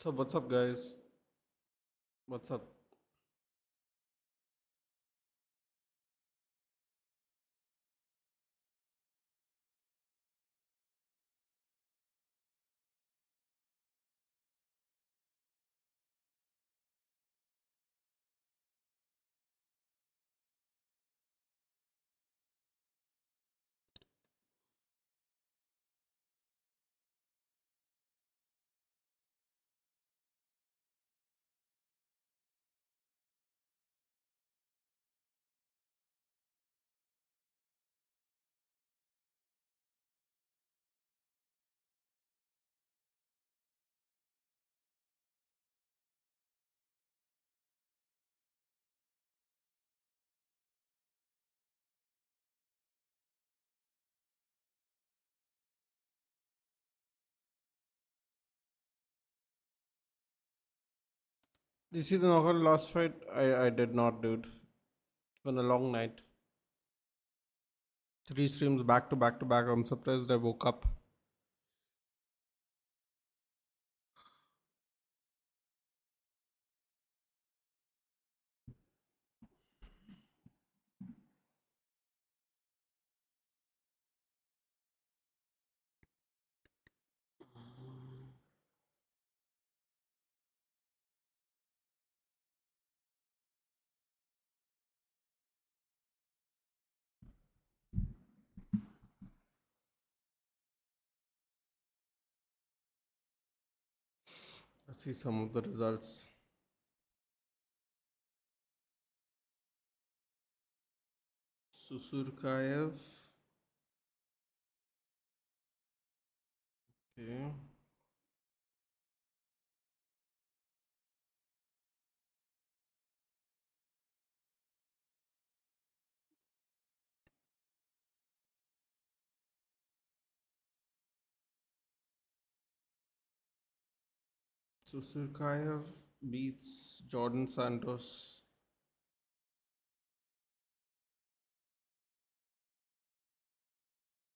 So what's up, guys? What's up? Did you see the knockout last fight? I did not, dude. It's been a long night. Three streams back to back to back. I'm surprised I woke up. Let's see some of the results. Susurkaev. Okay. Susurkaev beats Jordan Santos.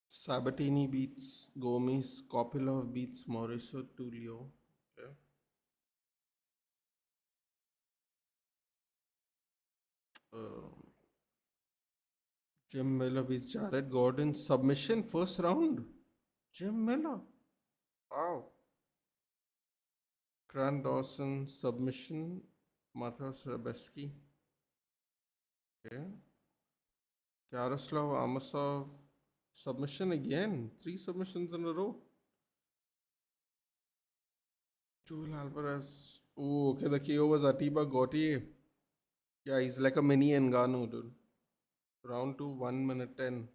Sabatini beats Gomes. Kopilov beats Mauricio Tulio. Okay. Um, Jim Miller beats Jared Gordon. Submission first round. Jim Miller. Wow. Grant Dawson submission. Matheus Rebeski. Okay. Yaroslav Amasov submission again. 3 submissions in a row. Joel Alvarez. Oh, okay. The KO was Atiba Gautier. Yeah, he's like a mini Ngannou, dude. Round 2, 1 minute 10.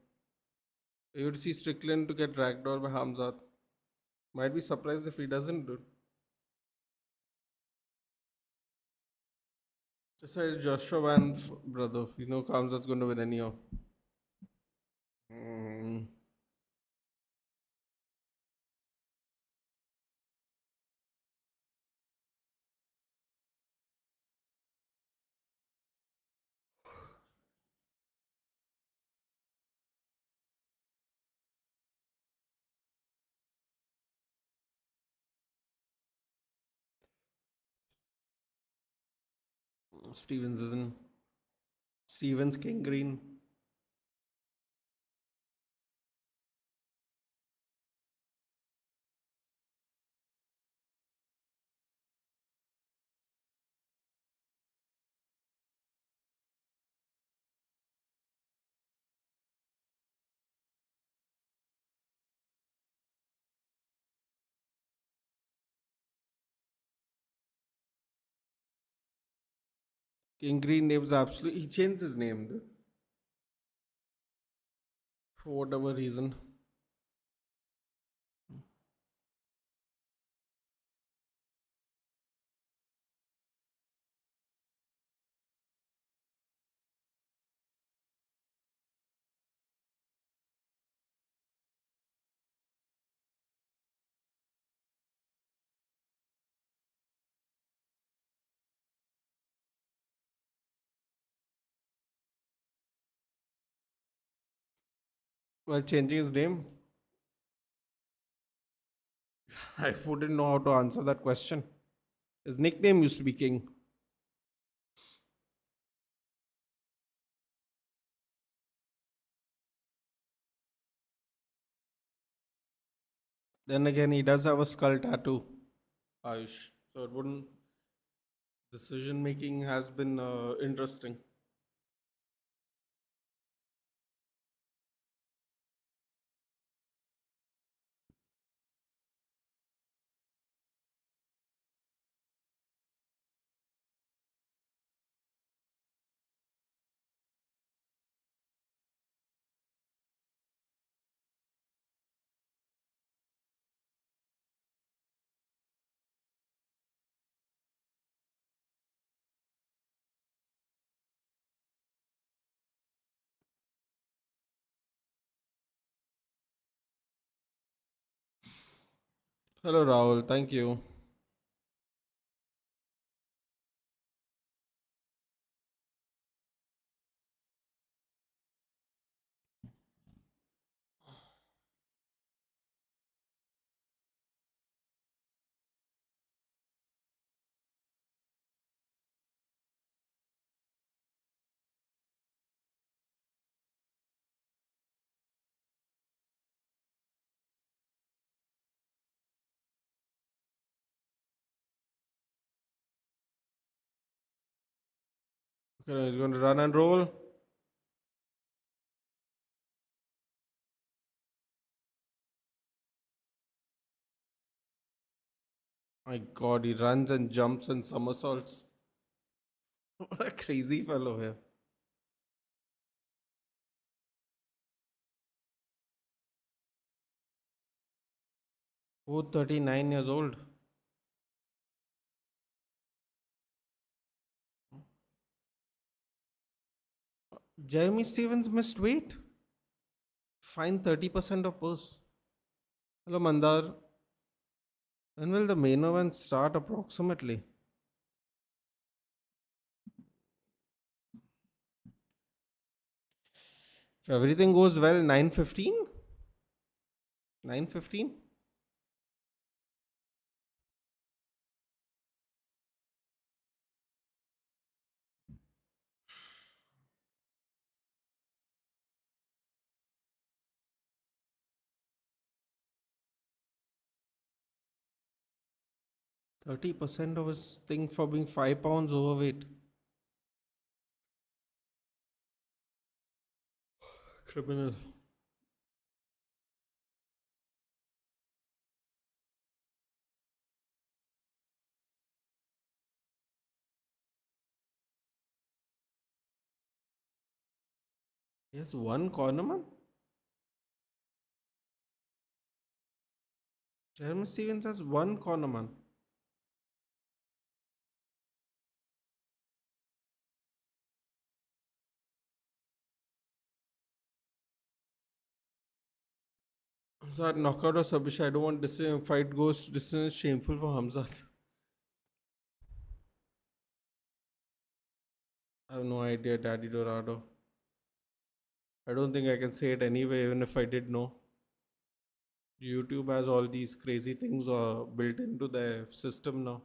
You would see Strickland to get ragdolled by Hamzat. Might be surprised if he doesn't, dude. Besides Joshua Van, brother, you know Khamzat's going to win anyhow. Mm. Stevens isn't. Stevens King Green. King Green name's absolutely. He changed his name, dude. For whatever reason. While changing his name, I wouldn't know how to answer that question. His nickname used to be King. Then again, he does have a skull tattoo, Ayush. So it wouldn't. Decision making has been interesting. Hello, Rahul. Thank you. Okay, he's going to run and roll. My God, he runs and jumps and somersaults. What a crazy fellow here. 439 years old. Jeremy Stevens missed weight. Fine 30% of purse. Hello, Mandar. When will the main event start approximately? If everything goes well, 9:15? 9:15? 30% of his thing for being 5 pounds overweight. Criminal. He has one cornerman? Jeremy Stevens has one cornerman. Hamzat knockout or submission. I don't want this fight goes distance shameful for Hamzat. I have no idea, Daddy Dorado. I don't think I can say it anyway, even if I did know. YouTube has all these crazy things built into the system now.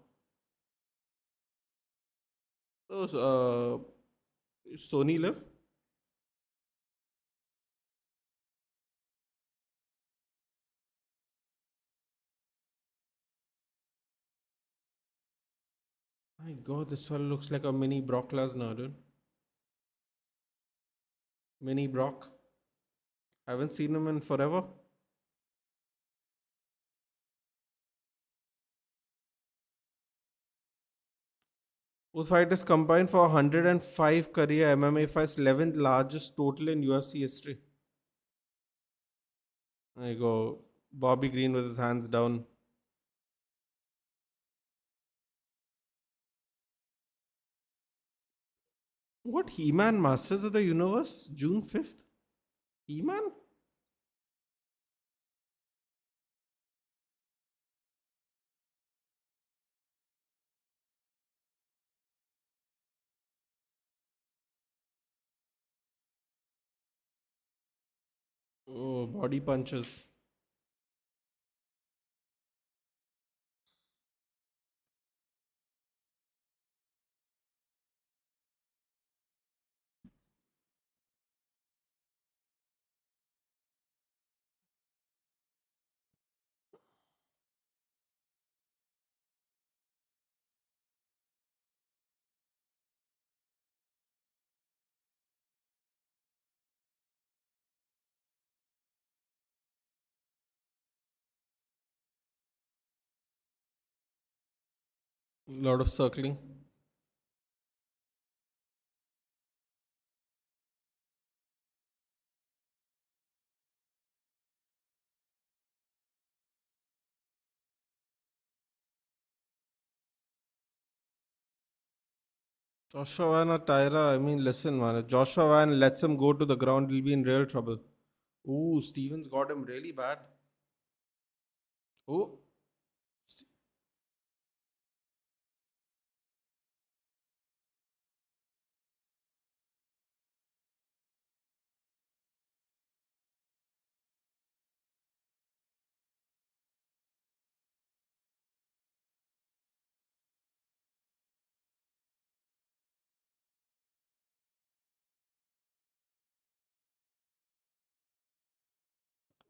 Those Sony Live. My God, this one looks like a mini Brock Lesnar, dude. Mini Brock. I haven't seen him in forever. Both fighters combined for 105 career MMA fights, 11th largest total in UFC history. There you go. Bobby Green with his hands down. What? He-Man Masters of the Universe? June 5th? He-Man? Oh, body punches. Lot of circling. Joshua Van or Tyra, I mean, listen, man. If Joshua Van lets him go to the ground, he'll be in real trouble. Ooh, Stevens got him really bad. Oh,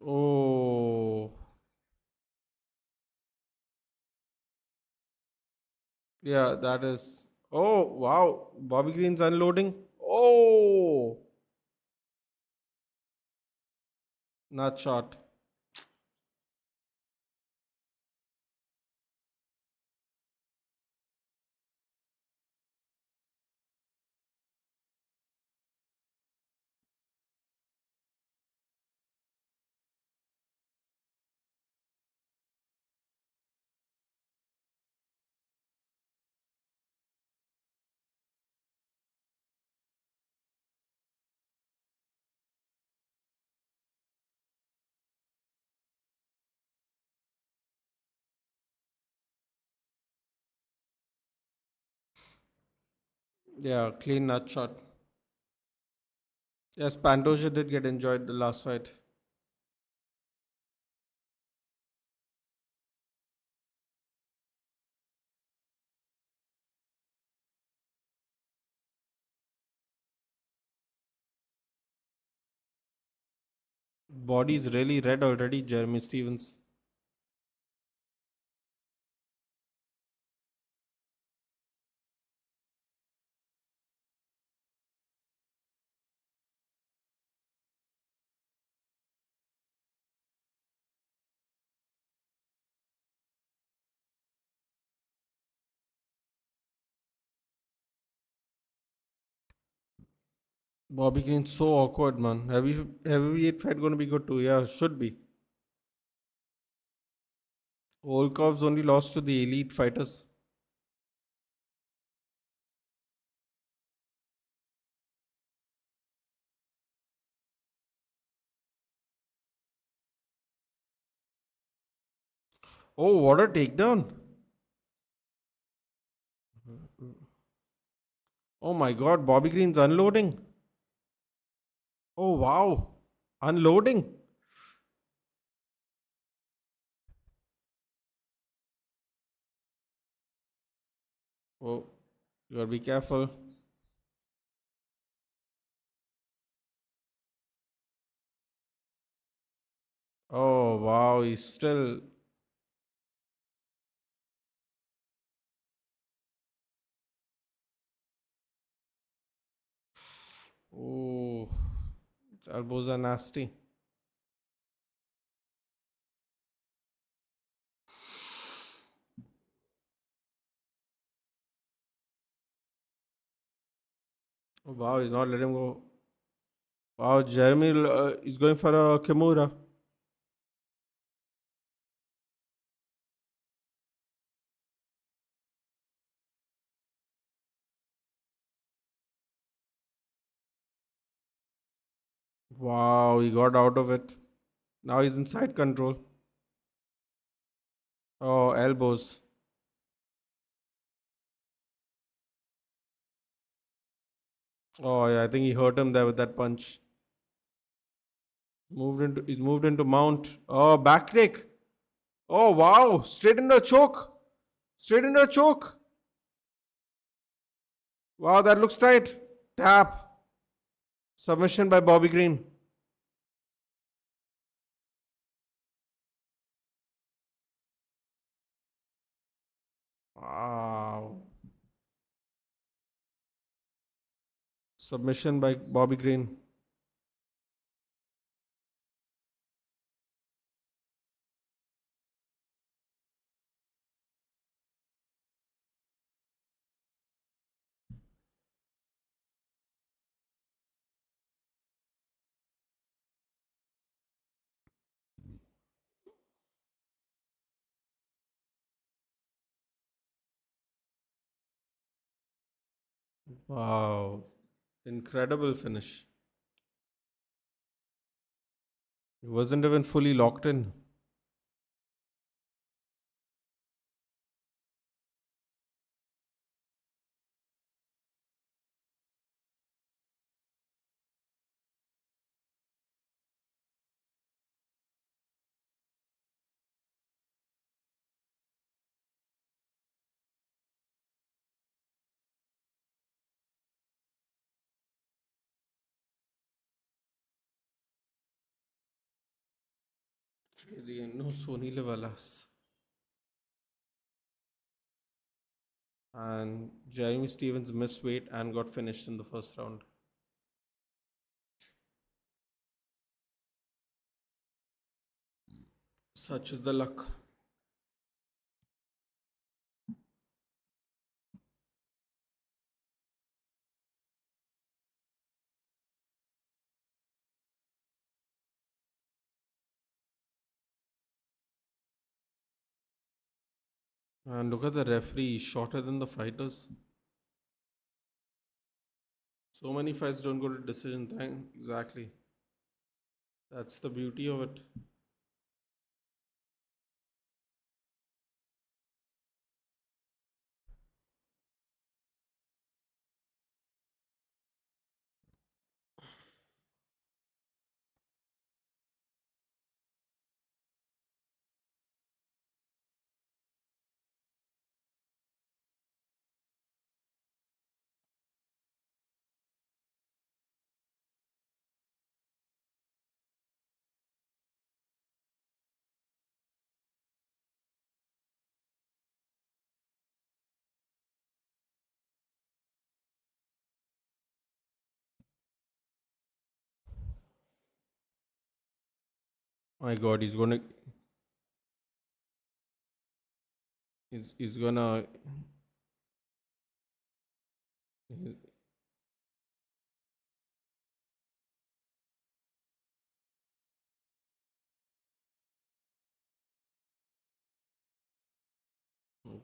oh. Yeah, that is. Oh, wow. Bobby Green's unloading. Oh, not shot. Yeah, clean nut shot. Yes, Pantoja did get enjoyed the last fight. Body's really red already, Jeremy Stevens. Bobby Green's so awkward, man. Heavyweight fight gonna be good too. Yeah, should be. Volkov's only lost to the elite fighters. Oh, what a takedown! Oh my God, Bobby Green's unloading. Oh wow, unloading. Oh, you gotta be careful. Oh wow, he's still. Oh, his elbows are nasty. Oh wow, he's not letting him go. Wow, Jeremy is going for a Kimura. Wow, he got out of it. Now he's in side control. Oh, elbows. Oh yeah, I think he hurt him there with that punch. He's moved into mount. Oh, back kick. Oh wow, straight into a choke. Straight into a choke. Wow, that looks tight. Tap. Submission by Bobby Green. Wow. Submission by Bobby Green. Wow. Incredible finish. It wasn't even fully locked in. Crazy. And no Sony Levalas. And Jeremy Stevens missed weight and got finished in the first round. Such is the luck. And look at the referee, he's shorter than the fighters. So many fights don't go to decision. Exactly. That's the beauty of it. My God, he's gonna he's,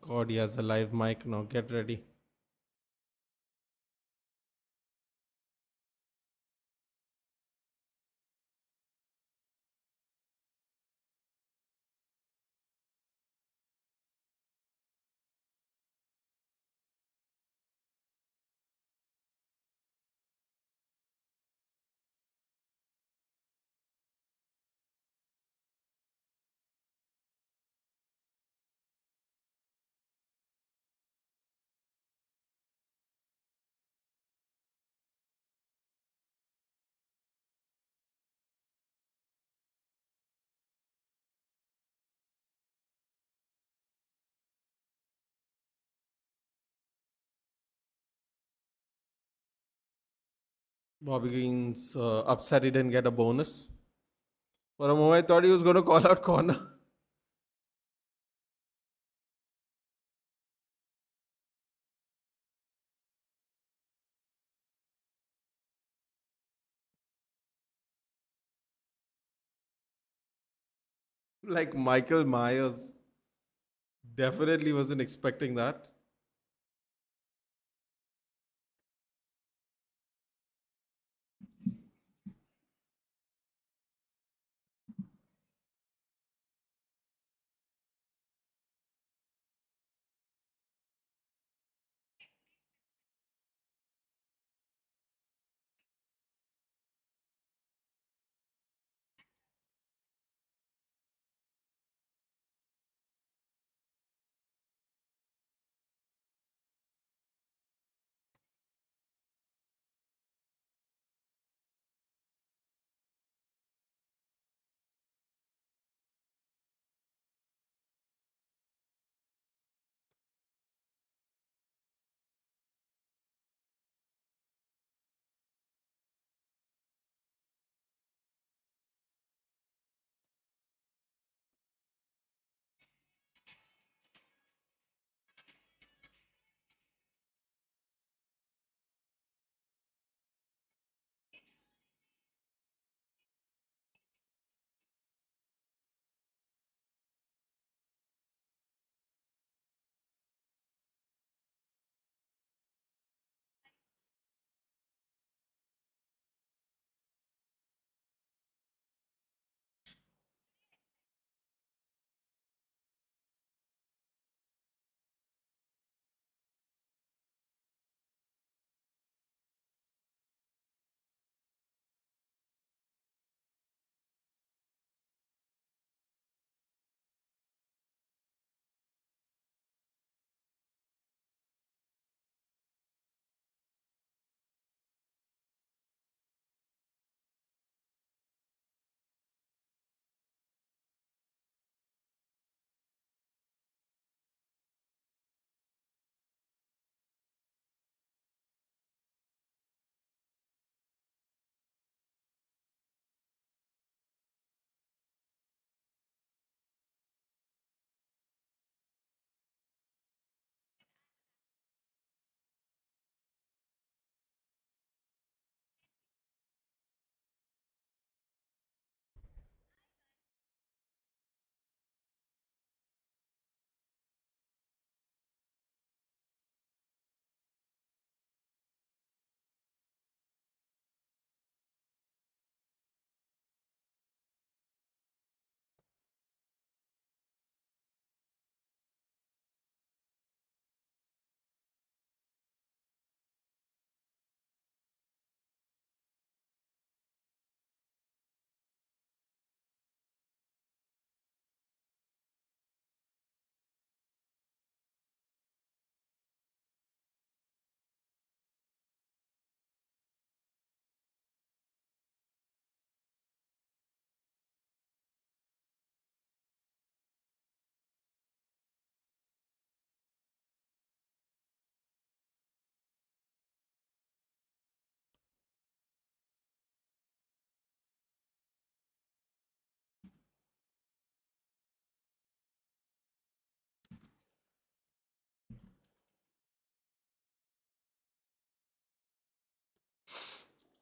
God, he has a live mic now. Get ready. Bobby Green's upset he didn't get a bonus. For a moment, I thought he was going to call out corner. Like Michael Myers. Definitely wasn't expecting that.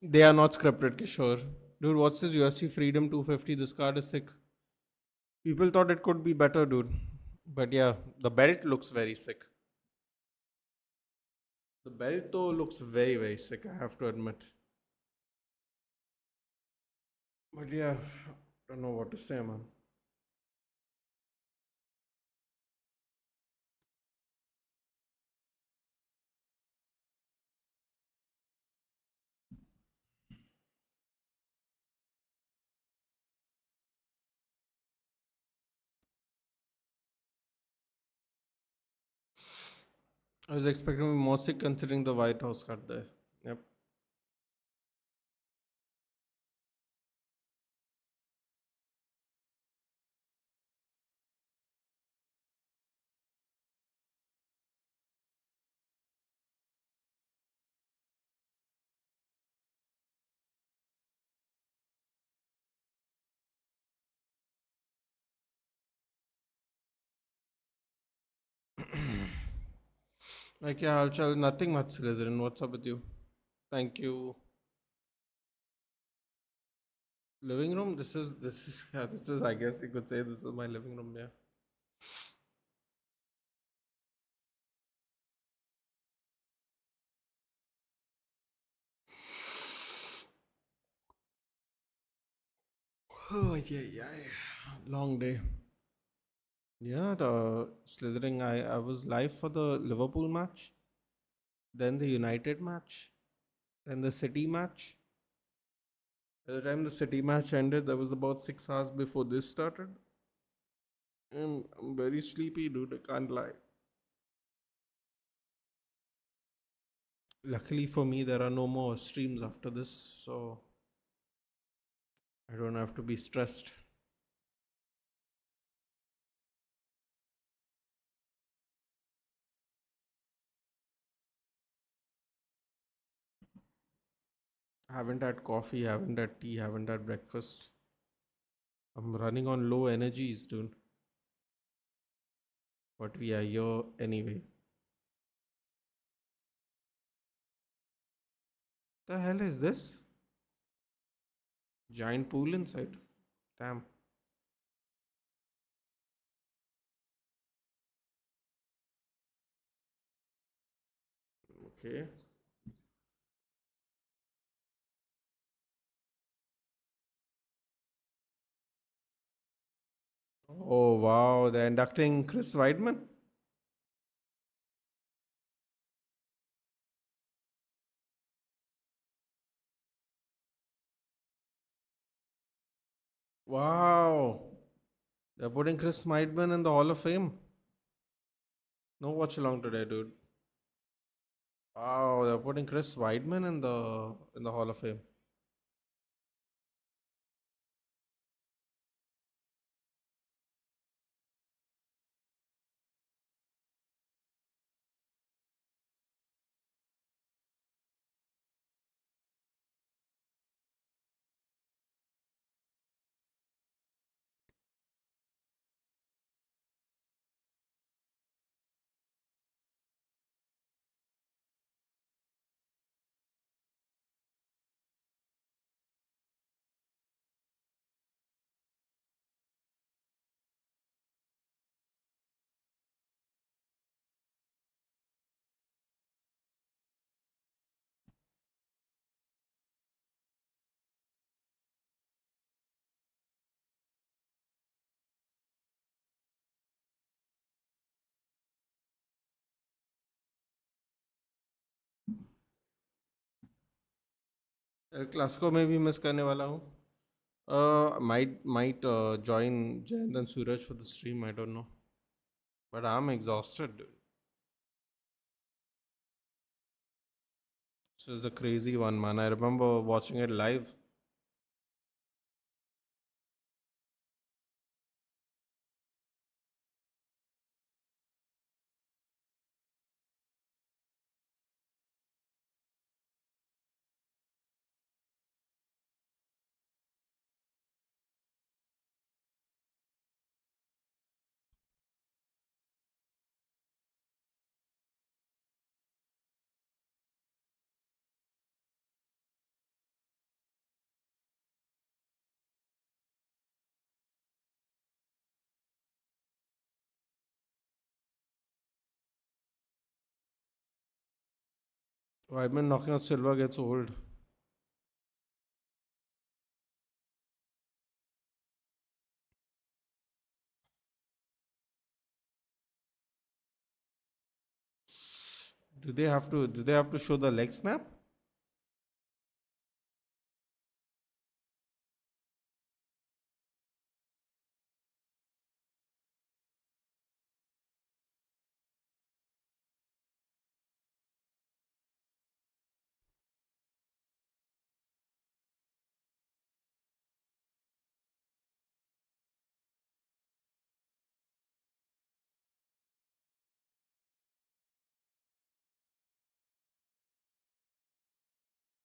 They are not scripted, Kishore. Dude, what's this UFC Freedom 250? This card is sick. People thought it could be better, dude. But yeah, the belt looks very sick. The belt though looks very, very sick, I have to admit. But yeah, don't know what to say, man. I was expecting more sick considering the White House cut there. Yep. Like, yeah, I'll tell nothing much, Slytherin. What's up with you? Thank you. Living room? Yeah, this is, I guess you could say this is my living room, yeah. Oh, yeah, yeah. Long day. Yeah, the Slithering, I was live for the Liverpool match, then the United match, then the City match. By the time the City match ended, that was about 6 hours before this started. And I'm very sleepy, dude. I can't lie. Luckily for me, there are no more streams after this, so I don't have to be stressed. I haven't had coffee, haven't had tea, haven't had breakfast. I'm running on low energies, dude. But we are here anyway. The hell is this? Giant pool inside. Damn. Okay. Oh wow, they're inducting Chris Weidman. Wow. They're putting Chris Weidman in the Hall of Fame. No watch along today, dude. Wow, they're putting Chris Weidman in the Hall of Fame. El Clasico में भी miss करने वाला हूँ. Might join Jayant and Suraj for the stream. I don't know, but I'm exhausted, dude. This is a crazy one, man. I remember watching it live. Weidman knocking out Silva gets old. Do they have to show the leg snap?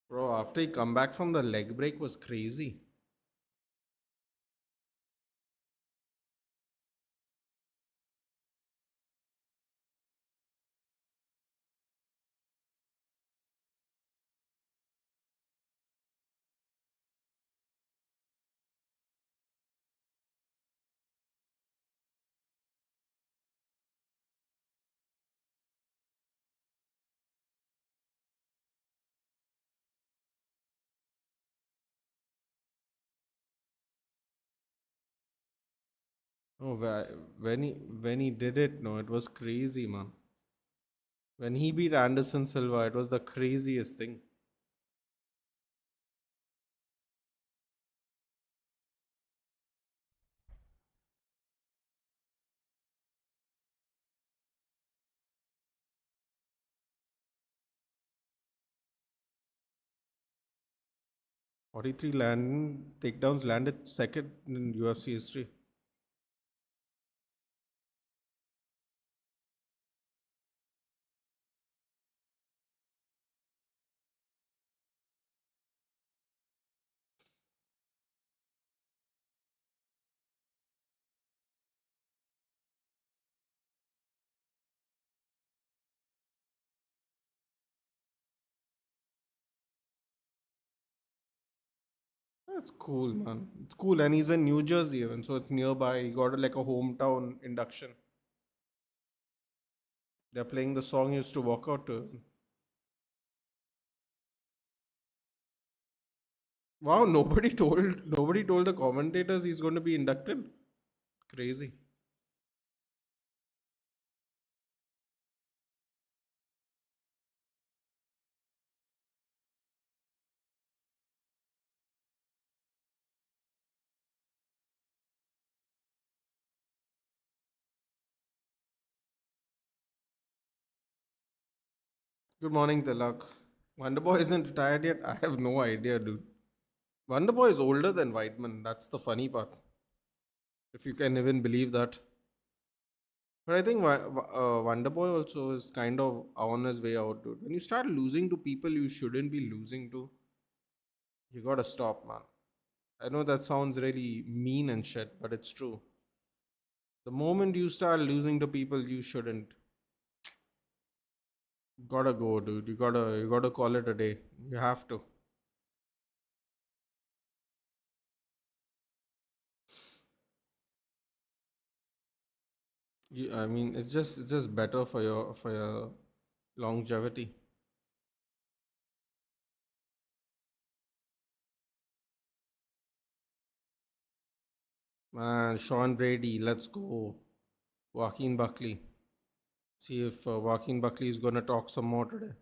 Bro, after he come back from the leg break was crazy. Oh, when he did it, no, it was crazy, man. When he beat Anderson Silva, it was the craziest thing. 43 takedowns landed second in UFC history. That's cool, man. It's cool, and he's in New Jersey even, so it's nearby. He got like a hometown induction. They're playing the song he used to walk out to. Wow, nobody told the commentators he's going to be inducted. Crazy. Good morning, Tilak. Wonderboy isn't retired yet. I have no idea, dude. Wonderboy is older than Weidman. That's the funny part. If you can even believe that. But I think Wonderboy also is kind of on his way out, dude. When you start losing to people you shouldn't be losing to, you gotta stop, man. I know that sounds really mean and shit, but it's true. The moment you start losing to people you shouldn't, gotta go, dude. You gotta call it a day. You have to. I mean, it's just better for your longevity. Man, Sean Brady, let's go. Joaquin Buckley. See if Joaquin Buckley is gonna talk some more today.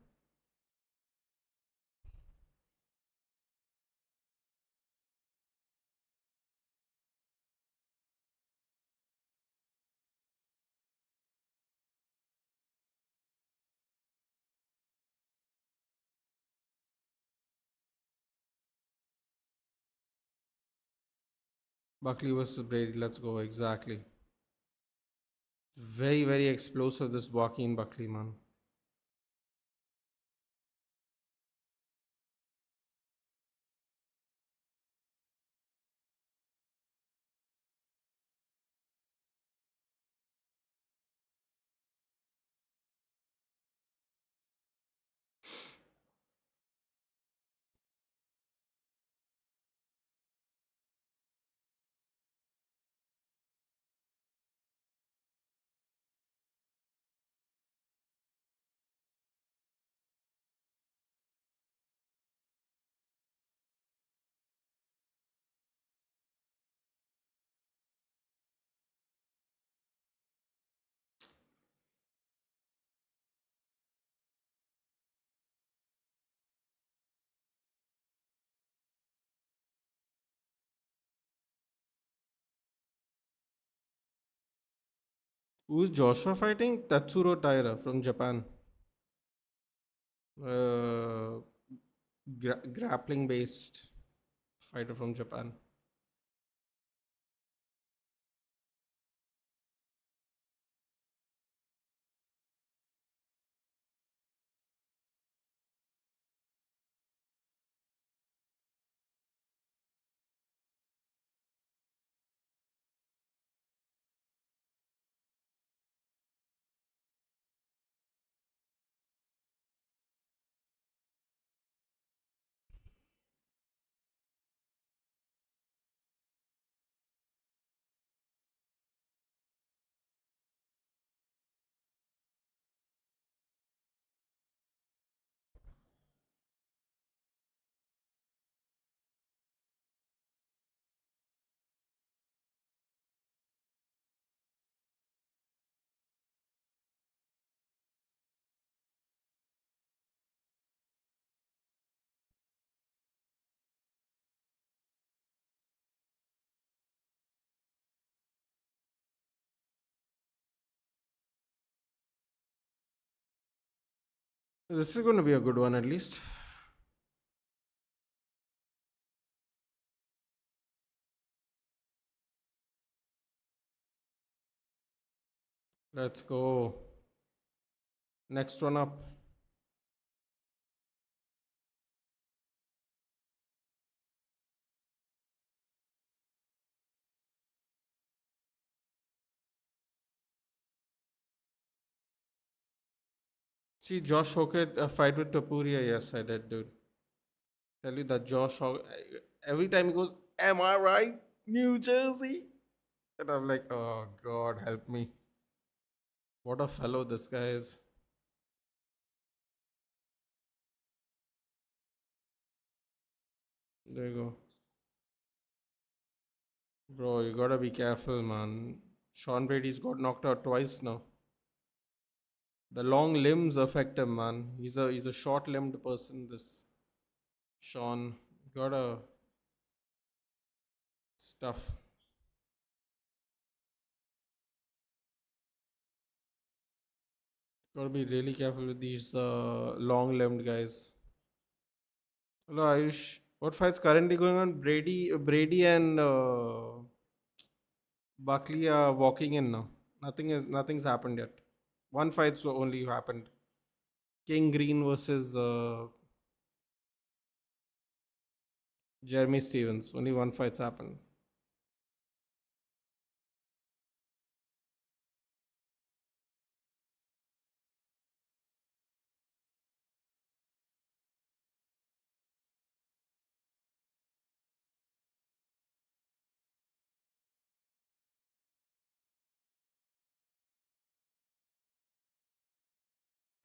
Buckley versus Brady, let's go. Exactly. Very, very explosive, this Joaquin Buckley, man. Who's Joshua fighting? Tatsuro Taira from Japan. Uh, grappling based fighter from Japan. This is going to be a good one at least. Let's go. Next one up. See, Josh Hockett fight with Tapuria. Yes, I did, dude. Tell you that every time he goes, "Am I right, New Jersey?" And I'm like, "Oh God, help me! What a fellow this guy is." There you go, bro. You gotta be careful, man. Sean Brady's got knocked out twice now. The long limbs affect him, man. He's a short-limbed person. This Sean gotta stuff. Gotta be really careful with these long-limbed guys. Hello, Ayush. What fight's currently going on? Brady, and Buckley are walking in now. Nothing's happened yet. One fight's only happened. King Green versus Jeremy Stevens. Only one fight's happened.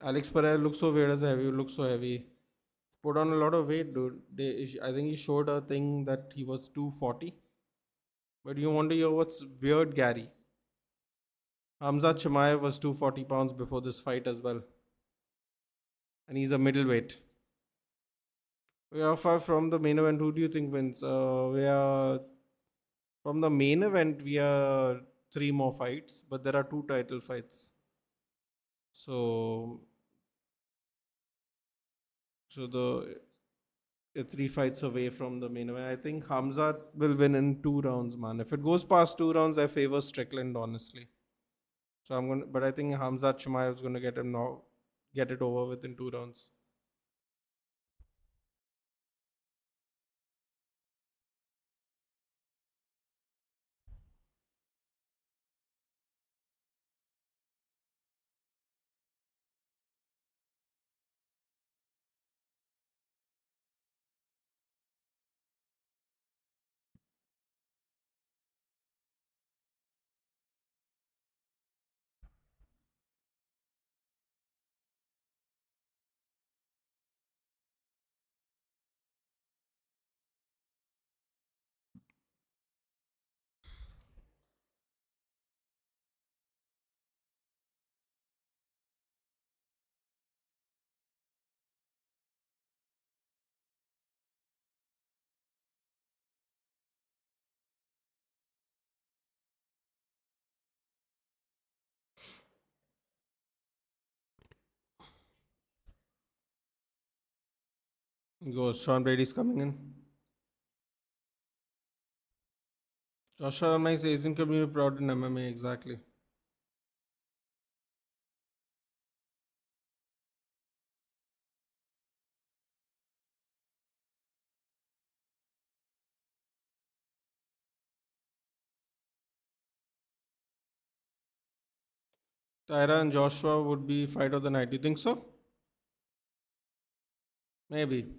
Alex Pereira looks so weird as a heavy. Looks so heavy. He's put on a lot of weight, dude. I think he showed a thing that he was 240. But you want to hear what's weird, Gary? Hamzat Chimaev was 240 pounds before this fight as well. And he's a middleweight. We are far from the main event. Who do you think wins? We are from the main event. We are three more fights, but there are two title fights. So, so the three fights away from the main event. I think Hamzat will win in 2 rounds, man. If it goes past 2 rounds, I favor Strickland honestly. So I'm gonna, but I think Hamzat Chimaev is gonna get him now, get it over with in 2 rounds. Goes Sean Brady's coming in. Joshua makes Asian community proud in MMA, exactly. Tyra and Joshua would be fight of the night. Do you think so? Maybe.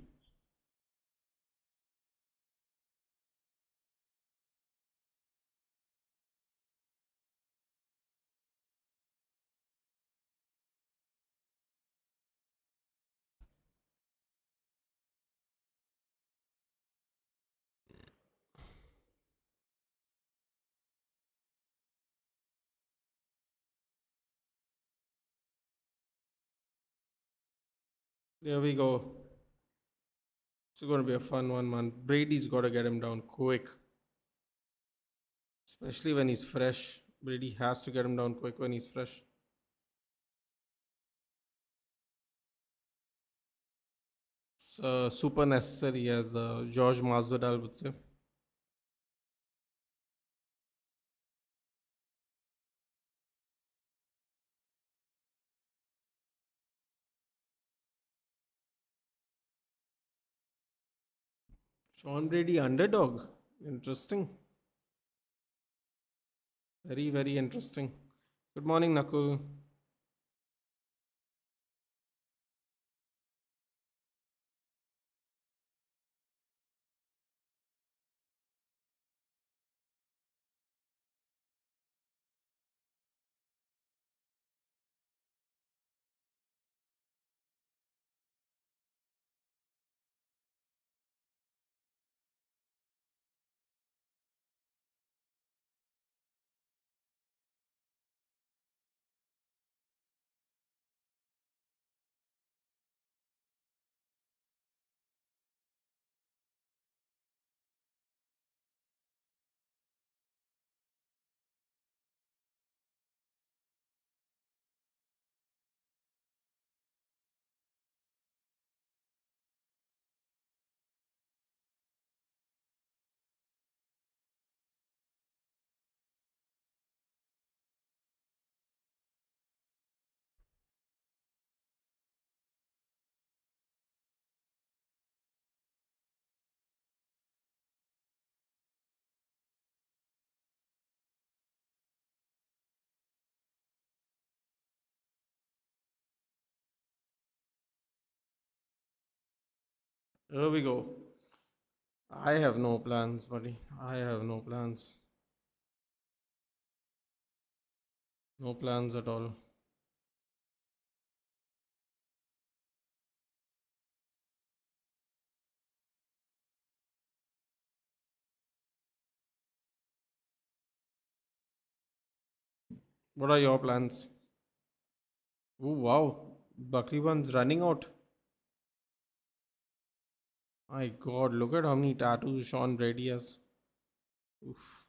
There we go. It's going to be a fun one, man. Brady's got to get him down quick, especially when he's fresh. Brady has to get him down quick when he's fresh. It's super necessary, as George Masvidal would say. Sean Brady underdog. Interesting. Very, very interesting. Good morning, Nakul. Here we go. I have no plans, buddy. I have no plans. No plans at all. What are your plans? Oh, wow. Buckley one's running out. My god, look at how many tattoos Sean Brady has. Oof.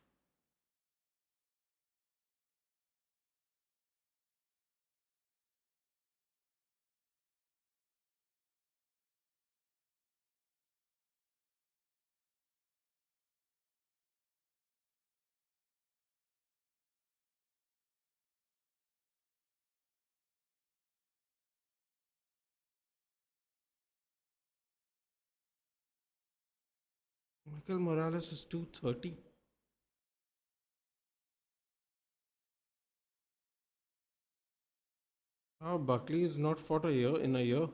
Michael Morales is 230. Oh, Buckley is not fought a year in a year.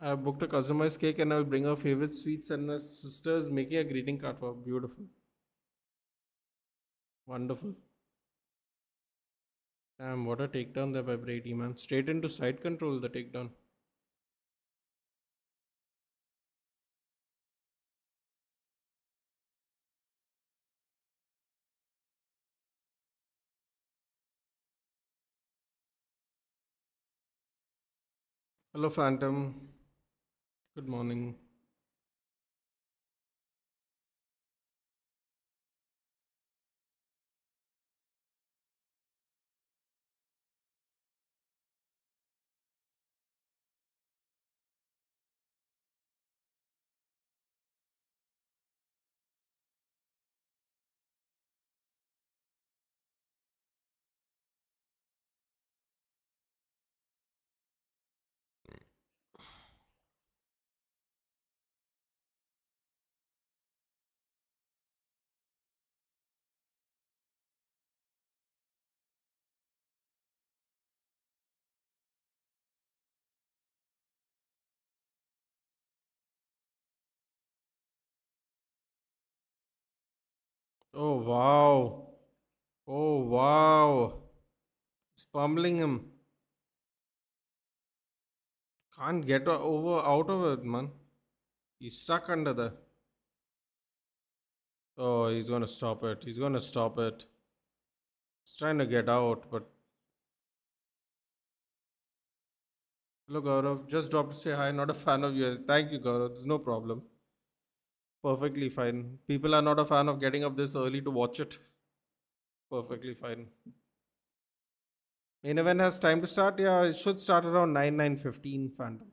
I booked a customized cake and I will bring her favorite sweets and my sister's making a greeting card for her. Beautiful. Wonderful. Damn, what a takedown there by Brady, man. Straight into side control, the takedown. Hello, Phantom. Good morning. Oh, wow. Oh, wow. He's pummeling him. Can't get over out of it, man. He's stuck under there. Oh, he's gonna stop it. He's gonna stop it. He's trying to get out, but hello Gaurav. Just dropped to say hi. Not a fan of yours. Thank you, Gaurav. There's no problem. Perfectly fine. People are not a fan of getting up this early to watch it. Perfectly fine. Main event has time to start. Yeah, it should start around 9:15. Phantom.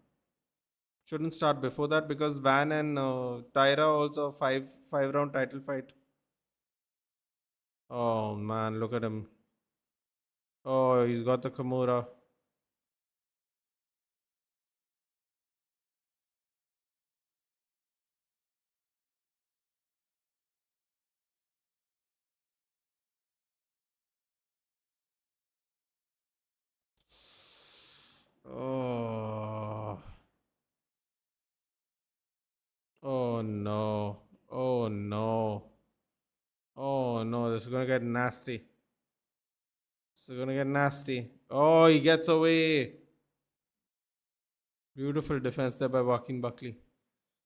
Shouldn't start before that because Van and Taira also five round title fight. Oh man, look at him. Oh, he's got the Kimura. Oh. Oh no. Oh no. Oh no, this is gonna get nasty. This is gonna get nasty. Oh, he gets away. Beautiful defense there by Joaquin Buckley.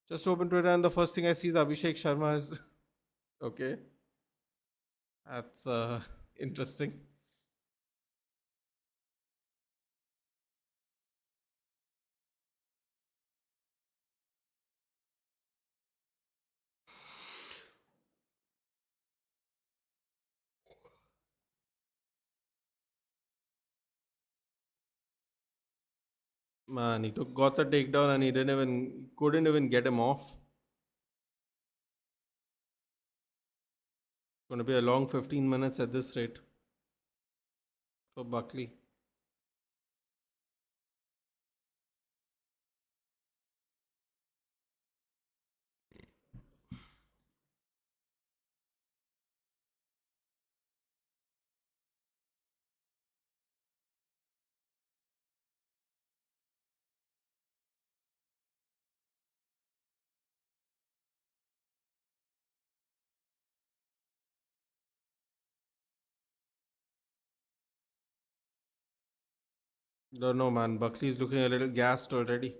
Just open Twitter and the first thing I see is Abhishek Sharma is okay. That's interesting. Man, got the takedown and he couldn't even get him off. Gonna be a long 15 minutes at this rate for Buckley. Don't know, man. Buckley's looking a little gassed already.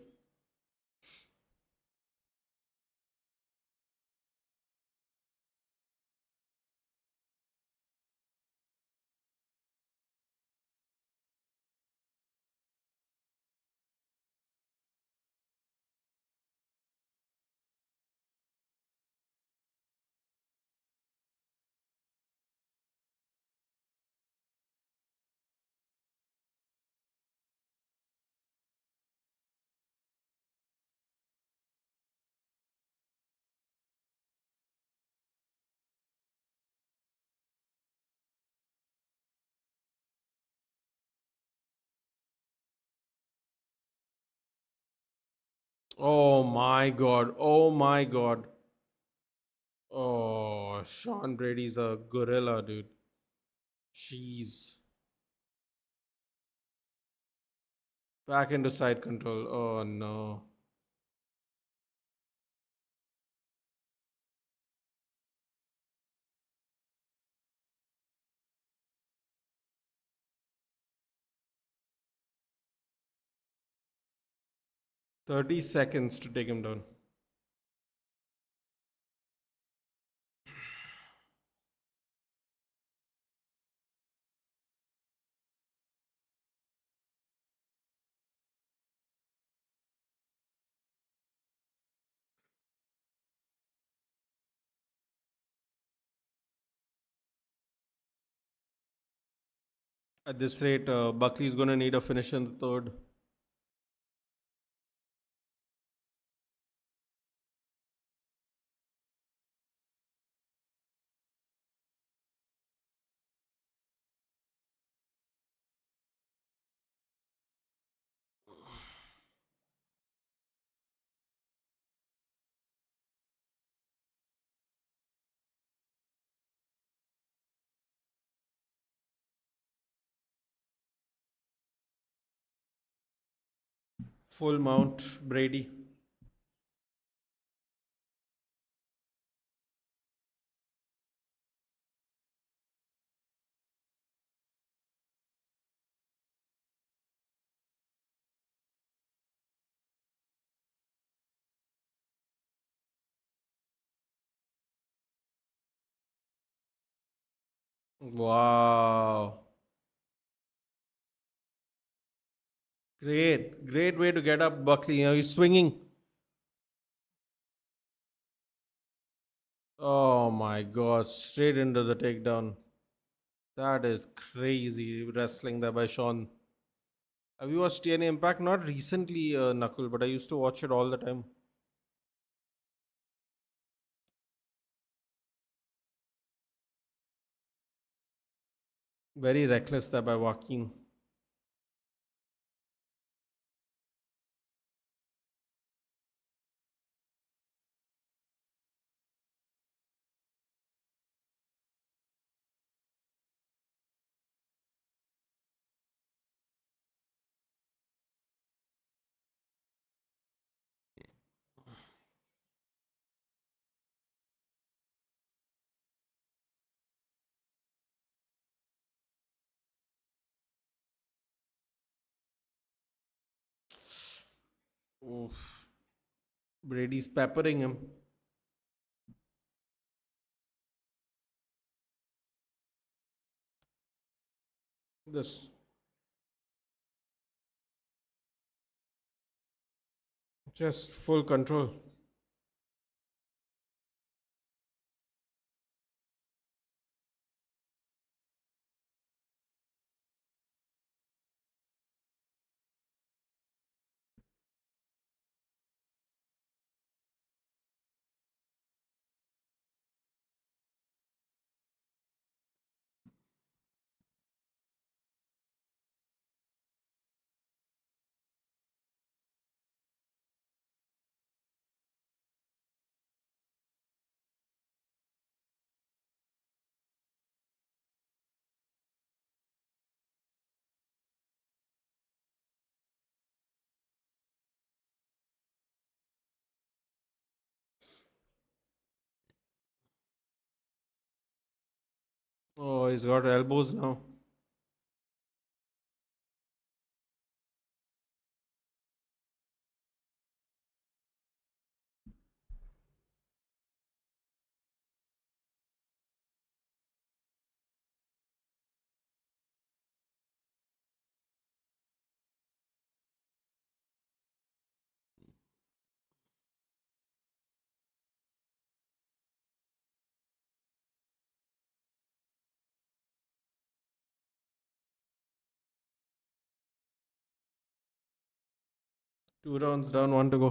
Oh my god. Oh my god. Oh, Sean Brady's a gorilla, dude. Jeez. Back into side control. Oh no. 30 seconds to take him down. At this rate, Buckley is going to need a finish in the third. Full mount, Brady. Wow. Great way to get up Buckley. He's swinging. Oh my god, straight into the takedown. That is crazy wrestling there by Sean. Have you watched TNA Impact? Not recently, Knuckle, but I used to watch it all the time. Very reckless there by Joaquin. 'Oof. Brady's peppering him. This just full control. Oh, he's got elbows now. 2 rounds down, one to go.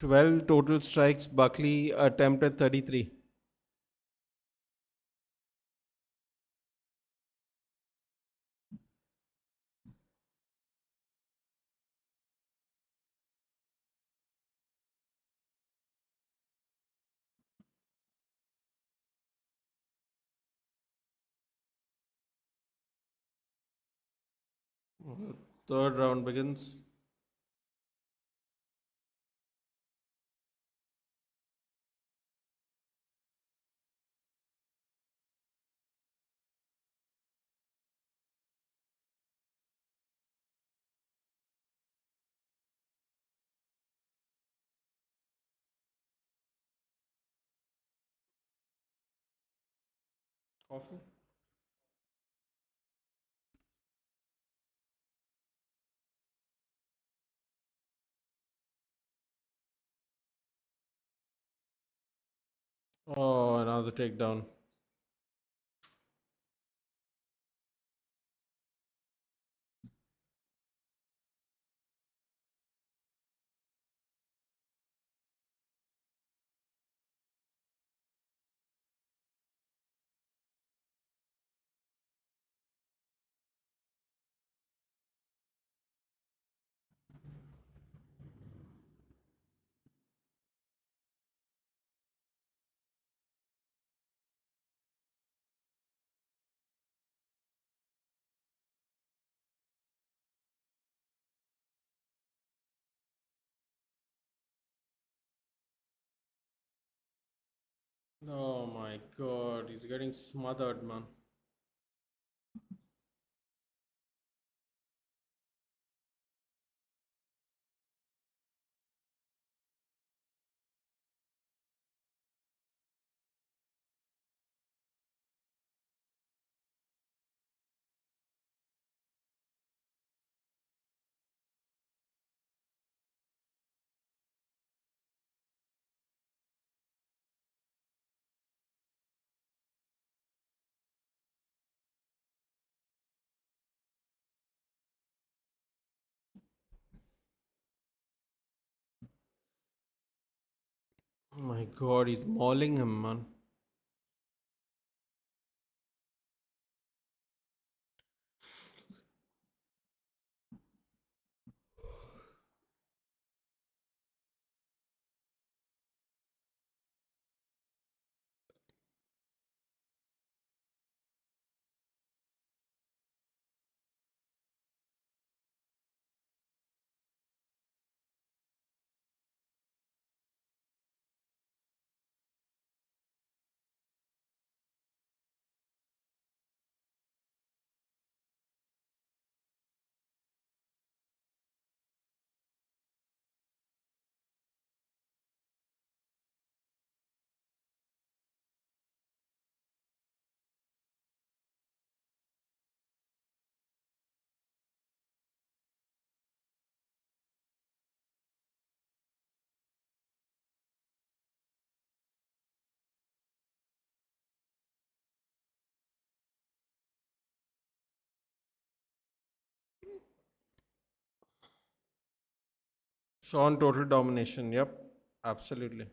12 total strikes. Buckley attempted 33. Third round begins. Coffee? Oh, another takedown. Oh my god, he's getting smothered, man. Oh my god, he's mauling him, man. Sean total domination. Yep, absolutely.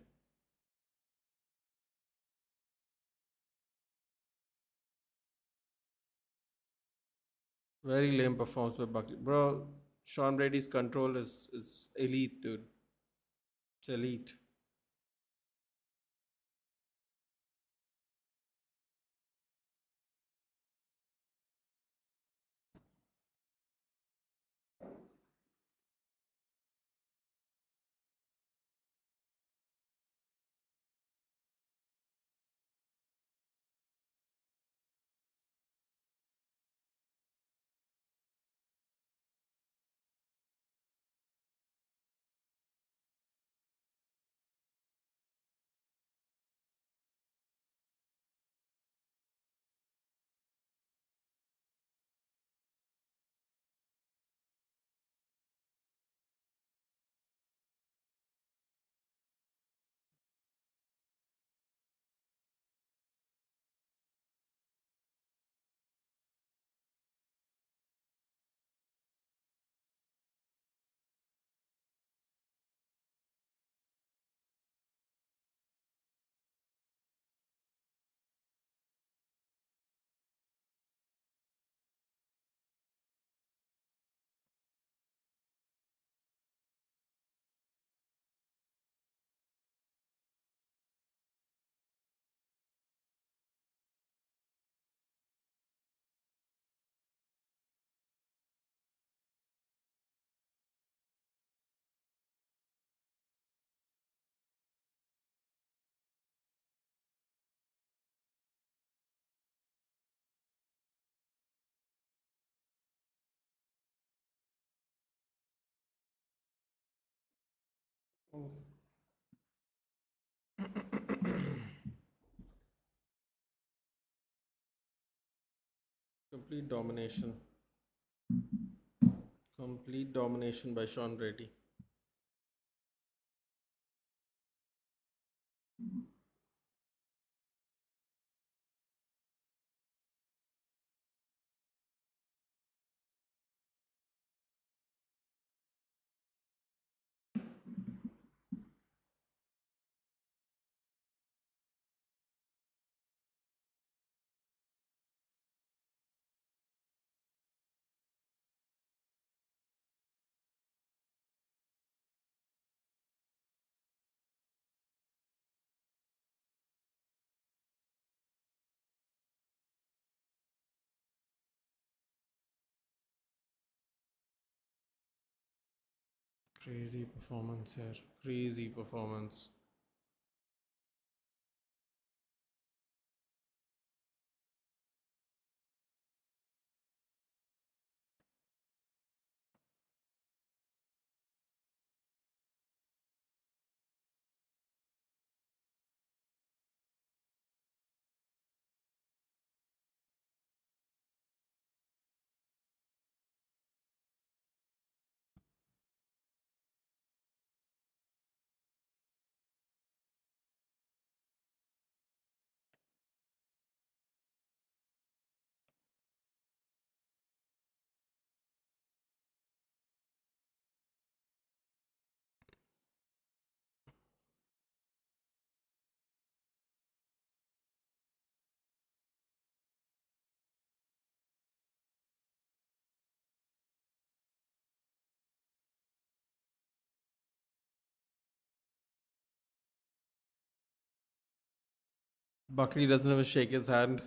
Very lame performance by Buckley. Bro, Sean Brady's control is elite, dude. It's elite. Complete domination. Complete domination by Sean Brady. Crazy performance here. Crazy performance. Buckley doesn't even shake his hand.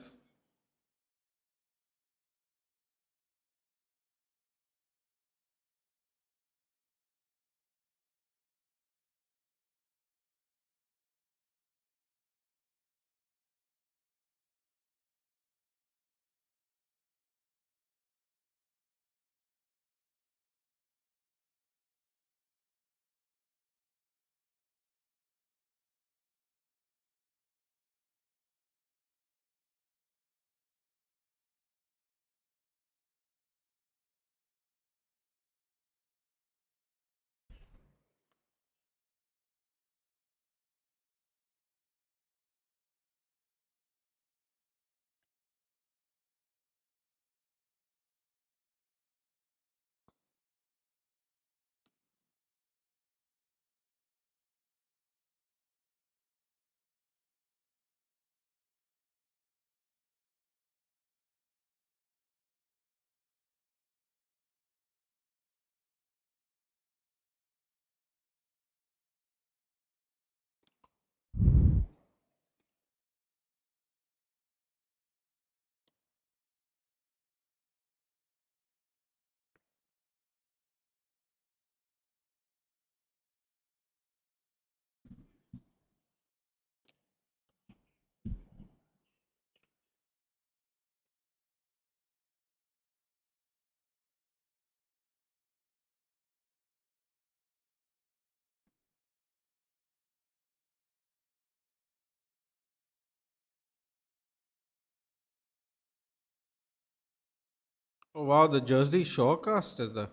Oh wow, the Jersey Shorecast is there.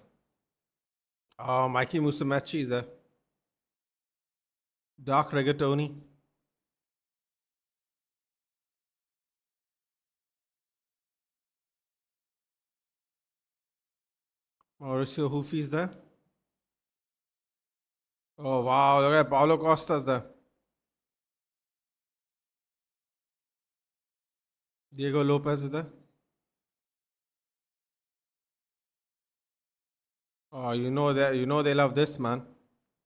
Oh, Mikey Musumeci is there. Dark Rigatoni. Mauricio Hufi is there. Oh wow, look at Paulo Costa's there. Diego Lopez is there. Oh, you know they love this man.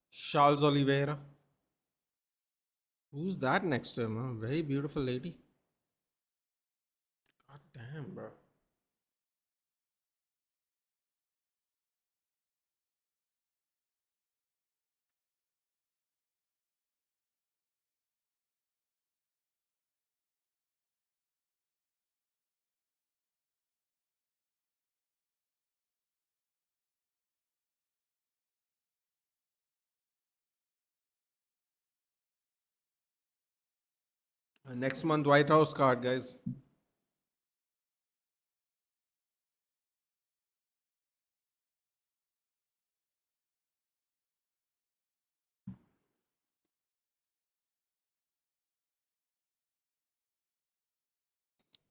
Charles Oliveira. Who's that next to him? Huh? Very beautiful lady. God damn, bro. Next month, White House card, guys.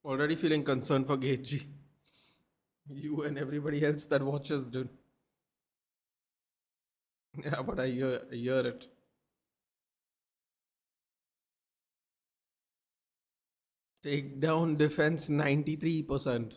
Already feeling concerned for Gaethje. You and everybody else that watches, dude. Yeah, but I hear it. Takedown defense 93%.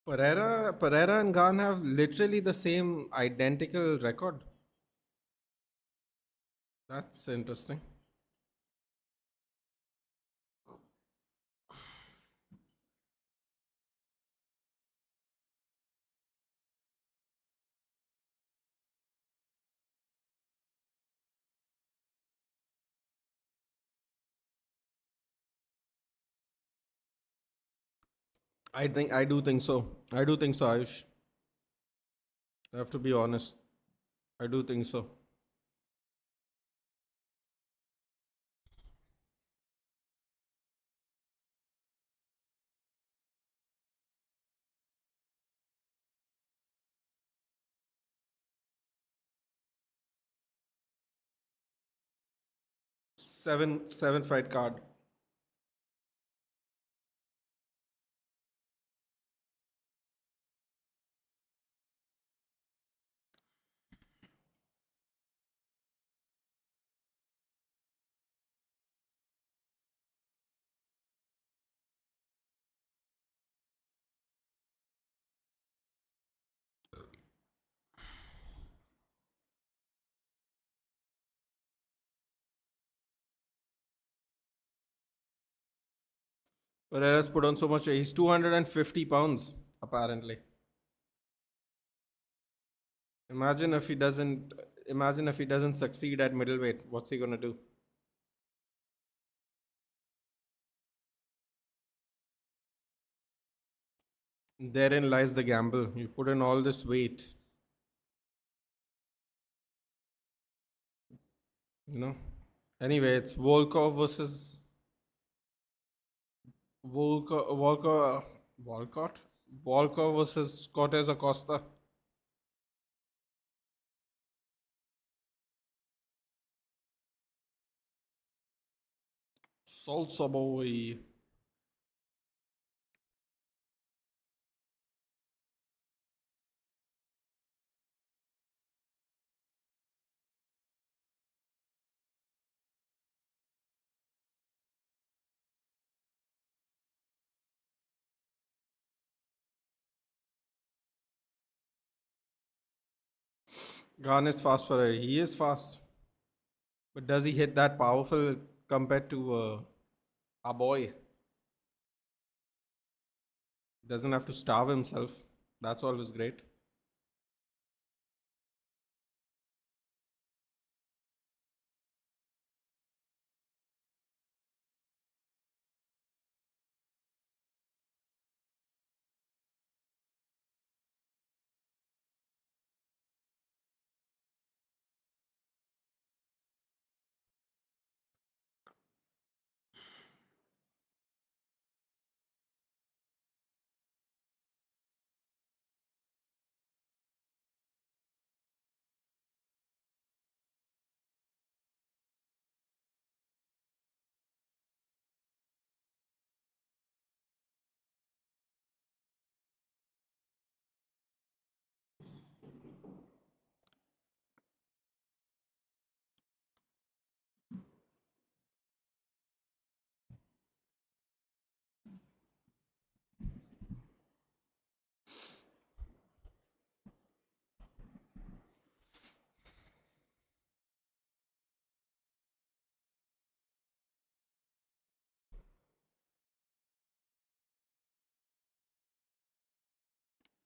Pereira and Gan have literally the same identical record. That's interesting. I do think so. I do think so, Ayush. I have to be honest. I do think so. 7 fight card. Pereira's put on so much. He's 250 pounds apparently. Imagine if he doesn't. Imagine if he doesn't succeed at middleweight. What's he gonna do? Therein lies the gamble. You put in all this weight. You know. Anyway, it's Volkov versus Walcott. Volkov versus Cortes-Acosta. Salsa boy. Gan is fast for a. He is fast. But does he hit that powerful compared to our boy? Doesn't have to starve himself. That's always great.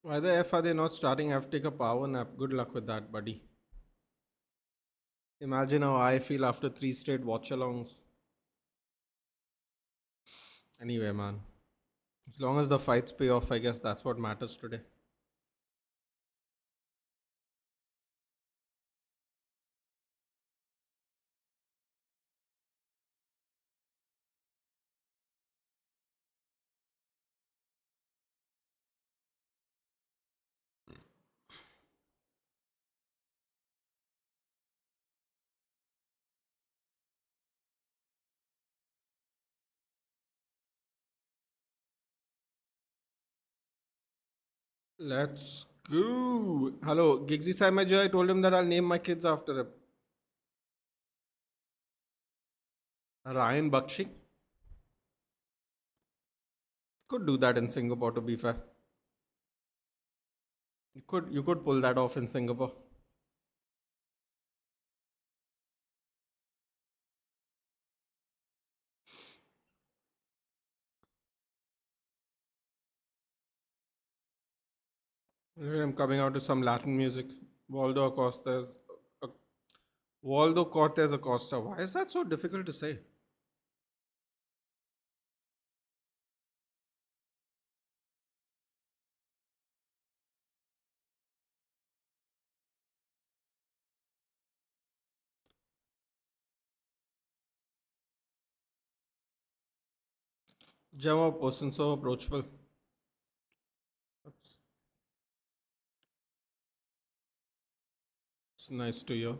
Why the F are they not starting? I have to take a power nap. Good luck with that, buddy. Imagine how I feel after three straight watch alongs. Anyway, man. As long as the fights pay off, I guess that's what matters today. Let's go. Hello, Giggsy Saimajo. I told him that I'll name my kids after him. Ryan Bakshi. Could do that in Singapore, to be fair. You could pull that off in Singapore. I'm coming out to some Latin music. Waldo Acosta's uh, Waldo Cortes-Acosta. Why is that so difficult to say? Gemma person so approachable. It's nice to hear.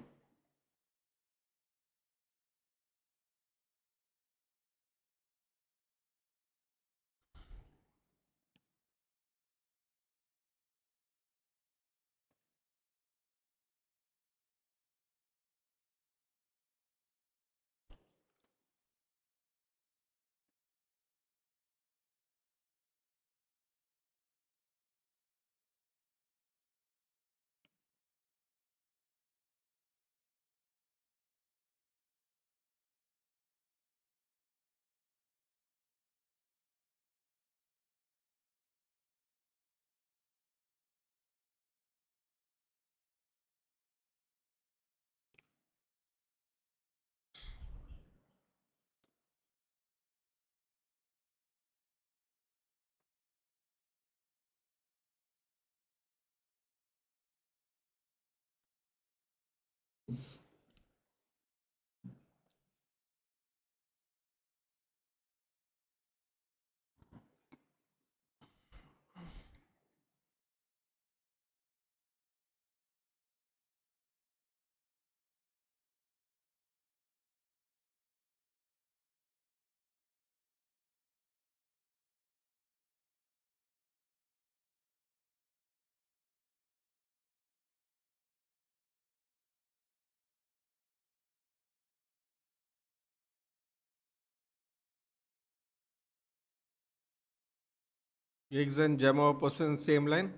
Gigs and Gemma person same line.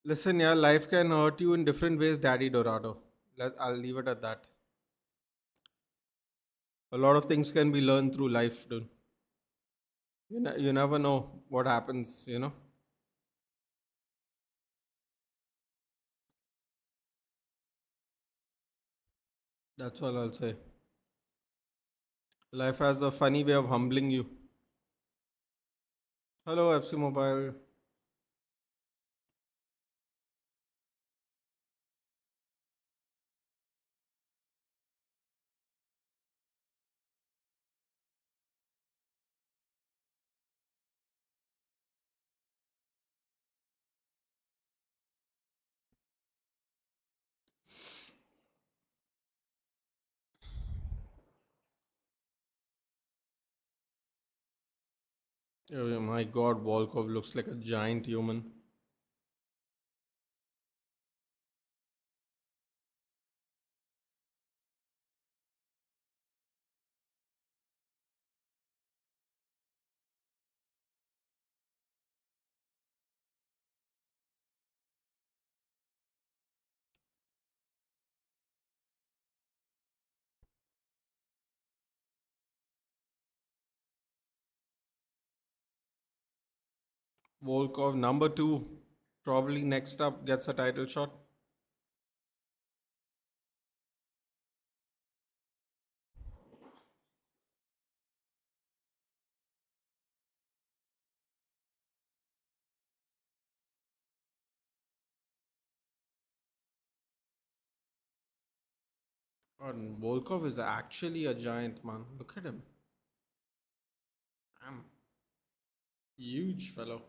Listen, yeah, life can hurt you in different ways, Daddy Dorado. I'll leave it at that. A lot of things can be learned through life, dude. You never know what happens. That's all I'll say. Life has a funny way of humbling you. Hello, FC Mobile. Oh my god, Volkov looks like a giant human. Volkov number two. Probably next up gets a title shot. And Volkov is actually a giant, man. Look at him. Damn. Huge fellow.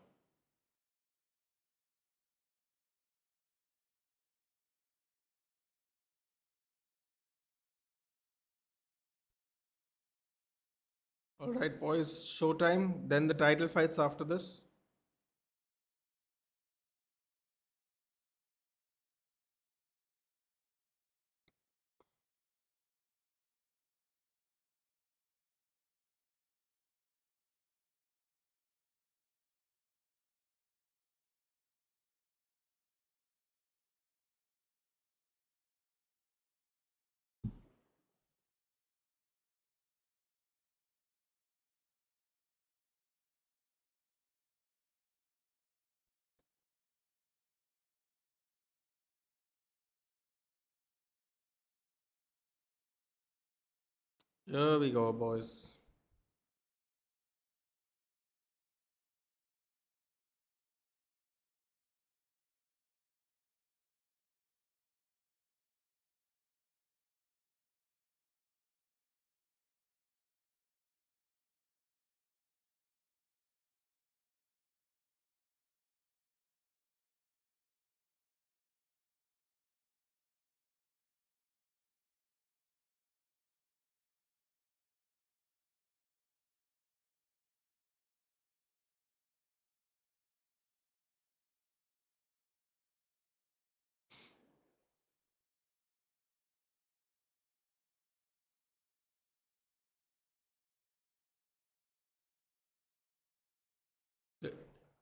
Alright, boys. Showtime. Then the title fights after this. Here we go, boys.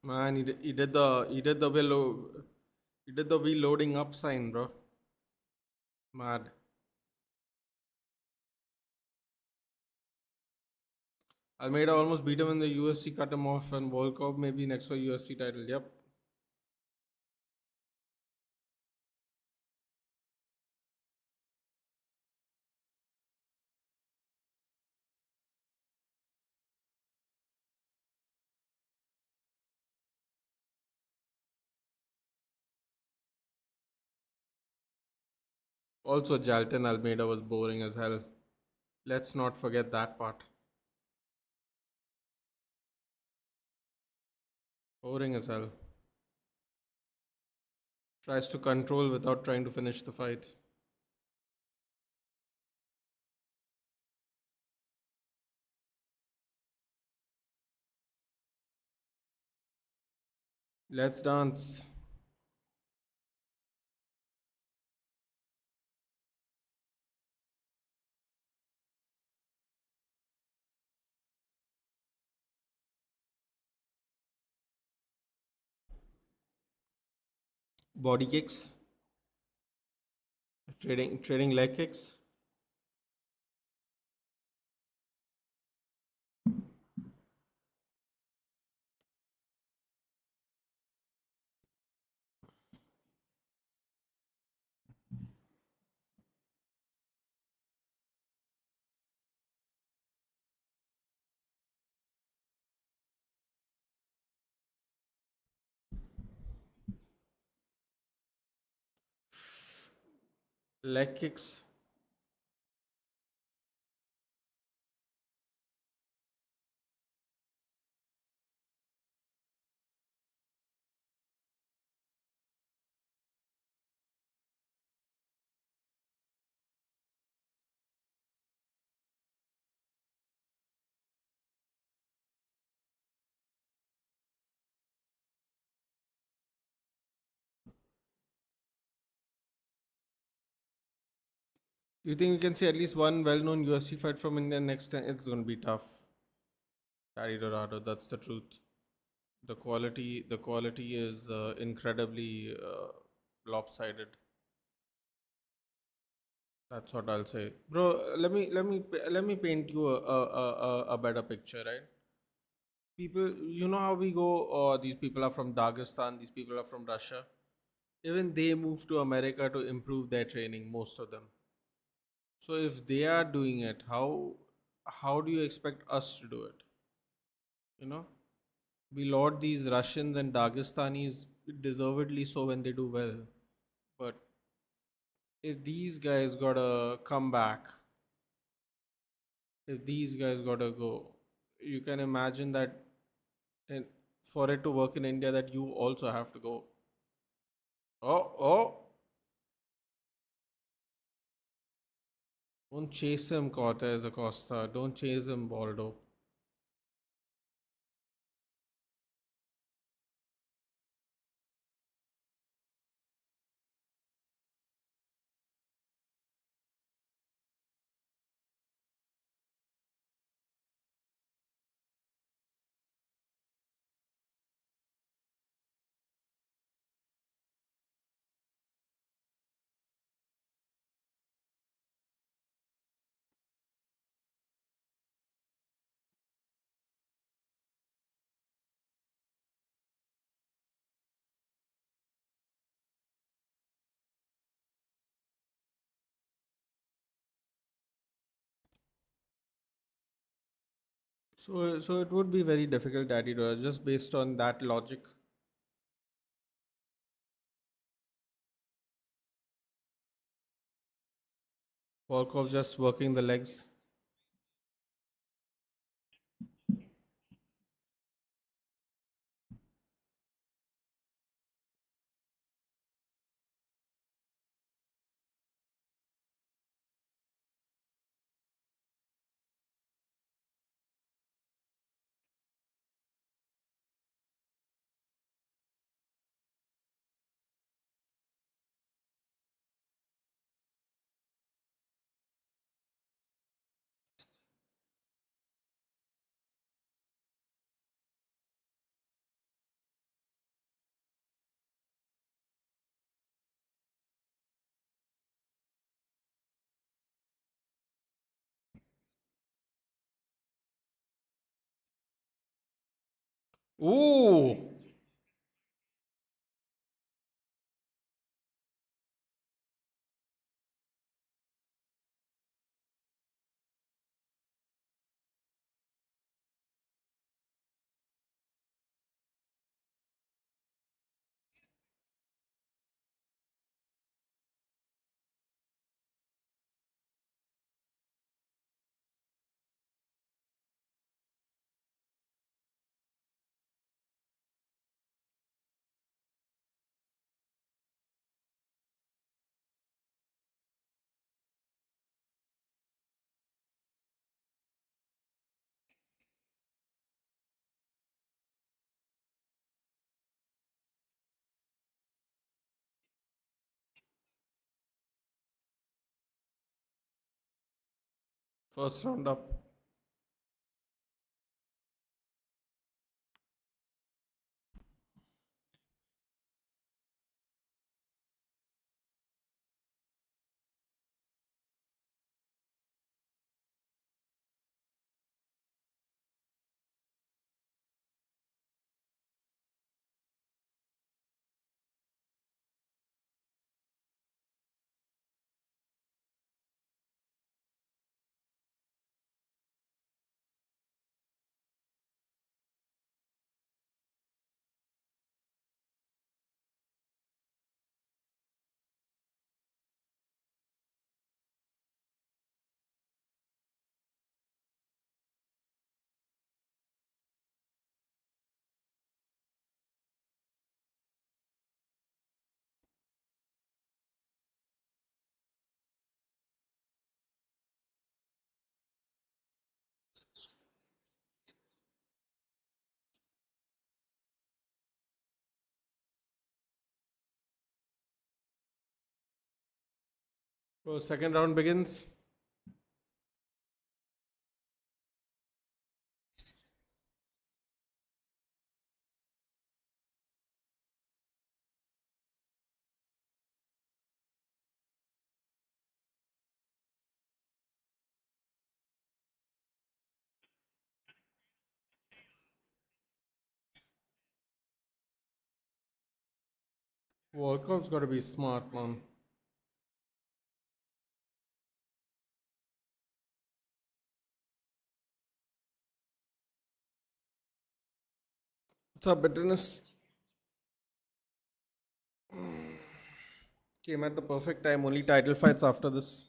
Man, he did the wheel loading up sign, bro. Mad. Almeida almost beat him in the UFC, cut him off, and Volkov maybe next for UFC title. Yep. Also, Jalton Almeida was boring as hell. Let's not forget that part. Boring as hell. Tries to control without trying to finish the fight. Let's dance. Body kicks. Trading leg kicks. Leg kicks. You think we can see at least one well-known UFC fight from India next time? It's gonna be tough. Daddy Dorado, that's the truth. The quality is incredibly lopsided. That's what I'll say, bro. Let me paint you a better picture, right? People, you know how we go, these people are from Dagestan, these people are from Russia. Even they move to America to improve their training, most of them. So if they are doing it, how do you expect us to do it? You know, we laud these Russians and Dagestanis deservedly so when they do well. But if these guys gotta come back, if these guys gotta go, you can imagine that in, for it to work in India, that you also have to go. Oh, oh, don't chase him, Cortes-Acosta. Don't chase him, Waldo. So it would be very difficult, Daddy, just based on that logic. Volkov just working the legs. Ooh! First round up. So second round begins. Volkov's got to be smart, man. What's up, bitterness? Came at the perfect time. Only title fights after this.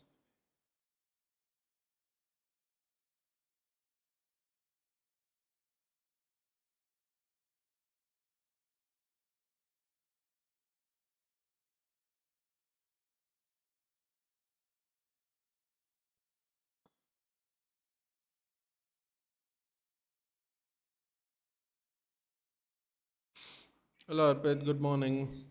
Hello, Arpit. Good morning.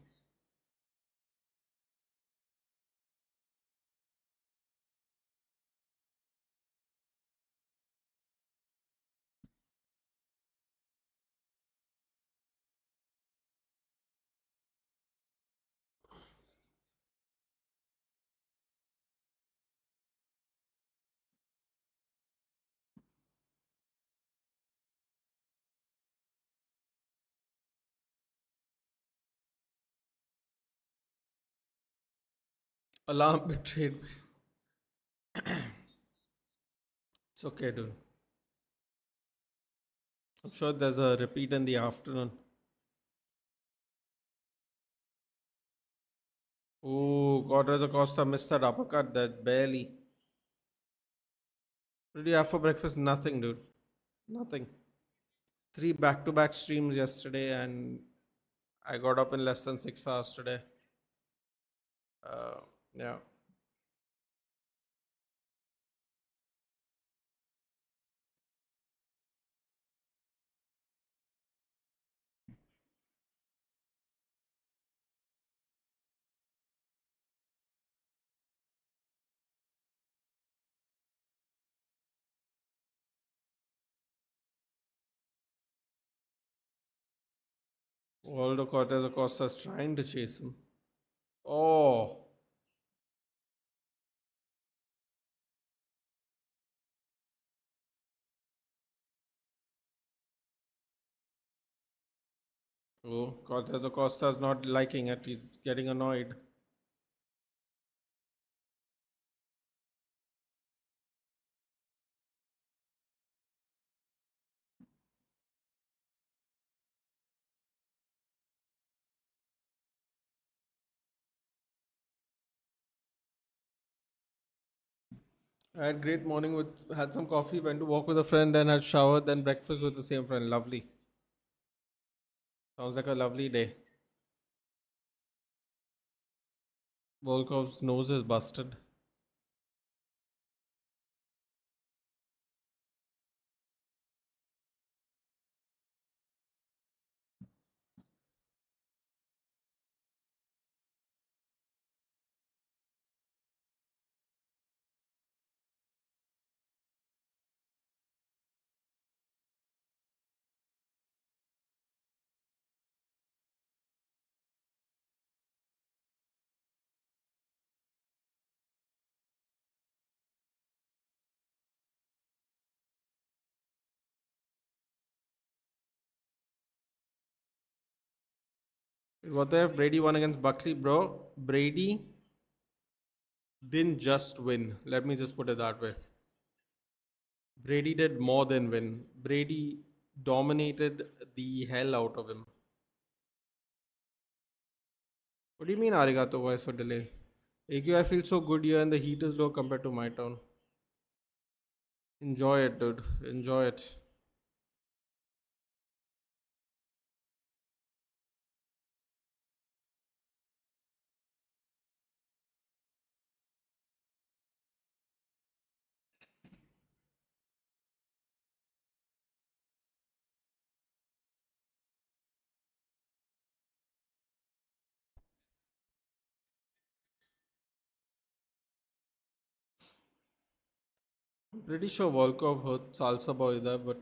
Alarm betrayed me. It's okay, dude. I'm sure there's a repeat in the afternoon. Oh, Cortes-Acosta missed that uppercut. That barely. What did you have for breakfast? Nothing, dude. Nothing. Three back-to-back streams yesterday, and I got up in less than 6 hours today. Uh, yeah. Waldo Cortes-Acosta is trying to chase him. Oh, oh, Cortes-Acosta is not liking it. He's getting annoyed. I had great morning with had some coffee, went to walk with a friend, and had showered, then breakfast with the same friend. Lovely. Sounds like a lovely day. Volkov's nose is busted. What the F? Brady won against Buckley, bro. Brady didn't just win. Let me just put it that way. Brady did more than win. Brady dominated the hell out of him. What do you mean, arigato voice for delay? AQ, I feel so good here and the heat is low compared to my town. Enjoy it, dude. Enjoy it. I'm pretty sure Volkov hurt Salsa Boy there, but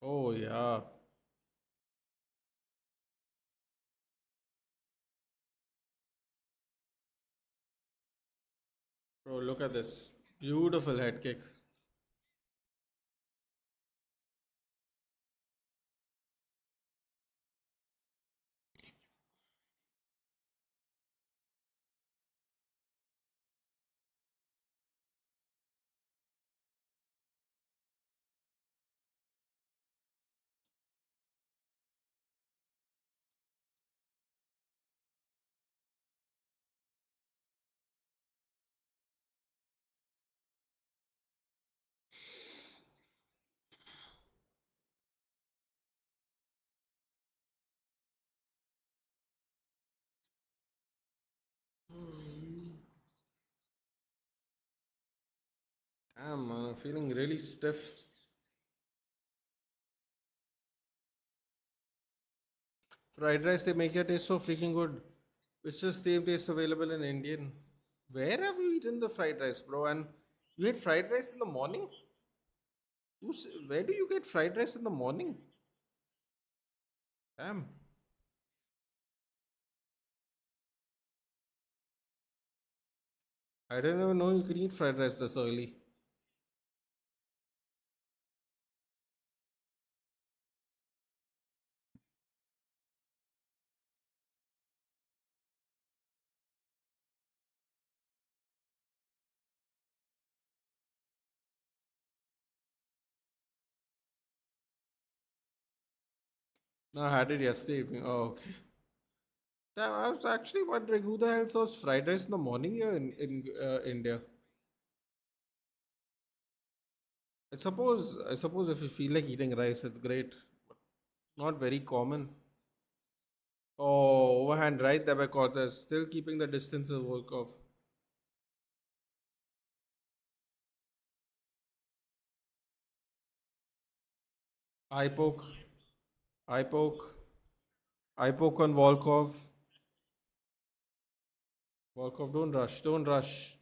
oh yeah. Bro, look at this. Beautiful head kick. I'm feeling really stiff. Fried rice, they make it taste so freaking good. It's just same taste available in Indian. Where have you eaten the fried rice, bro? And you ate fried rice in the morning? Where do you get fried rice in the morning? Damn. I didn't even know you could eat fried rice this early. No, I had it yesterday evening. Oh, okay. Damn, I was actually wondering who the hell serves fried rice in the morning here in India. I suppose if you feel like eating rice, it's great. Not very common. Oh, overhand right there by Cortes. Still keeping the distance of Volkov. Eye poke. Eye poke. Eye poke on Volkov. Volkov, don't rush. Don't rush.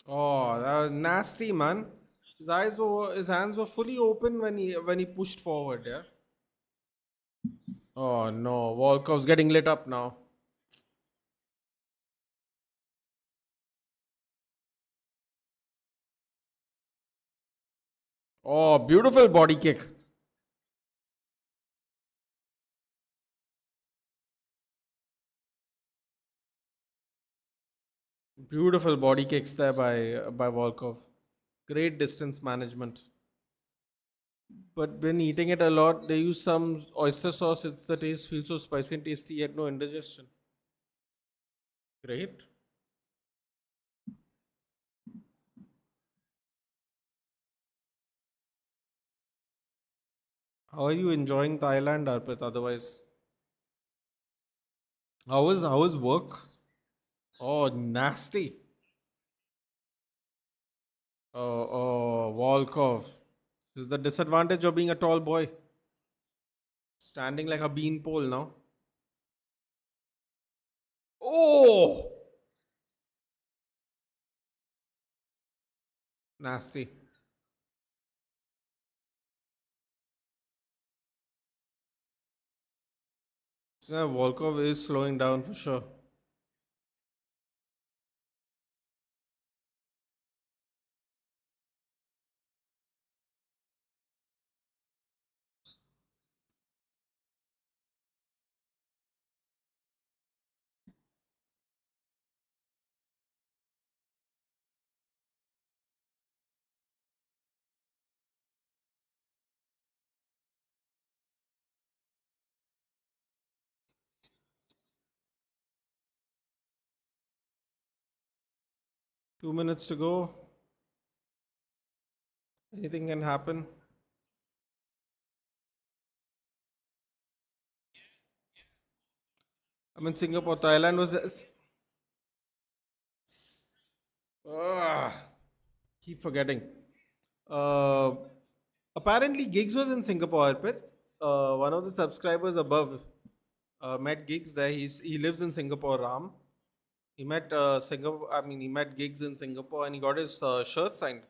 Oh, that was nasty, man. His hands were fully open when he pushed forward. Yeah. Oh no, Volkov's getting lit up now. Oh, beautiful body kick. Beautiful body kicks there by Volkov. Great distance management. But when eating it a lot, they use some oyster sauce. It's the taste feels so spicy and tasty, yet no indigestion. Great. How are you enjoying Thailand, Arpit? Otherwise, how was work? Oh, nasty. Volkov. This is the disadvantage of being a tall boy. Standing like a beanpole now. Oh, nasty. So yeah, Volkov is slowing down for sure. 2 minutes to go. Anything can happen. I'm in Singapore. Thailand was. Ah, keep forgetting. Uh, Apparently, Gigs was in Singapore, Arpit. One of the subscribers above met Gigs there. He lives in Singapore, Ram. He met Singapore. I mean, he met Gigs in Singapore, and he got his shirt signed.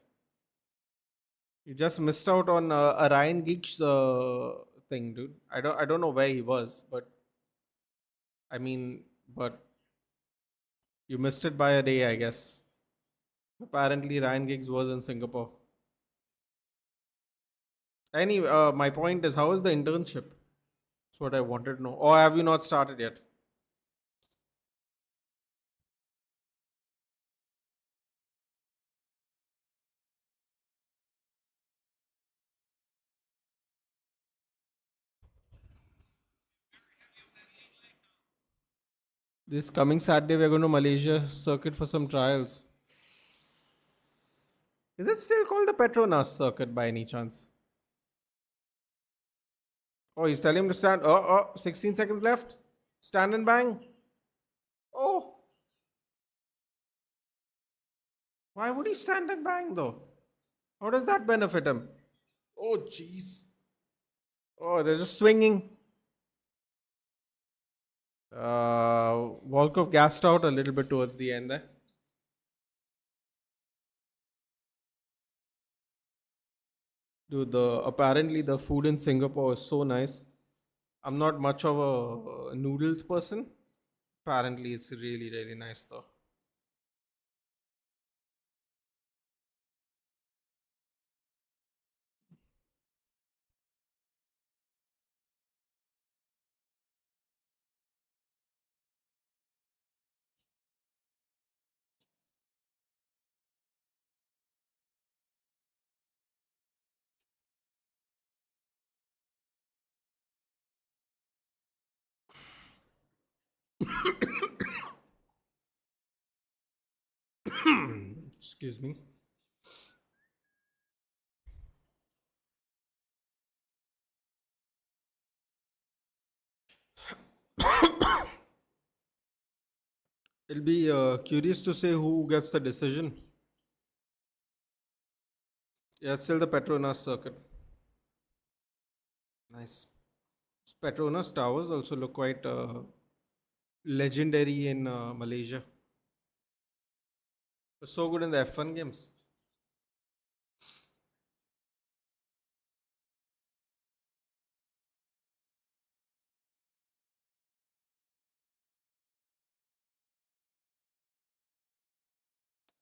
You just missed out on a Ryan Giggs thing, dude. I don't know where he was, but I mean, but you missed it by a day, I guess. Apparently, Ryan Giggs was in Singapore. Anyway, my point is, how is the internship? That's what I wanted to know. Or have you not started yet? This coming Saturday, we're going to Malaysia circuit for some trials. Is it still called the Petronas circuit by any chance? Oh, he's telling him to stand. 16 seconds left. Stand and bang. Oh, why would he stand and bang though? How does that benefit him? Oh, jeez. Oh, they're just swinging. Volkov gassed out a little bit towards the end there. Dude, apparently the food in Singapore is so nice. I'm not much of a noodles person. Apparently, it's really, really nice though. Excuse me. It'll be curious to say who gets the decision. Yeah, it's still the Petronas circuit. Nice. Petronas towers also look quite legendary in Malaysia. They're so good in the F1 games.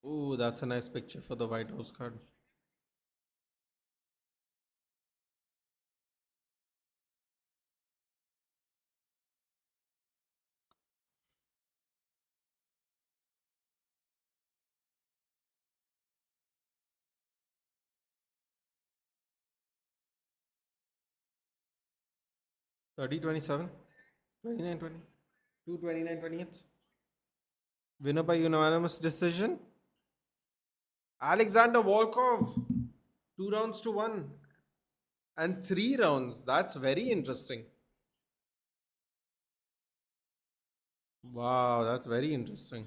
Ooh, that's a nice picture for the White House card. Thirty 27, 29 20, 2 29 28. Winner by unanimous decision. Alexander Volkov. 2 rounds to 1. And 3 rounds. That's very interesting. Wow, that's very interesting.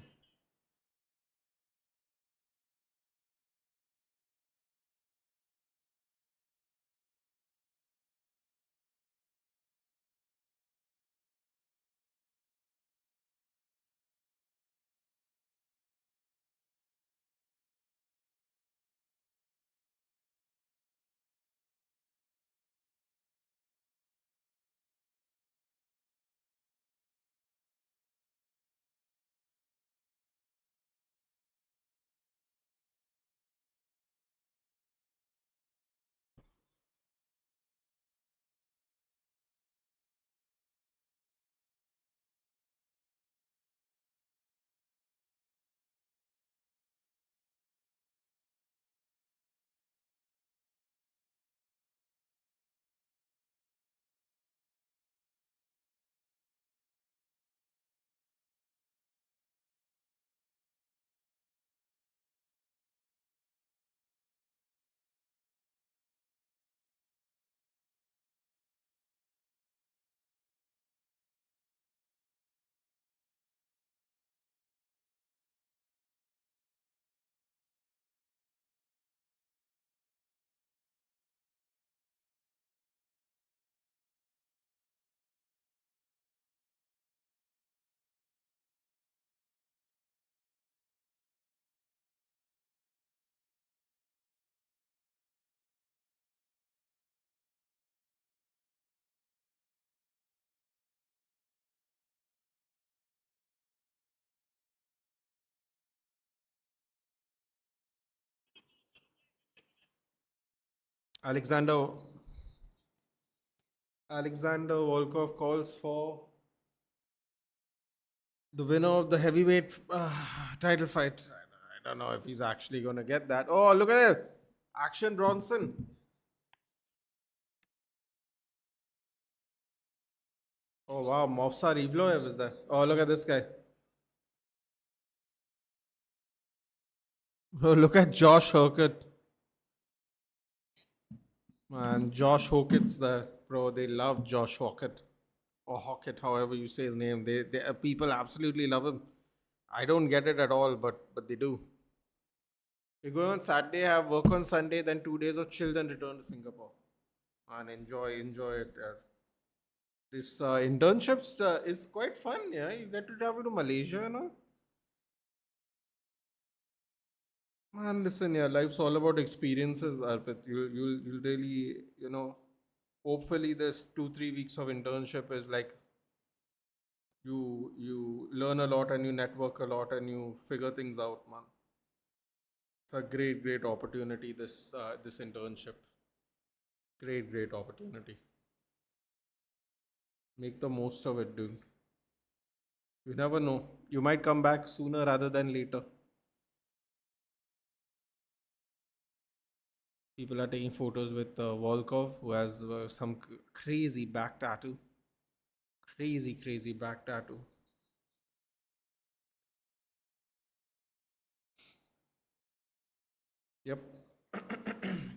Alexander Alexander Volkov calls for the winner of the heavyweight title fight. I don't know if he's actually going to get that. Oh, look at it. Action Bronson. Oh, wow. Movsar Evloev is there. Oh, look at this guy. Oh, look at Josh Hurkett. Man, Josh Hurkett's there. bro, they love Josh Hockett or Hockett, however you say his name. They people absolutely love him. I don't get it at all, but they do. You go on Saturday, have work on Sunday, then 2 days of chill, then return to Singapore and enjoy it. This internships is quite fun. Yeah, you get to travel to Malaysia and all. Man, listen, yeah, life's all about experiences, Arpit. You'll really, hopefully this 2 3 weeks of internship is like you learn a lot and you network a lot and you figure things out, man. It's a great opportunity. This internship, great opportunity. Make the most of it, dude. You never know. You might come back sooner rather than later. People are taking photos with Volkov, who has some crazy back tattoo. Crazy back tattoo. Yep.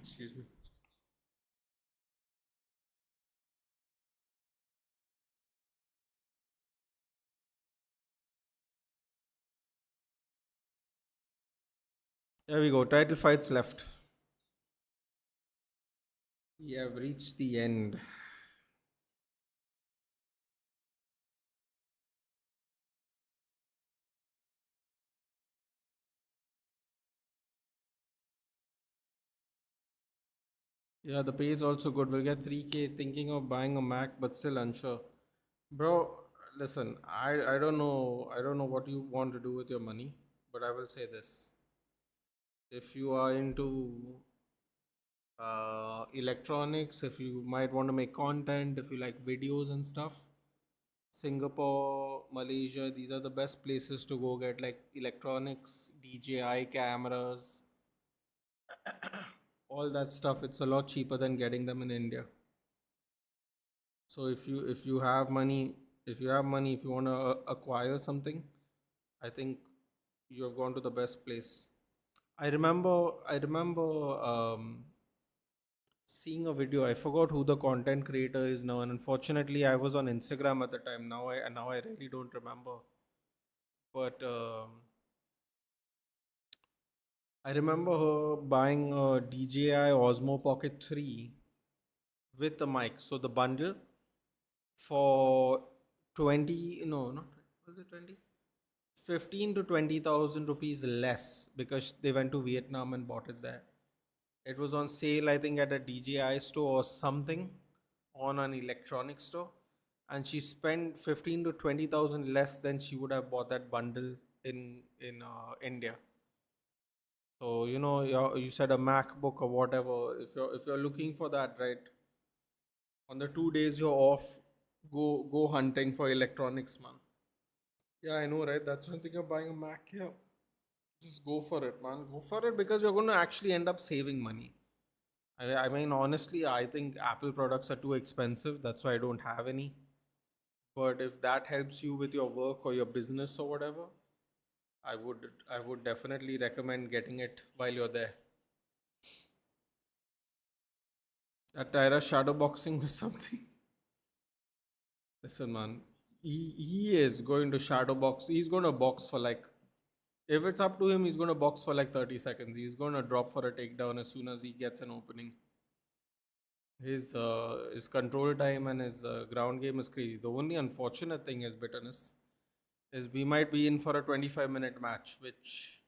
Excuse me. There we go. Title fights left. We have reached the end. Yeah, the pay is also good. We'll get 3K. Thinking of buying a Mac, but still unsure. Bro, listen, I don't know what you want to do with your money, but I will say this. If you are into electronics, if you might want to make content, if you like videos and stuff, Singapore, Malaysia, these are the best places to go get like electronics, DJI cameras, all that stuff. It's a lot cheaper than getting them in India. So if you have money, if you want to acquire something, I think you have gone to the best place. I remember seeing a video. I forgot who the content creator is now, and unfortunately, I was on Instagram at the time. Now I really don't remember. But I remember her buying a DJI Osmo Pocket 3 with a mic. So the bundle for 20, no, not, was it 20? 15 to 20,000 rupees less because they went to Vietnam and bought it there. It was on sale, I think, at a DJI store or something on an electronics store. And she spent 15 to 20,000 less than she would have bought that bundle in India. So you said a MacBook or whatever. If you're looking for that, right? On the 2 days you're off, go hunting for electronics, man. Yeah, I know, right? That's one thing of buying a Mac. Yeah, just go for it, man. Go for it because you're going to actually end up saving money. I mean, honestly, I think Apple products are too expensive. That's why I don't have any. But if that helps you with your work or your business or whatever, I would definitely recommend getting it while you're there. That Tyra shadow boxing is something. Listen, man, he is going to shadow box. He's going to box for like, if it's up to him, he's going to box for like 30 seconds. He's going to drop for a takedown as soon as he gets an opening. His control time and his ground game is crazy. The only unfortunate thing is bitterness is we might be in for a 25-minute match, which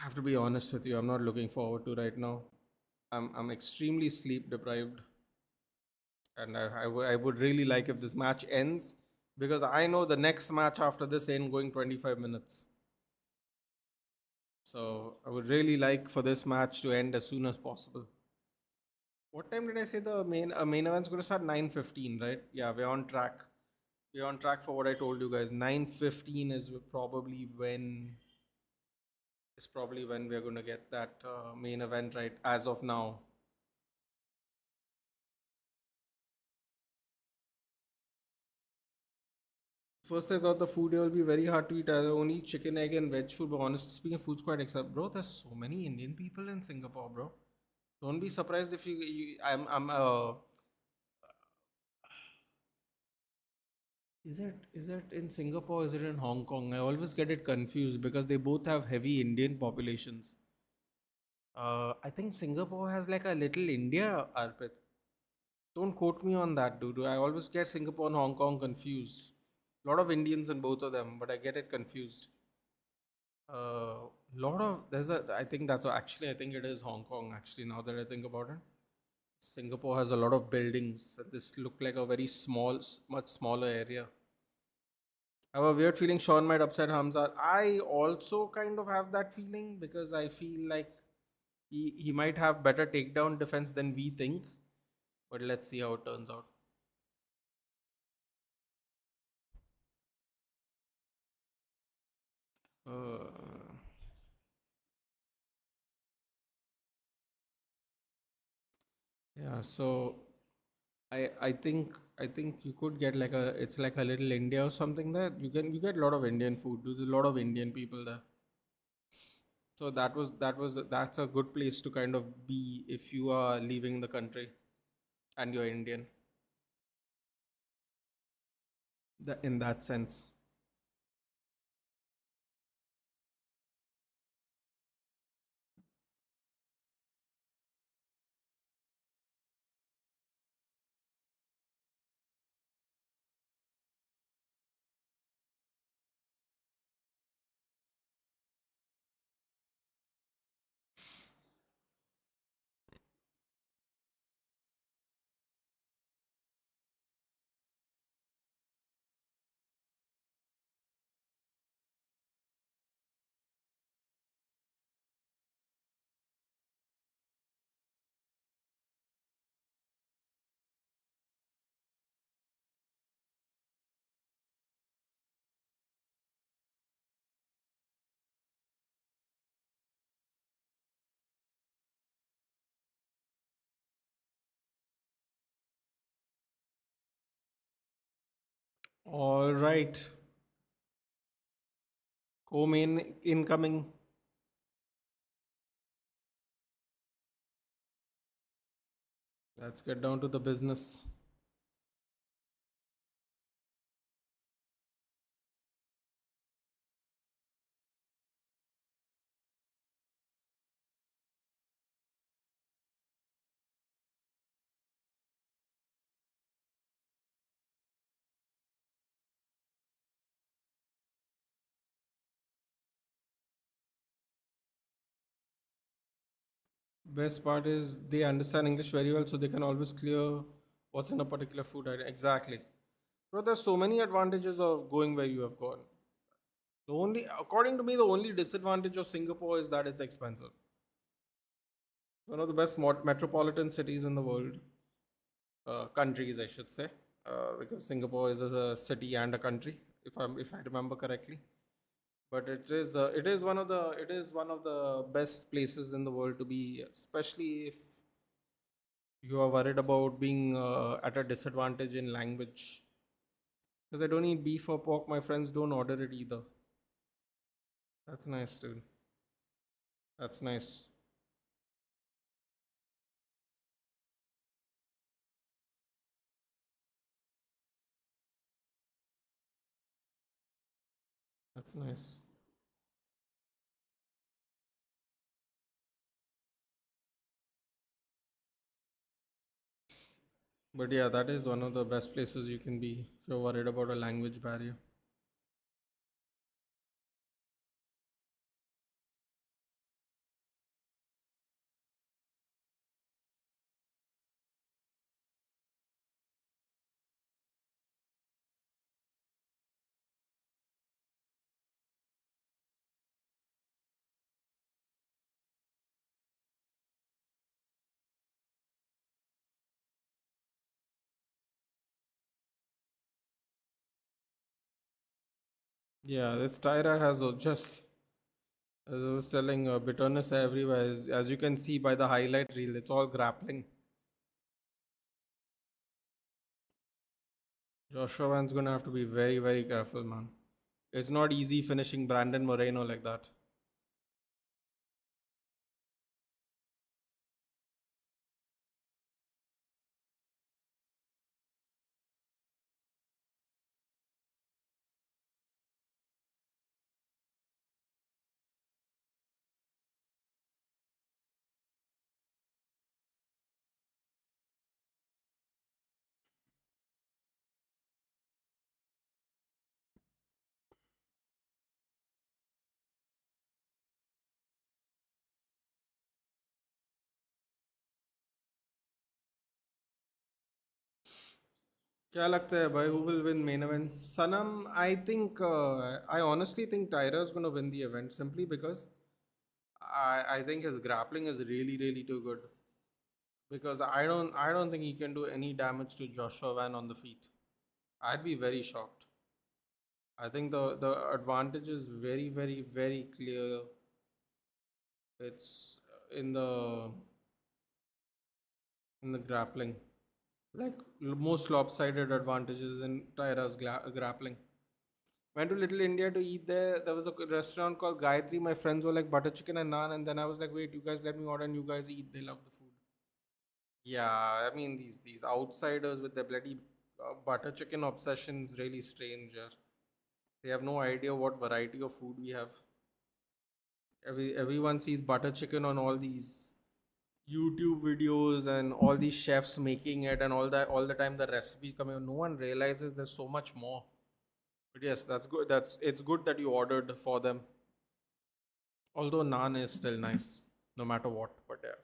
I have to be honest with you, I'm not looking forward to right now. I'm extremely sleep deprived, and I would really like if this match ends because I know the next match after this ain't going 25 minutes. So I would really like for this match to end as soon as possible. What time did I say the main event's going to start? 9:15, right? Yeah, we're on track. We're on track for what I told you guys. 9:15 is probably when we're going to get that main event, right, as of now. First, I thought the food here will be very hard to eat. I only eat chicken, egg, and veg food. But honestly speaking, food's quite acceptable. Bro, there's so many Indian people in Singapore, bro. Don't be surprised if I'm is it in Singapore? Is it in Hong Kong? I always get it confused because they both have heavy Indian populations. I think Singapore has like a little India, Arpit. Don't quote me on that, dude. I always get Singapore and Hong Kong confused. A lot of Indians in both of them, but I get it confused. Lot of there's a. I think that's actually. I think it is Hong Kong. Actually, now that I think about it, Singapore has a lot of buildings. This look like a very small, much smaller area. I have a weird feeling Sean might upset Hamzat. I also kind of have that feeling because I feel like he might have better takedown defense than we think. But let's see how it turns out. Uh, yeah, so I think you could get like a it's like a little India or something there. You get a lot of Indian food. There's a lot of Indian people there. So that's a good place to kind of be if you are leaving the country and you're Indian. In that sense. All right. Co-main incoming. Let's get down to the business. Best part is they understand English very well, so they can always clear what's in a particular food item. Exactly. Bro, there's so many advantages of going where you have gone. According to me, the only disadvantage of Singapore is that it's expensive. One of the best metropolitan cities in the world, countries, I should say, because Singapore is a city and a country, if I remember correctly. But it is one of the best places in the world to be, especially if you are worried about being at a disadvantage in language. Because I don't eat beef or pork, my friends don't order it either. That's nice, dude. That's nice. That's nice. But yeah, that is one of the best places you can be if you're worried about a language barrier. Yeah, this Tyra has just, as I was telling, bitterness everywhere. As you can see by the highlight reel, it's all grappling. Joshua Van's gonna have to be very, very careful, man. It's not easy finishing Brandon Moreno like that. क्या लगता है भाई, who will win main event? Sanam, I think, I honestly think Tyra is going to win the event simply because I think his grappling is really, really too good. Because I don't think he can do any damage to Joshua Van on the feet. I'd be very shocked. I think the advantage is very, very, very clear. It's in the grappling. Like most lopsided advantages in Tyra's grappling. Went to Little India to eat there. There was a restaurant called Gayatri. My friends were like butter chicken and naan, and then I was like, wait, you guys let me order and you guys eat. They love the food. Yeah, I mean these outsiders with their bloody butter chicken obsessions really strange. They have no idea what variety of food we have. Everyone sees butter chicken on all these YouTube videos and all these chefs making it and all that all the time the recipe coming. No one realizes there's so much more. But yes, that's good. It's good that you ordered for them. Although naan is still nice, no matter what. But yeah,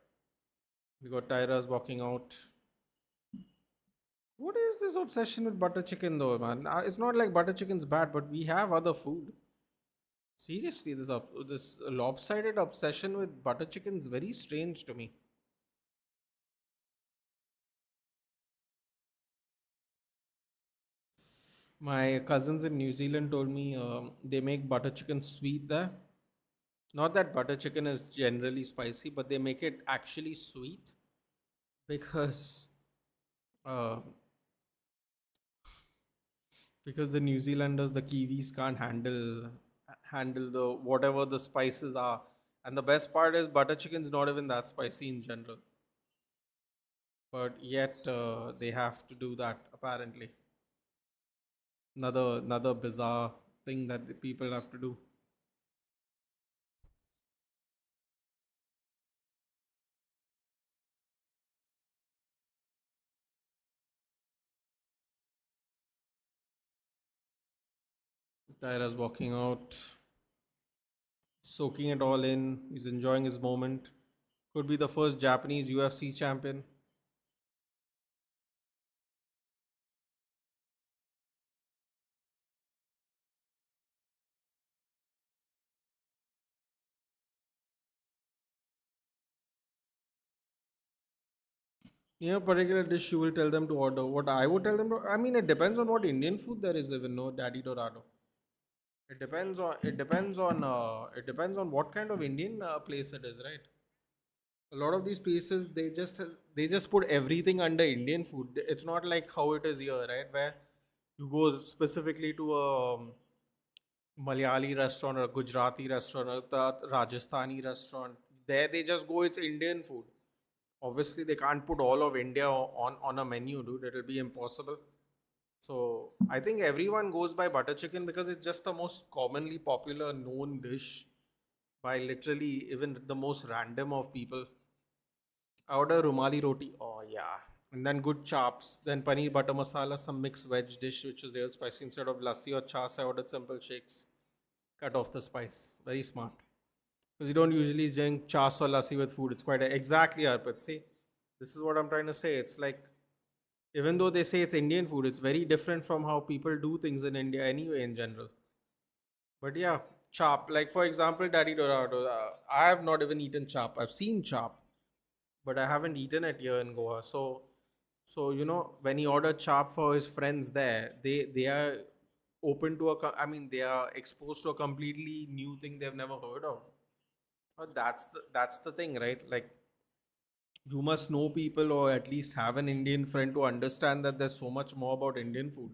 we got Tyra's walking out. What is this obsession with butter chicken though, man? It's not like butter chicken's bad, but we have other food. Seriously, this lopsided obsession with butter chicken is very strange to me. My cousins in New Zealand told me they make butter chicken sweet there. Not that butter chicken is generally spicy, but they make it actually sweet because uh, the New Zealanders, the Kiwis, can't handle the whatever the spices are. And the best part is butter chicken's not even that spicy in general, but yet they have to do that apparently. Another bizarre thing that the people have to do. Tyra's walking out, soaking it all in. He's enjoying his moment. Could be the first Japanese UFC champion. Yeah, particular dish you will tell them to order. What I would tell them to, I mean, it depends on what Indian food there is, even no Daddy Dorado. It depends on what kind of Indian place it is, right? A lot of these places they just put everything under Indian food. It's not like how it is here, right? Where you go specifically to a Malayali restaurant or a Gujarati restaurant or the Rajasthani restaurant. There they just go, it's Indian food. Obviously, they can't put all of India on a menu, dude. It'll be impossible. So I think everyone goes by butter chicken because it's just the most commonly popular known dish by literally even the most random of people. I order rumali roti. Oh yeah. And then good chops. Then paneer butter masala, some mixed veg dish which is real spicy. Instead of lassi or chas, I ordered simple shakes. Cut off the spice. Very smart. Because you don't usually drink chas or lassi with food. It's quite exactly, Arpit. See, this is what I'm trying to say. It's like even though they say it's Indian food, it's very different from how people do things in India anyway in general. But yeah, chop. Like for example, Daddy Dorado. I have not even eaten chop. I've seen chop, but I haven't eaten it here in Goa. So when he ordered chop for his friends there, they are open to I mean, they are exposed to a completely new thing they've never heard of. That's the thing, right? Like you must know people or at least have an Indian friend to understand that there's so much more about Indian food.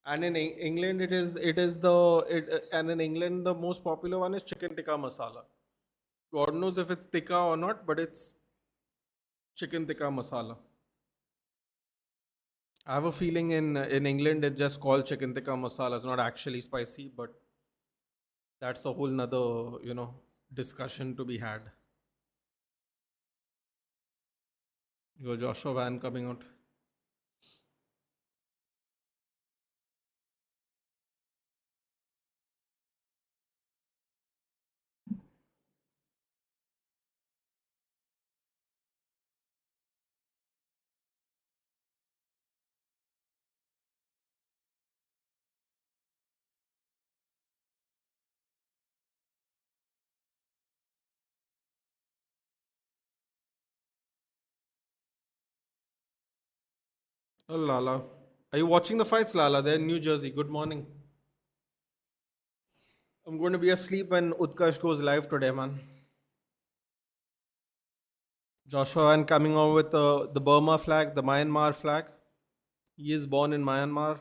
And in England, and in England the most popular one is chicken tikka masala. God knows if it's tikka or not, but it's chicken tikka masala. I have a feeling in England it's just called chicken tikka masala. It's not actually spicy, but that's a whole nother discussion to be had. Your Joshua Van coming out. Oh, Lala. Are you watching the fights, Lala? They're in New Jersey. Good morning. I'm going to be asleep when Utkarsh goes live today, man. Joshua and coming on with the Burma flag, the Myanmar flag. He is born in Myanmar. I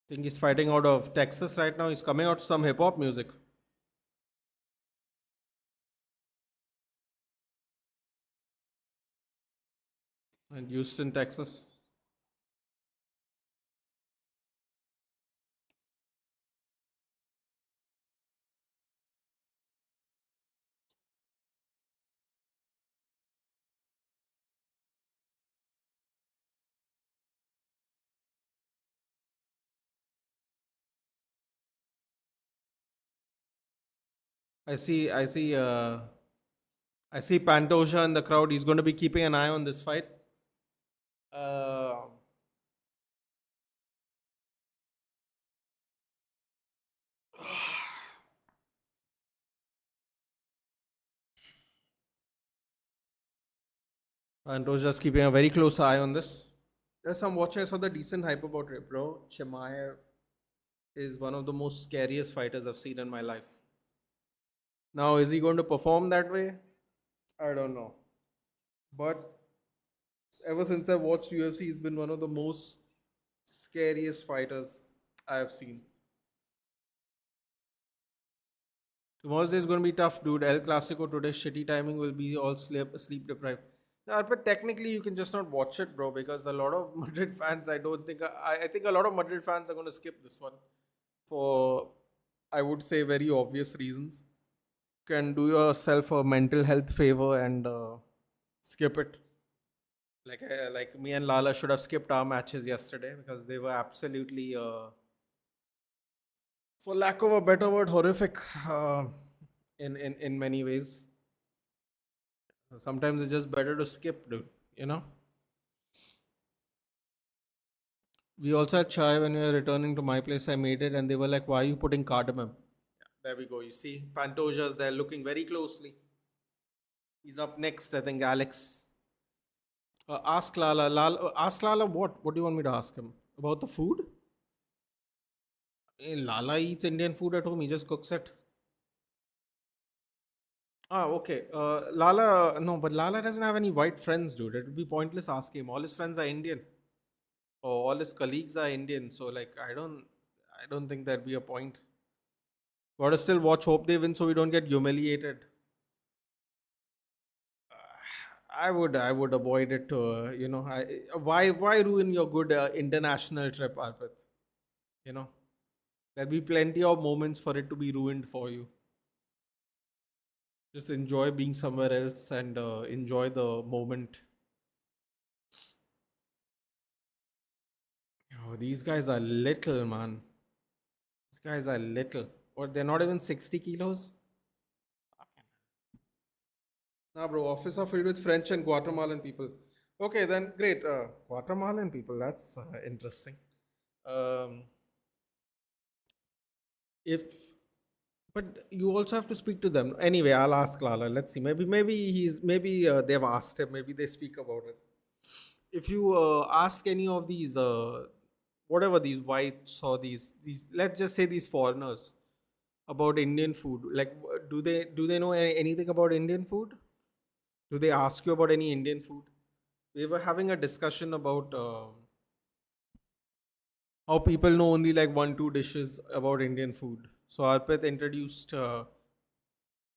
think he's fighting out of Texas right now. He's coming out to some hip hop music. In Houston, Texas. I see Pantoja in the crowd. He's going to be keeping an eye on this fight. Uh, Pantoja's keeping a very close eye on this. There's some watch. I saw the decent hype about it, bro. Chimaev is one of the most scariest fighters I've seen in my life. Now, is he going to perform that way? I don't know. But ever since I watched UFC, he's been one of the most scariest fighters I have seen. Tomorrow's day is going to be tough, dude. El Clasico today, shitty timing will be all sleep deprived. Yeah, but technically you can just not watch it, bro, because a lot of Madrid fans, I think a lot of Madrid fans are going to skip this one for, I would say, very obvious reasons. Can do yourself a mental health favor and skip it. Like me and Lala should have skipped our matches yesterday because they were absolutely, for lack of a better word, horrific in many ways. Sometimes it's just better to skip, dude. You know. We also had chai when we were returning to my place. I made it, and they were like, "Why are you putting cardamom?" Yeah, there we go. You see, Pantoja's there, looking very closely. He's up next, I think. Alex, ask Lala. Ask Lala what? What do you want me to ask him about the food? Lala eats Indian food at home. He just cooks it. Ah, okay. Lala, no, but Lala doesn't have any white friends, dude. It would be pointless asking him. All his friends are Indian. Or all his colleagues are Indian. So, like, I don't think there'd be a point. Gotta still watch. Hope they win, so we don't get humiliated. I would avoid it. Why ruin your good international trip, Arpit? You know, there'll be plenty of moments for it to be ruined for you. Just enjoy being somewhere else and enjoy the moment. Oh, these guys are little, man. These guys are little. Or they're not even 60 kilos. Nah, bro, office are filled with French and Guatemalan people. Okay, then great. Guatemalan people, that's interesting. Um, if, but you also have to speak to them. Anyway, I'll ask Lala. Let's see. Maybe they've asked him. Maybe they speak about it. If you ask any of these, whatever these whites or these, let's just say these foreigners about Indian food, like do they know anything about Indian food? Do they ask you about any Indian food? We were having a discussion about how people know only like one, two dishes about Indian food. So Arpit introduced,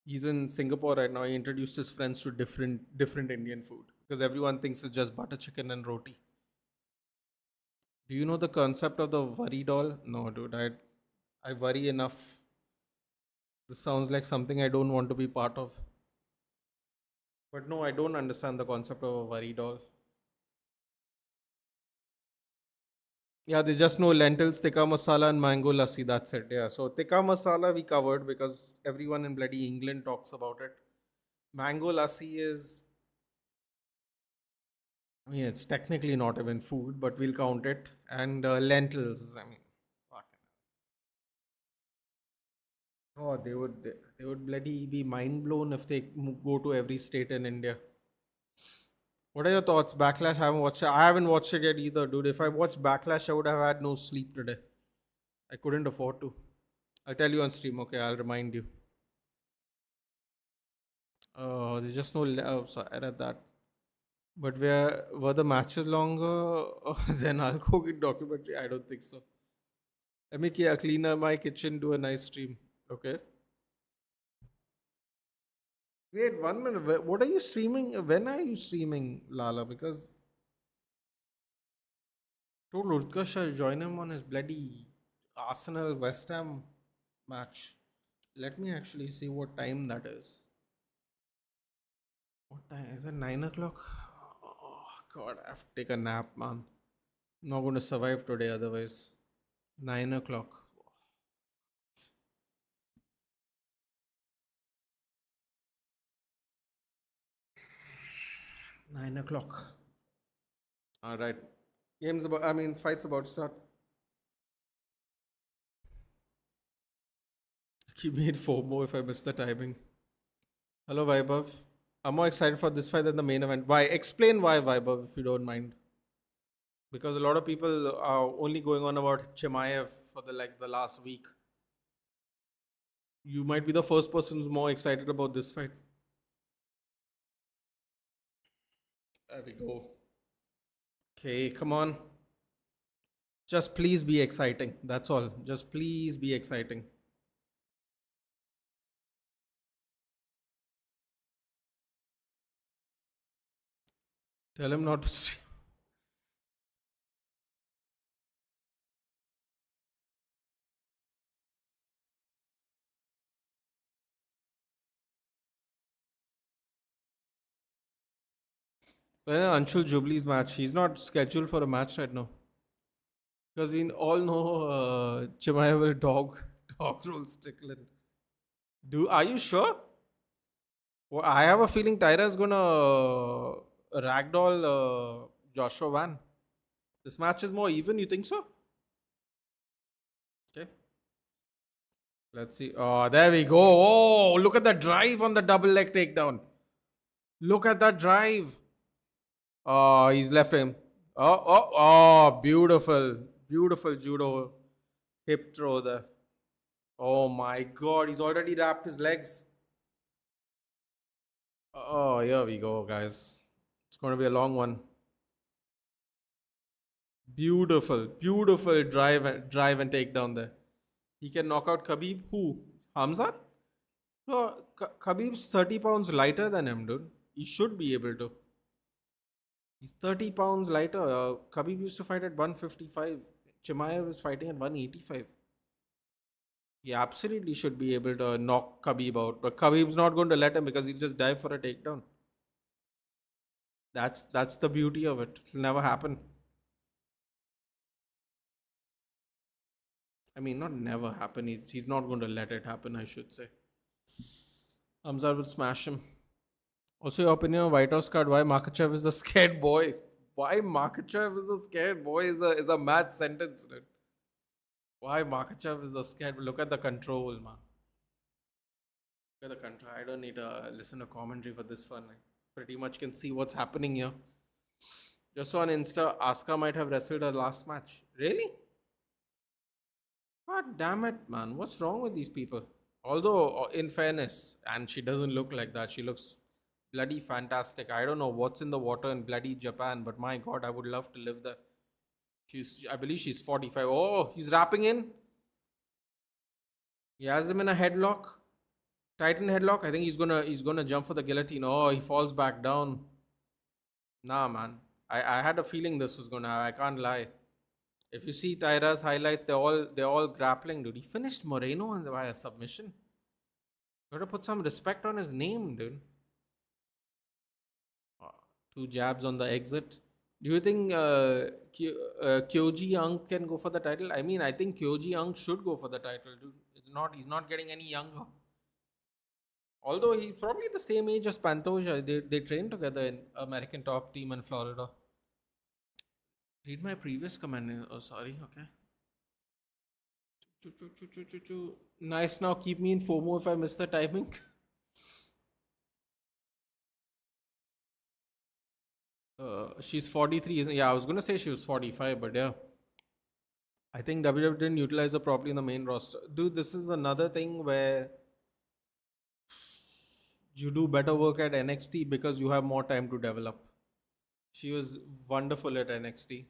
he's in Singapore right now. He introduced his friends to different Indian food because everyone thinks it's just butter chicken and roti. Do you know the concept of the worry doll? No, dude. I worry enough. This sounds like something I don't want to be part of. But no, I don't understand the concept of a worry doll. Yeah, they just know lentils, tikka masala, and mango lassi. That's it. Yeah. So tikka masala we covered because everyone in bloody England talks about it. Mango lassi is, I mean, it's technically not even food, but we'll count it. And lentils, I mean, fucking Oh, they would bloody be mind blown if they go to every state in India. What are your thoughts? Backlash, I haven't watched it. I haven't watched it yet either, dude. If I watched Backlash, I would have had no sleep today. I couldn't afford to. I'll tell you on stream, okay? I'll remind you. Oh, there's just no. Oh, sorry, I read that. But were the matches longer? Then I'll go get documentary. I don't think so. Let me clean up my kitchen, do a nice stream. Okay. Wait, 1 minute. What are you streaming? When are you streaming, Lala? Because told Utkarsh I'll join him on his bloody Arsenal West Ham match. Let me actually see what time that is. What time? Is it 9 o'clock? Oh, God, I have to take a nap, man. I'm not going to survive today otherwise. 9 o'clock. 9 o'clock. All right. Fight's about to start. He made FOMO if I missed the timing. Hello, Vaibhav. I'm more excited for this fight than the main event. Why? Explain why, Vaibhav, if you don't mind. Because a lot of people are only going on about Chimaev for the last week. You might be the first person who's more excited about this fight. There we go. Okay, come on. Just please be exciting. That's all. Just please be exciting. Tell him not to stream. When Anshul Jubilee's match, he's not scheduled for a match right now. Because we all know Chimaev will dog roll Strickland. Are you sure? Well, I have a feeling Taira is gonna ragdoll Joshua Van. This match is more even. You think so? Okay. Let's see. Oh, there we go. Oh, look at the drive on the double leg takedown. Look at that drive. Oh, he's left him. Oh, beautiful. Beautiful judo hip throw there. Oh my God, he's already wrapped his legs. Oh, here we go, guys. It's going to be a long one. Beautiful, beautiful drive and takedown there. He can knock out Khabib. Who? Hamzat? No, Khabib's 30 pounds lighter than him, dude. He should be able to. He's 30 pounds lighter. Khabib used to fight at 155. Chimaev is fighting at 185. He absolutely should be able to knock Khabib out. But Khabib's not going to let him because he'll just dive for a takedown. That's the beauty of it. It'll never happen. I mean, not never happen. He's not going to let it happen, I should say. Hamzat will smash him. Also, your opinion on White House card. Why Makachev is a scared boy? Why Makachev is a scared boy is a mad sentence. Right? Why Makachev is a scared? Look at the control, man. Look at the control. I don't need to listen to commentary for this one. I pretty much can see what's happening here. Just on Insta, Asuka might have wrestled her last match. Really? God damn it, man. What's wrong with these people? Although, in fairness, and she doesn't look like that. She looks bloody fantastic. I don't know what's in the water in bloody Japan, but my God, I would love to live there. I believe she's 45. Oh, he's wrapping in. He has him in a headlock. Titan headlock. I think he's gonna jump for the guillotine. Oh, he falls back down. Nah, man. I had a feeling this was gonna happen. I can't lie. If you see Taira's highlights, they're all grappling, dude. He finished Moreno by a submission. Gotta put some respect on his name, dude. 2 jabs on the exit. Do you think Kyoji Young can go for the title? I mean, I think Kyoji Young should go for the title, dude. He's not getting any younger. Although he's probably the same age as Pantoja. They trained together in American Top Team in Florida. Read my previous comment. Oh, sorry. Okay. Choo, choo, choo, choo, choo, choo. Nice. Now keep me in FOMO if I miss the timing. She's 43. Yeah, I was gonna say she was 45, but yeah. I think WWE didn't utilize her properly in the main roster. Dude, this is another thing where you do better work at NXT because you have more time to develop. She was wonderful at NXT.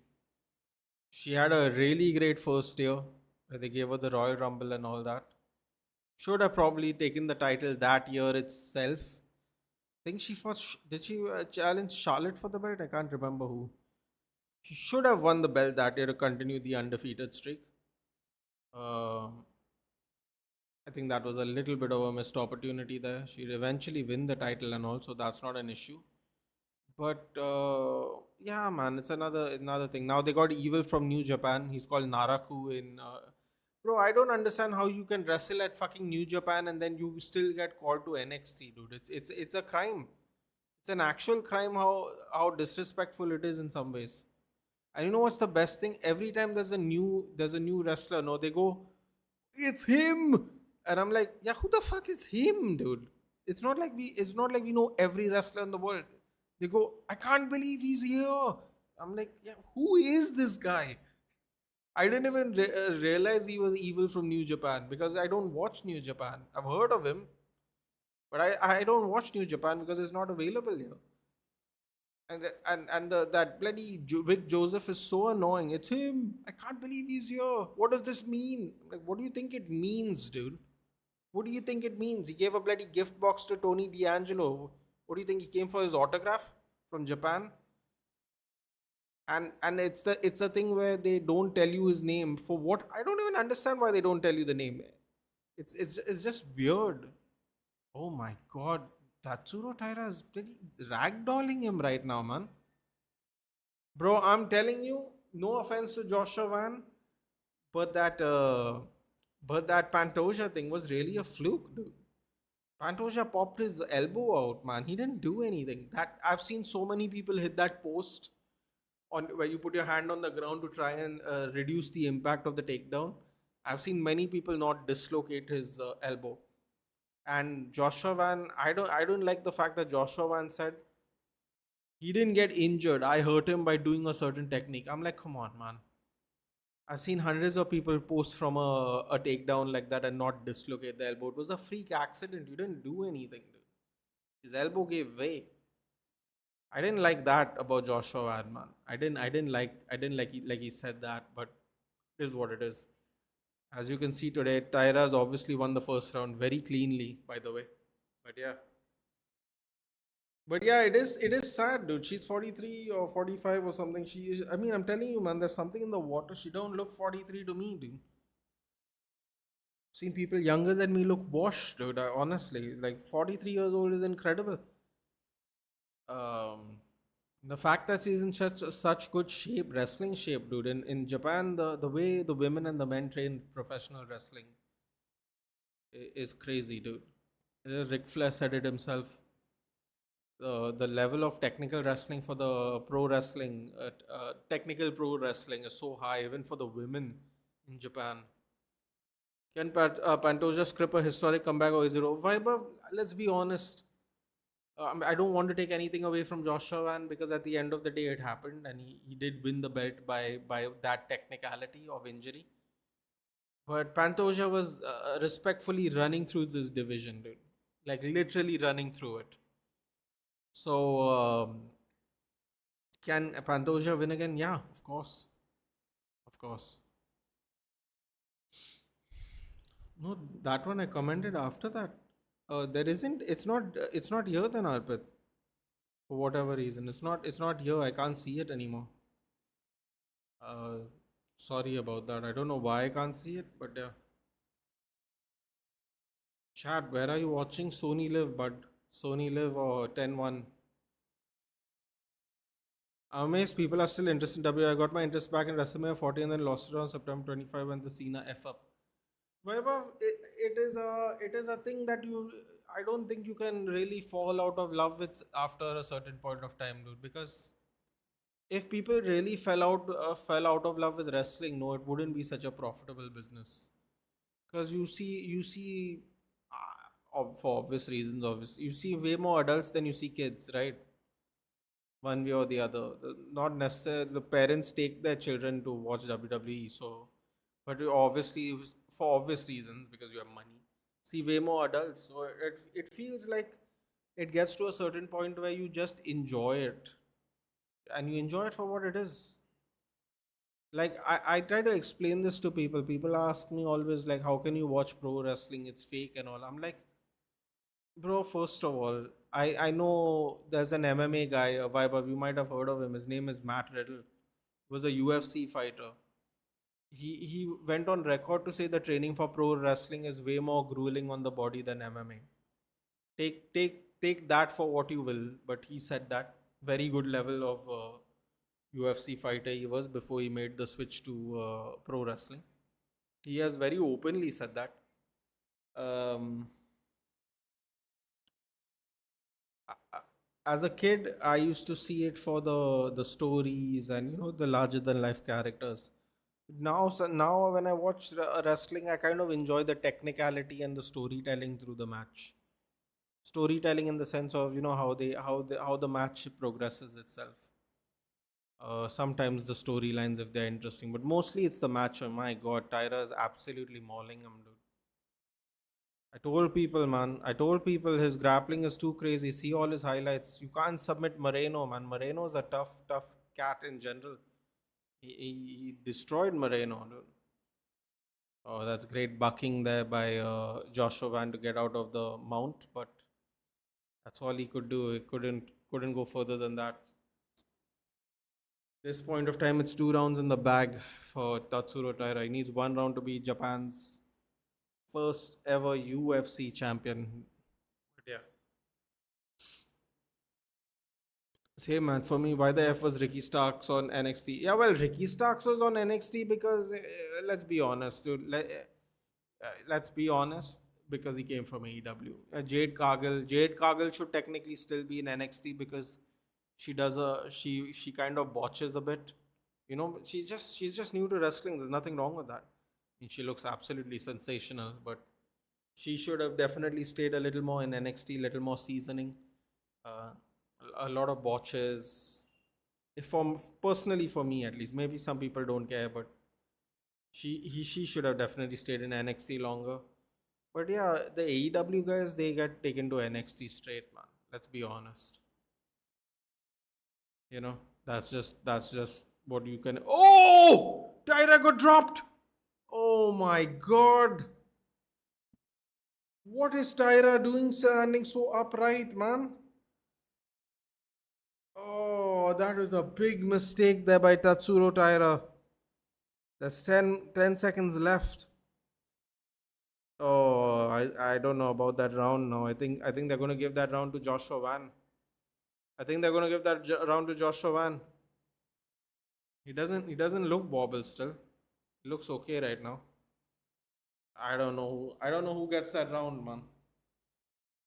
She had a really great first year where they gave her the Royal Rumble and all that. Should have probably taken the title that year itself. Think she first did she challenge Charlotte for the belt? I can't remember who. She should have won the belt that year to continue the undefeated streak. Um, I think that was a little bit of a missed opportunity there. She'd eventually win the title and also that's not an issue. But yeah, man, it's another thing. Now they got Evil from New Japan. He's called Naraku in. Bro, I don't understand how you can wrestle at fucking New Japan and then you still get called to NXT, dude. It's a crime. It's an actual crime how disrespectful it is in some ways. And you know what's the best thing? Every time there's a new wrestler, no, they go, it's him, and I'm like, yeah, who the fuck is him, dude? It's not like we know every wrestler in the world. They go, I can't believe he's here. I'm like, yeah, who is this guy? I didn't even realize he was Evil from New Japan because I don't watch New Japan. I've heard of him, but I don't watch New Japan because it's not available here. And that bloody Vic Joseph is so annoying. It's him. I can't believe he's here. What does this mean? Like, what do you think it means, dude? What do you think it means? He gave a bloody gift box to Tony D'Angelo. What do you think he came for his autograph from Japan? And it's a thing where they don't tell you his name for what I don't even understand why they don't tell you the name. It's just weird. Oh my god, Tatsuro Taira is pretty ragdolling him right now, man. Bro, I'm telling you, no offense to Joshua Van, but that Pantoja thing was really a fluke, dude. Pantoja popped his elbow out, man. He didn't do anything. That I've seen so many people hit that post on where you put your hand on the ground to try and reduce the impact of the takedown. I've seen many people not dislocate his elbow. And Joshua Van, I don't like the fact that Joshua Van said he didn't get injured. I hurt him by doing a certain technique. I'm like, come on, man. I've seen hundreds of people post from a takedown like that and not dislocate the elbow. It was a freak accident. You didn't do anything, dude. His elbow gave way. I didn't like that about Joshua Van, man. I didn't like he said that, but it is what it is. As you can see today, Tyra's obviously won the first round very cleanly, by the way. But yeah. But yeah, it is sad, dude. She's 43 or 45 or something. She is I mean, I'm telling you, man, there's something in the water. She don't look 43 to me, dude. Seen people younger than me look washed, dude. Honestly, like 43 years old is incredible. Um, the fact that she's in such good shape, wrestling shape, dude. In Japan, the way the women and the men train professional wrestling is crazy, dude. Ric Flair said it himself. The level of technical wrestling for the pro wrestling, technical pro wrestling is so high, even for the women in Japan. Can Pantoja script a historic comeback or is it over? Vaibhav, let's be honest. I don't want to take anything away from Joshua Van because at the end of the day it happened and he did win the belt by that technicality of injury. But Pantoja was respectfully running through this division, dude. Like literally running through it. So, can Pantoja win again? Yeah, of course. Of course. No, that one I commented after that. There isn't. It's not. It's not here then, Arpit. For whatever reason, It's not here. I can't see it anymore. Uh, Sorry about that. I don't know why I can't see it, but yeah. Chat, where are you watching Sony Live, bud? Sony Live or 10-1? I'm amazed people are still interested in W. I got my interest back in WrestleMania 40 and then lost it on September 25 when the Cena F up. Vaibhav, it is a thing that I don't think you can really fall out of love with after a certain point of time, dude. Because if people really fell out of love with wrestling, no, it wouldn't be such a profitable business. Because you see, for obvious reasons, obvious, you see way more adults than you see kids, right? One way or the other. Not necessarily the parents take their children to watch WWE, so but you obviously it was for obvious reasons because you have money. See way more adults, so it feels like it gets to a certain point where you just enjoy it, and you enjoy it for what it is. Like I try to explain this to people. People ask me always like, how can you watch pro wrestling? It's fake and all. I'm like, bro, first of all, I know there's an MMA guy, a Vaibhav, you might have heard of him. His name is Matt Riddle. He was a UFC fighter. He went on record to say that training for pro wrestling is way more grueling on the body than MMA. Take that for what you will, but he said that very good level of UFC fighter he was before he made the switch to pro wrestling. He has very openly said that. Um, as a kid, I used to see it for the stories and the larger than life characters. Now, so now when I watch wrestling, I kind of enjoy the technicality and the storytelling through the match. Storytelling in the sense of how the match progresses itself. Sometimes the storylines if they're interesting, but mostly it's the match. Oh my God, Tyra is absolutely mauling him, dude. I told people, man. I told people his grappling is too crazy. See all his highlights. You can't submit Moreno, man. Moreno's a tough cat in general. He destroyed Moreno, dude. Oh, that's great bucking there by Joshua Van to get out of the mount, but that's all he could do. He couldn't go further than that. This point of time, it's 2 rounds in the bag for Tatsuro Taira. He needs 1 round to be Japan's first ever UFC champion. But yeah, same man. For me, why the F was Ricky Starks on NXT? Yeah, well, Ricky Starks was on NXT because let's be honest, dude. Let's be honest, because he came from AEW. Jade Cargill should technically still be in NXT because she kind of botches a bit. She's just new to wrestling. There's nothing wrong with that. I mean, she looks absolutely sensational, but she should have definitely stayed a little more in NXT, little more seasoning. Uh, a lot of botches. If personally for me at least, maybe some people don't care, but she should have definitely stayed in NXT longer. But yeah, the AEW guys, they get taken to NXT straight, man. Let's be honest. You know, that's just what you can. Oh, Tyra got dropped. Oh my God, what is Tyra doing, standing so upright, man? Oh, that was a big mistake there by Tatsuro Taira. There's 10 seconds left. Oh, I don't know about that round now. I think they're going to give that round to Joshua Van. I think they're going to give that round to Joshua Van. He doesn't look wobble still. He looks okay right now. I don't know who gets that round, man.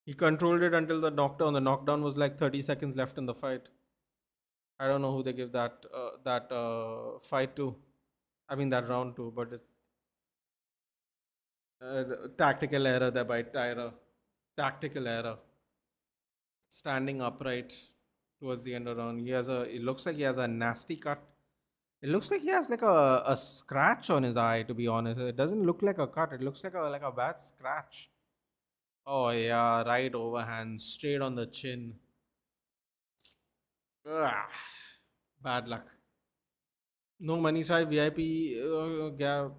He controlled it until the knockdown. The knockdown was like 30 seconds left in the fight. I don't know who they give that fight to. I mean that round to, but it's tactical error there by Tyra. Tactical error. Standing upright towards the end of the round. It looks like he has a nasty cut. It looks like he has like a scratch on his eye, to be honest. It doesn't look like a cut. It looks like a bad scratch. Oh yeah, right overhand, straight on the chin. Ugh, bad luck. No money try VIP gap.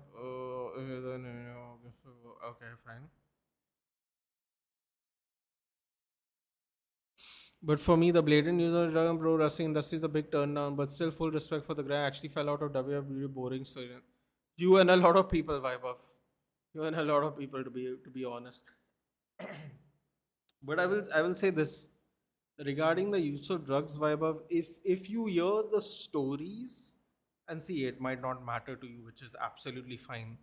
Okay, fine. But for me, the blatant use of drug and pro wrestling industry is a big turn down. But still, full respect for the guy. Actually, fell out of WWE boring story. You and a lot of people, vibe off. You and a lot of people, to be honest. But I will say this regarding the use of drugs, vibe of, if you hear the stories and see, it might not matter to you, which is absolutely fine.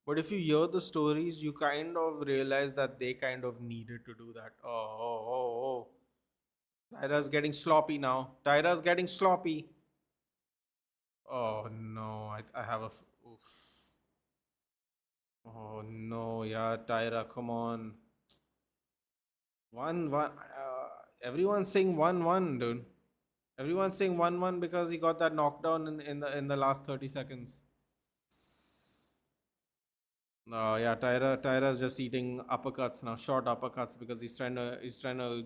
But if you hear the stories, you kind of realize that they kind of needed to do that. Oh. Tyra's getting sloppy now. Tyra's getting sloppy. Oh no, I have a. Oof. Oh no, yeah, Taira, come on. 1-1. Everyone's saying 1-1, dude. Everyone's saying 1-1 because he got that knockdown in the last 30 seconds. No, yeah, Tyra's just eating uppercuts now, short uppercuts because he's trying to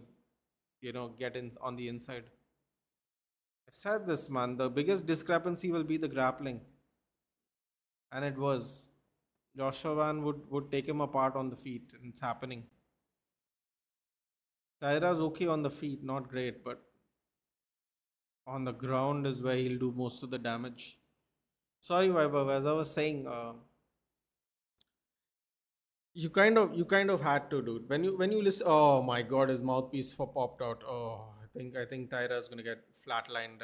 get in on the inside. I said this, man. The biggest discrepancy will be the grappling, and it was. Joshua Van would take him apart on the feet, and it's happening. Tyra's okay on the feet, not great, but on the ground is where he'll do most of the damage. Sorry, Vaibhav. As I was saying, you kind of had to, dude. When you listen, oh my God, his mouthpiece for popped out. Oh, I think Tyra's gonna get flatlined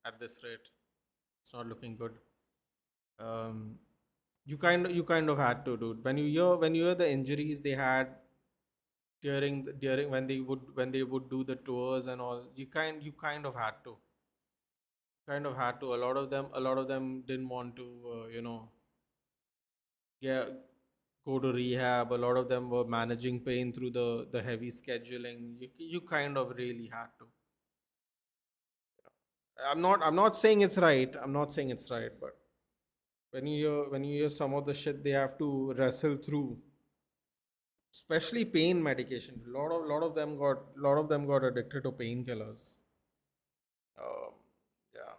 at this rate. It's not looking good. Um, you kind of had to, dude. When you hear the injuries they had during when they would do the tours and all, you kind of had to. Kind of had to. A lot of them didn't want to, get go to rehab. A lot of them were managing pain through the heavy scheduling. You kind of really had to. I'm not saying it's right. I'm not saying it's right, but when you hear some of the shit they have to wrestle through, especially pain medication. A lot of them got addicted to painkillers. Um, yeah.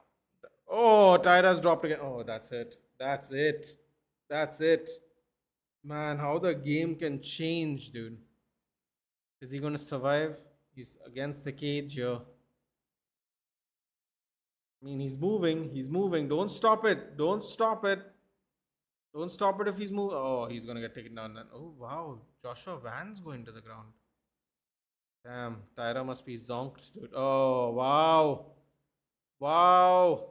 Oh, Tyra's dropped again. Oh, that's it. That's it. That's it. Man, how the game can change, dude. Is he gonna survive? He's against the cage here. I mean, he's moving. He's moving. Don't stop it. Don't stop it. Don't stop it if he's moving. Oh, he's gonna get taken down then. Oh wow, Joshua Van's going to the ground. Damn, Tyra must be zonked, dude. Oh wow, wow.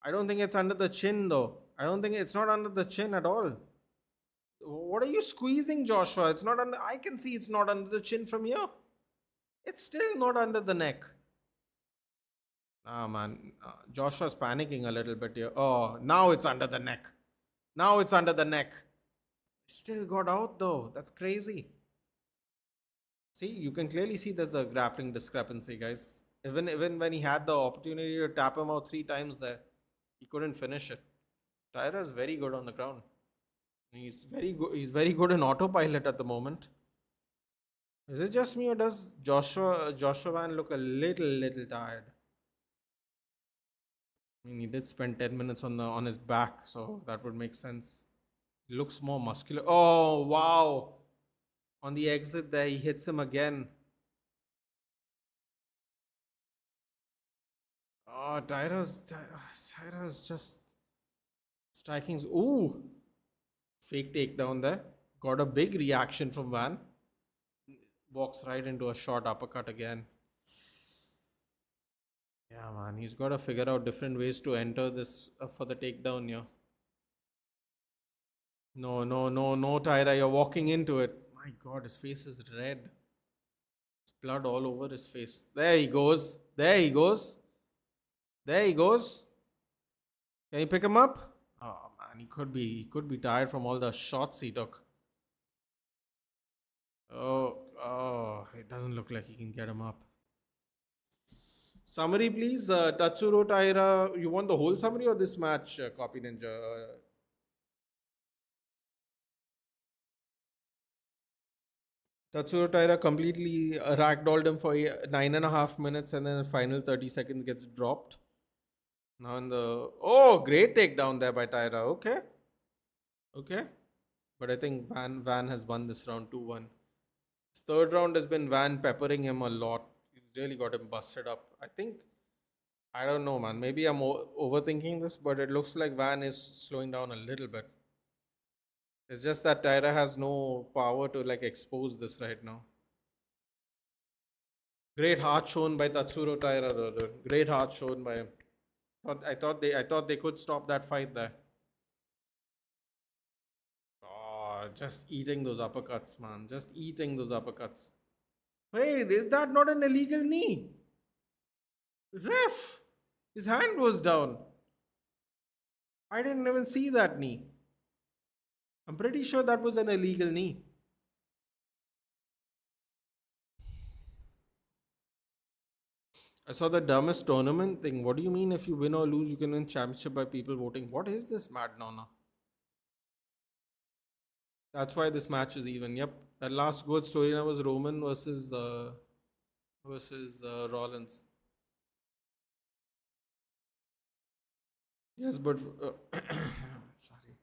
I don't think it's under the chin though. I don't think it's not under the chin at all. What are you squeezing, Joshua? It's not under. I can see it's not under the chin from here. It's still not under the neck. Ah man, Joshua's panicking a little bit here. Oh, now it's under the neck. Now it's under the neck. Still got out though. That's crazy. See, you can clearly see there's a grappling discrepancy, guys. Even when he had the opportunity to tap him out 3 times there, he couldn't finish it. Tyra is very good on the ground. He's very good. He's very good in autopilot at the moment. Is it just me or does Joshua Van look a little tired? I mean, he did spend 10 minutes on his back, so that would make sense. He looks more muscular. Oh wow! On the exit there, he hits him again. Oh, Tyra's just striking. Ooh, fake takedown there. Got a big reaction from Van. Walks right into a short uppercut again. Yeah, man, he's got to figure out different ways to enter this for the takedown here. No, no, no, no, Tyra, you're walking into it. My God, his face is red. There's blood all over his face. There he goes. There he goes. There he goes. Can you pick him up? Oh man, he could be tired from all the shots he took. Oh, it doesn't look like he can get him up. Summary, please. Tatsuro Taira, you want the whole summary or this match, Copy Ninja? Tatsuro Taira completely ragdolled him for 9.5 minutes and then the final 30 seconds gets dropped. Now in the... Oh, great takedown there by Taira. Okay. Okay. But I think Van has won this round 2-1. His third round has been Van peppering him a lot. He's really got him busted up. I don't know, man. Maybe I'm overthinking this, but it looks like Van is slowing down a little bit. It's just that Taira has no power to like expose this right now. Great heart shown by Tatsuro Taira, though. Great heart shown by him. I thought they could stop that fight there. Oh, just eating those uppercuts, man. Just eating those uppercuts. Wait, is that not an illegal knee? Ref! His hand was down. I didn't even see that knee. I'm pretty sure that was an illegal knee. I saw the dumbest tournament thing. What do you mean if you win or lose, you can win championship by people voting? What is this mad nona? That's why this match is even. Yep, that last good storyline was Roman versus Rollins. Yes, but sorry.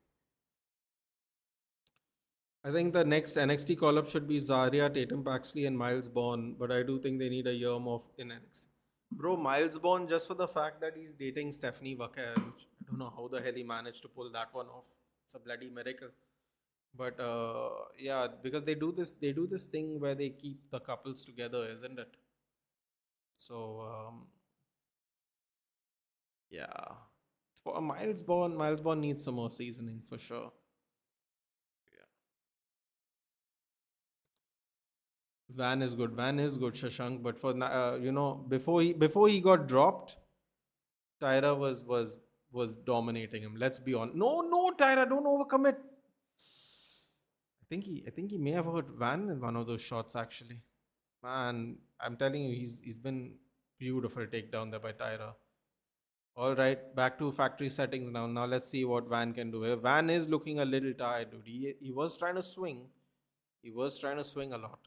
I think the next NXT call up should be Zarya, Tatum Paxley, and Miles Bourne. But I do think they need a year more in NXT. Bro, Miles Bourne, just for the fact that he's dating Stephanie Wacker, I don't know how the hell he managed to pull that one off. It's a bloody miracle. But yeah, because they do this thing where they keep the couples together, isn't it? So yeah, for Miles Bourne needs some more seasoning for sure. Yeah. Van is good. Van is good, Shashank. But for before he got dropped, Tyra was dominating him. Let's be honest. No, Tyra, don't overcommit. I think he may have hurt Van in one of those shots actually. Man, I'm telling you, he's been beautiful takedown there by Tyra. All right, back to factory settings now. Now let's see what Van can do. Van is looking a little tired, dude. He was trying to swing. He was trying to swing a lot.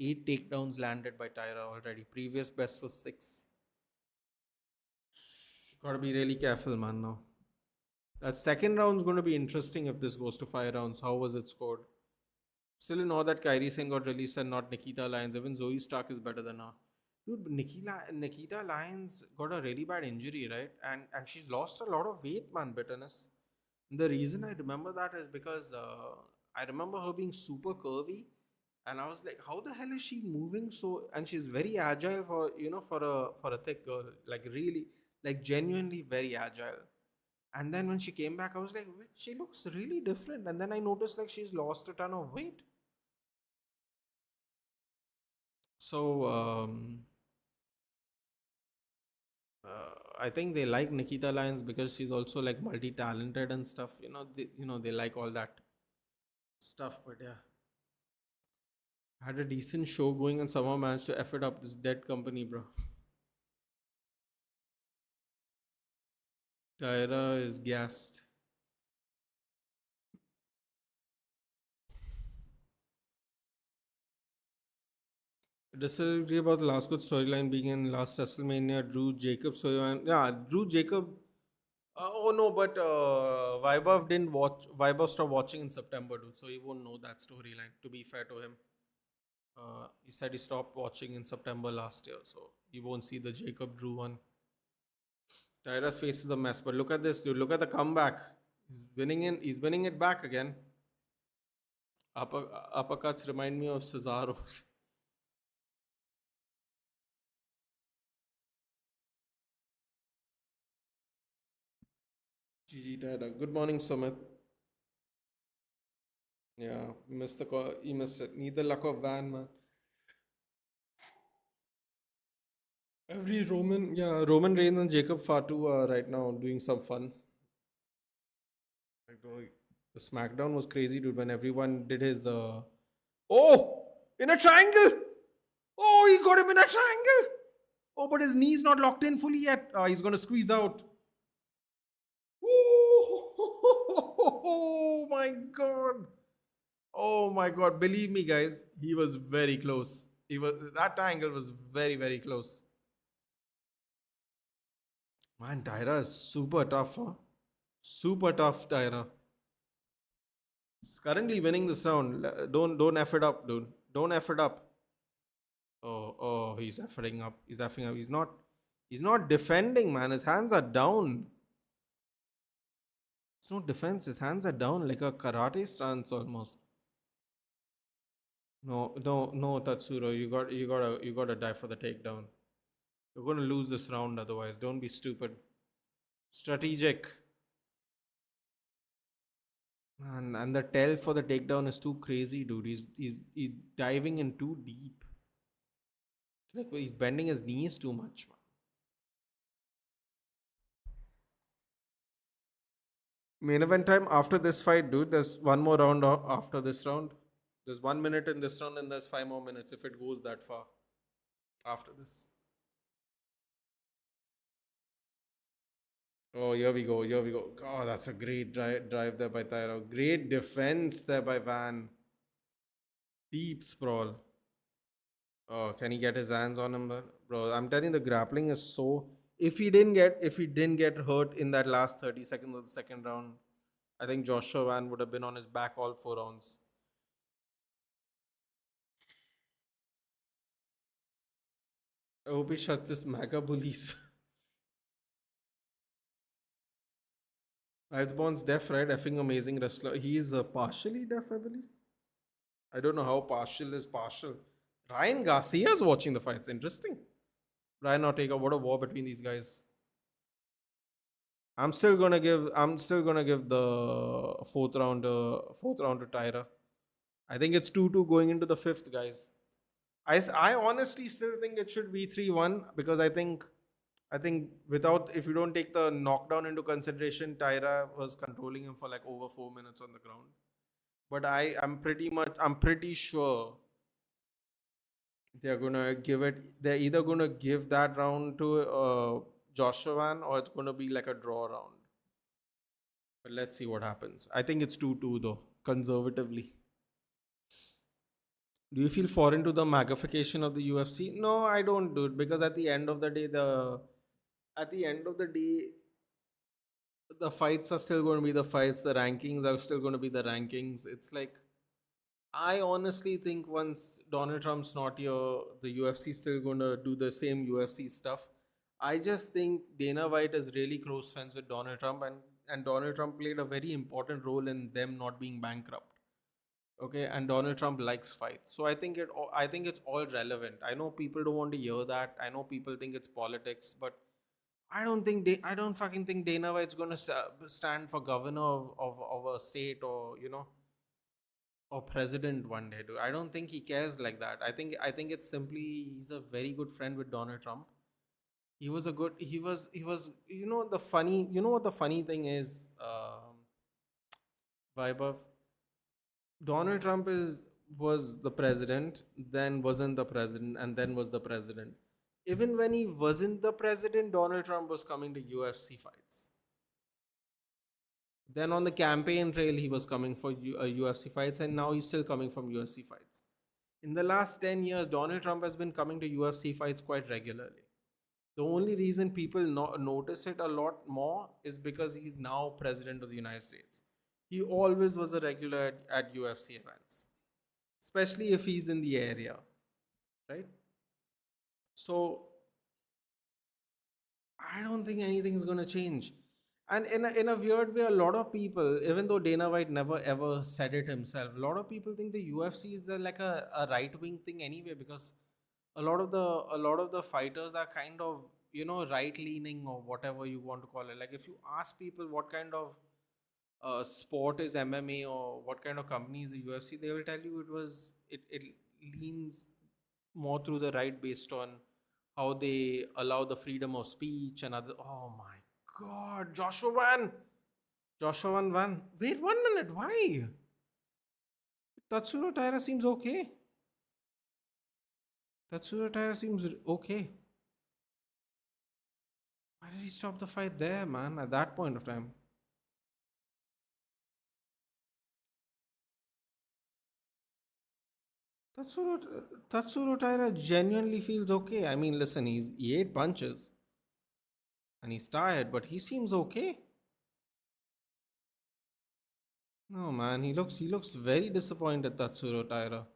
8 takedowns landed by Tyra already. Previous best was 6. Gotta be really careful, man. Now that second round's going to be interesting if this goes to 5 rounds. How was it scored? Still in all that Kyrie Singh got released and not Nikita Lyons. Even Zoe Stark is better than her. Dude, Nikita Lyons got a really bad injury, right? And she's lost a lot of weight, man. Bitterness. The reason I remember that is because I remember her being super curvy, and I was like, how the hell is she moving so? And she's very agile for a thick girl, like really, like genuinely very agile. And then when she came back, I was like, "Wait, she looks really different." And then I noticed like she's lost a ton of weight. So I think they like Nikita Lyons because she's also like multi-talented and stuff. They like all that stuff. But yeah, had a decent show going and somehow managed to F it up. This dead company, bro. Tyra is gassed. Disagree about the last good storyline being in last WrestleMania. Drew Jacob storyline. Yeah, Drew Jacob. Oh no, but Vaibhav didn't watch. Vaibhav stopped watching in September, dude. So he won't know that storyline. To be fair to him, he said he stopped watching in September last year, so he won't see the Jacob Drew one. Tyra's face is a mess, but look at this, dude. Look at the comeback. He's winning it back again. Uppercuts remind me of Cesaro. GG Tyra. Good morning, Sumit. Yeah, missed the call. He missed it. Need the luck of Van, man. Roman Reigns and Jacob Fatu are right now doing some fun. Like the SmackDown was crazy, dude. When everyone did his oh, in a triangle. Oh, he got him in a triangle. Oh, but his knee's not locked in fully yet. He's gonna squeeze out. Oh my god. Oh my god. Believe me, guys, he was very close. That triangle was very, very close. Man, Tyra is super tough, huh? Super tough, Tyra. He's currently winning this round. Don't F it up, dude. Don't F it up. Oh, he's effing up. He's effing up. He's not defending, man. His hands are down. It's not defense. His hands are down like a karate stance almost. No, Tatsuro. You gotta die for the takedown. You're gonna lose this round otherwise. Don't be stupid. Strategic. And the tell for the takedown is too crazy, dude. He's diving in too deep. It's like he's bending his knees too much, man. Main event time after this fight, dude. There's one more round after this round. There's 1 minute in this round, and there's 5 more minutes if it goes that far after this. Oh, here we go. Here we go. God, that's a great drive there by Taira. Great defense there by Van. Deep sprawl. Oh, can he get his hands on him, bro? I'm telling you, the grappling is so. If he didn't get hurt in that last 30 seconds of the second round, I think Joshua Van would have been on his back all 4 rounds. I hope he shuts this MAGA bullies. Icebond's deaf, right? Effing amazing wrestler. He's partially deaf, I believe. I don't know how partial is partial. Ryan Garcia's watching the fights. Interesting. Ryan Ortega, what a war between these guys. I'm still gonna give the fourth round to Tyra. I think it's 2-2 going into the fifth, guys. I honestly still think it should be 3-1 because I think without if you don't take the knockdown into consideration, Tyra was controlling him for like over 4 minutes on the ground. But I'm pretty sure they're either gonna give that round to Joshua or it's gonna be like a draw round. But let's see what happens. I think it's 2-2 though, conservatively. Do you feel foreign to the magnification of the UFC? No, I don't, dude. Because at the end of the day, the fights are still going to be the fights. The rankings are still going to be the rankings. It's like I honestly think once Donald Trump's not here, the UFC is still going to do the same UFC stuff. I just think Dana White is really close friends with Donald Trump, and Donald Trump played a very important role in them not being bankrupt. Okay, and Donald Trump likes fights, so I think it's all relevant. I know people don't want to hear that. I know people think it's politics, but I don't fucking think Dana White's gonna stand for governor of a state or president one day. I don't think he cares like that. I think it's simply he's a very good friend with Donald Trump. He was what the funny thing is, Vaibhav. Donald Trump was the president, then wasn't the president, and then was the president. Even when he wasn't the president, Donald Trump was coming to UFC fights. Then on the campaign trail, he was coming for UFC fights, and now he's still coming from UFC fights. In the last 10 years, Donald Trump has been coming to UFC fights quite regularly. The only reason people notice it a lot more is because he's now president of the United States. He always was a regular at UFC events, especially if he's in the area, right? So I don't think anything's going to change. And in a weird way, a lot of people, even though Dana White never ever said it himself, a lot of people think the UFC is like a right wing thing anyway, because a lot of the fighters are kind of right leaning or whatever you want to call it. Like if you ask people what kind of sport is MMA or what kind of company is the UFC, they will tell you it leans more through the right based on how they allow the freedom of speech and other. Oh my God, Joshua Van. Wait 1 minute. Why? Tatsuro Taira seems okay. Tatsuro Taira seems okay. Why did he stop the fight there, man? At that point of time. Tatsuro, Tatsuro Taira genuinely feels okay. I mean, listen, he ate punches and he's tired, but he seems okay. No, man, he looks very disappointed, Tatsuro Taira.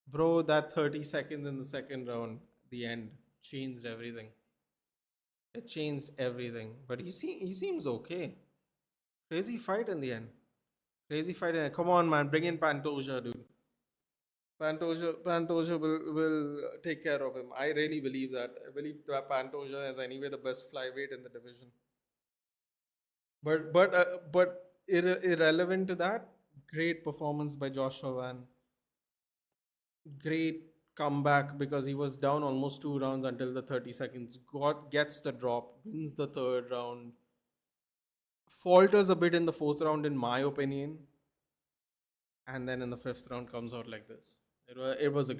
Bro, that 30 seconds in the second round, the end, changed everything. It changed everything. But he seems okay. Crazy fight in the end. Crazy fight. Come on, man, bring in Pantoja, dude. Pantoja will take care of him. I really believe that. I believe that Pantoja is anyway the best flyweight in the division. But irrelevant to that, great performance by Joshua Van. Great comeback because he was down almost 2 rounds until the 30 seconds. Gets the drop, wins the third round. falters a bit in the fourth round, in my opinion, and then in the fifth round comes out like this. It was a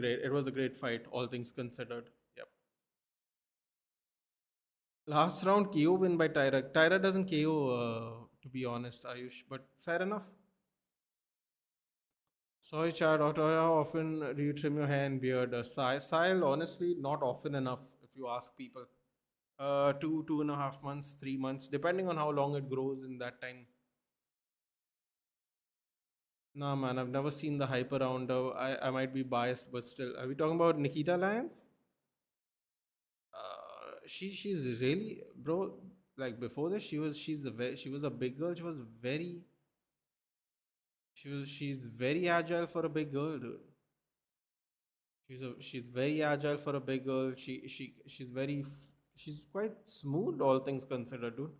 great fight, all things considered. Yep. Last round KO win by Tyra. Tyra doesn't KO, to be honest, Ayush, but fair enough. Sorry, Chad. How often do you trim your hair and beard? Sile, honestly, not often enough. If you ask people, 2.5 months, 3 months, depending on how long it grows in that time. Nah, man, I've never seen the hype around her. I might be biased, but still. Are we talking about Nikita Lyons? She's really, bro. Like before this, she was a big girl. She's very agile for a big girl, dude. She's very agile for a big girl. She's quite smooth, all things considered, dude.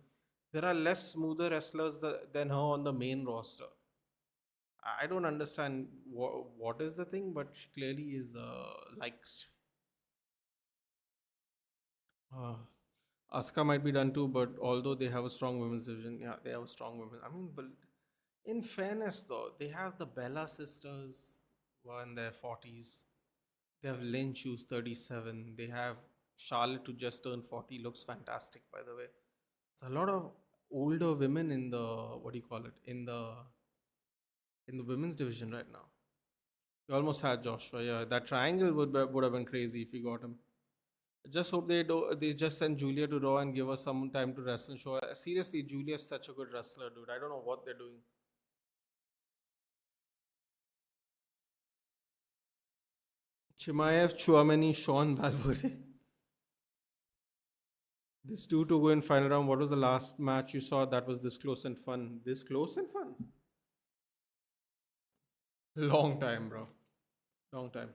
There are less smoother wrestlers than her on the main roster. I don't understand what is the thing, but she clearly is liked. Uh, Asuka might be done too, but although they have a strong women's division, yeah, they have a strong women. I mean, but in fairness, though, they have the Bella sisters who are in their 40s. They have Lynch who's 37. They have Charlotte who just turned 40. Looks fantastic, by the way. There's a lot of older women in the, what do you call it, in the women's division right now. You almost had Joshua. Yeah, that triangle would have been crazy if you got him. I just hope they just send Julia to Raw and give us some time to wrestle. Show seriously, Julia's such a good wrestler, dude. I don't know what they're doing. Chimaev, Chouameni, Sean Valverde. This two to go in final round. What was the last match you saw that was this close and fun? This close and fun? Long time, bro. Long time.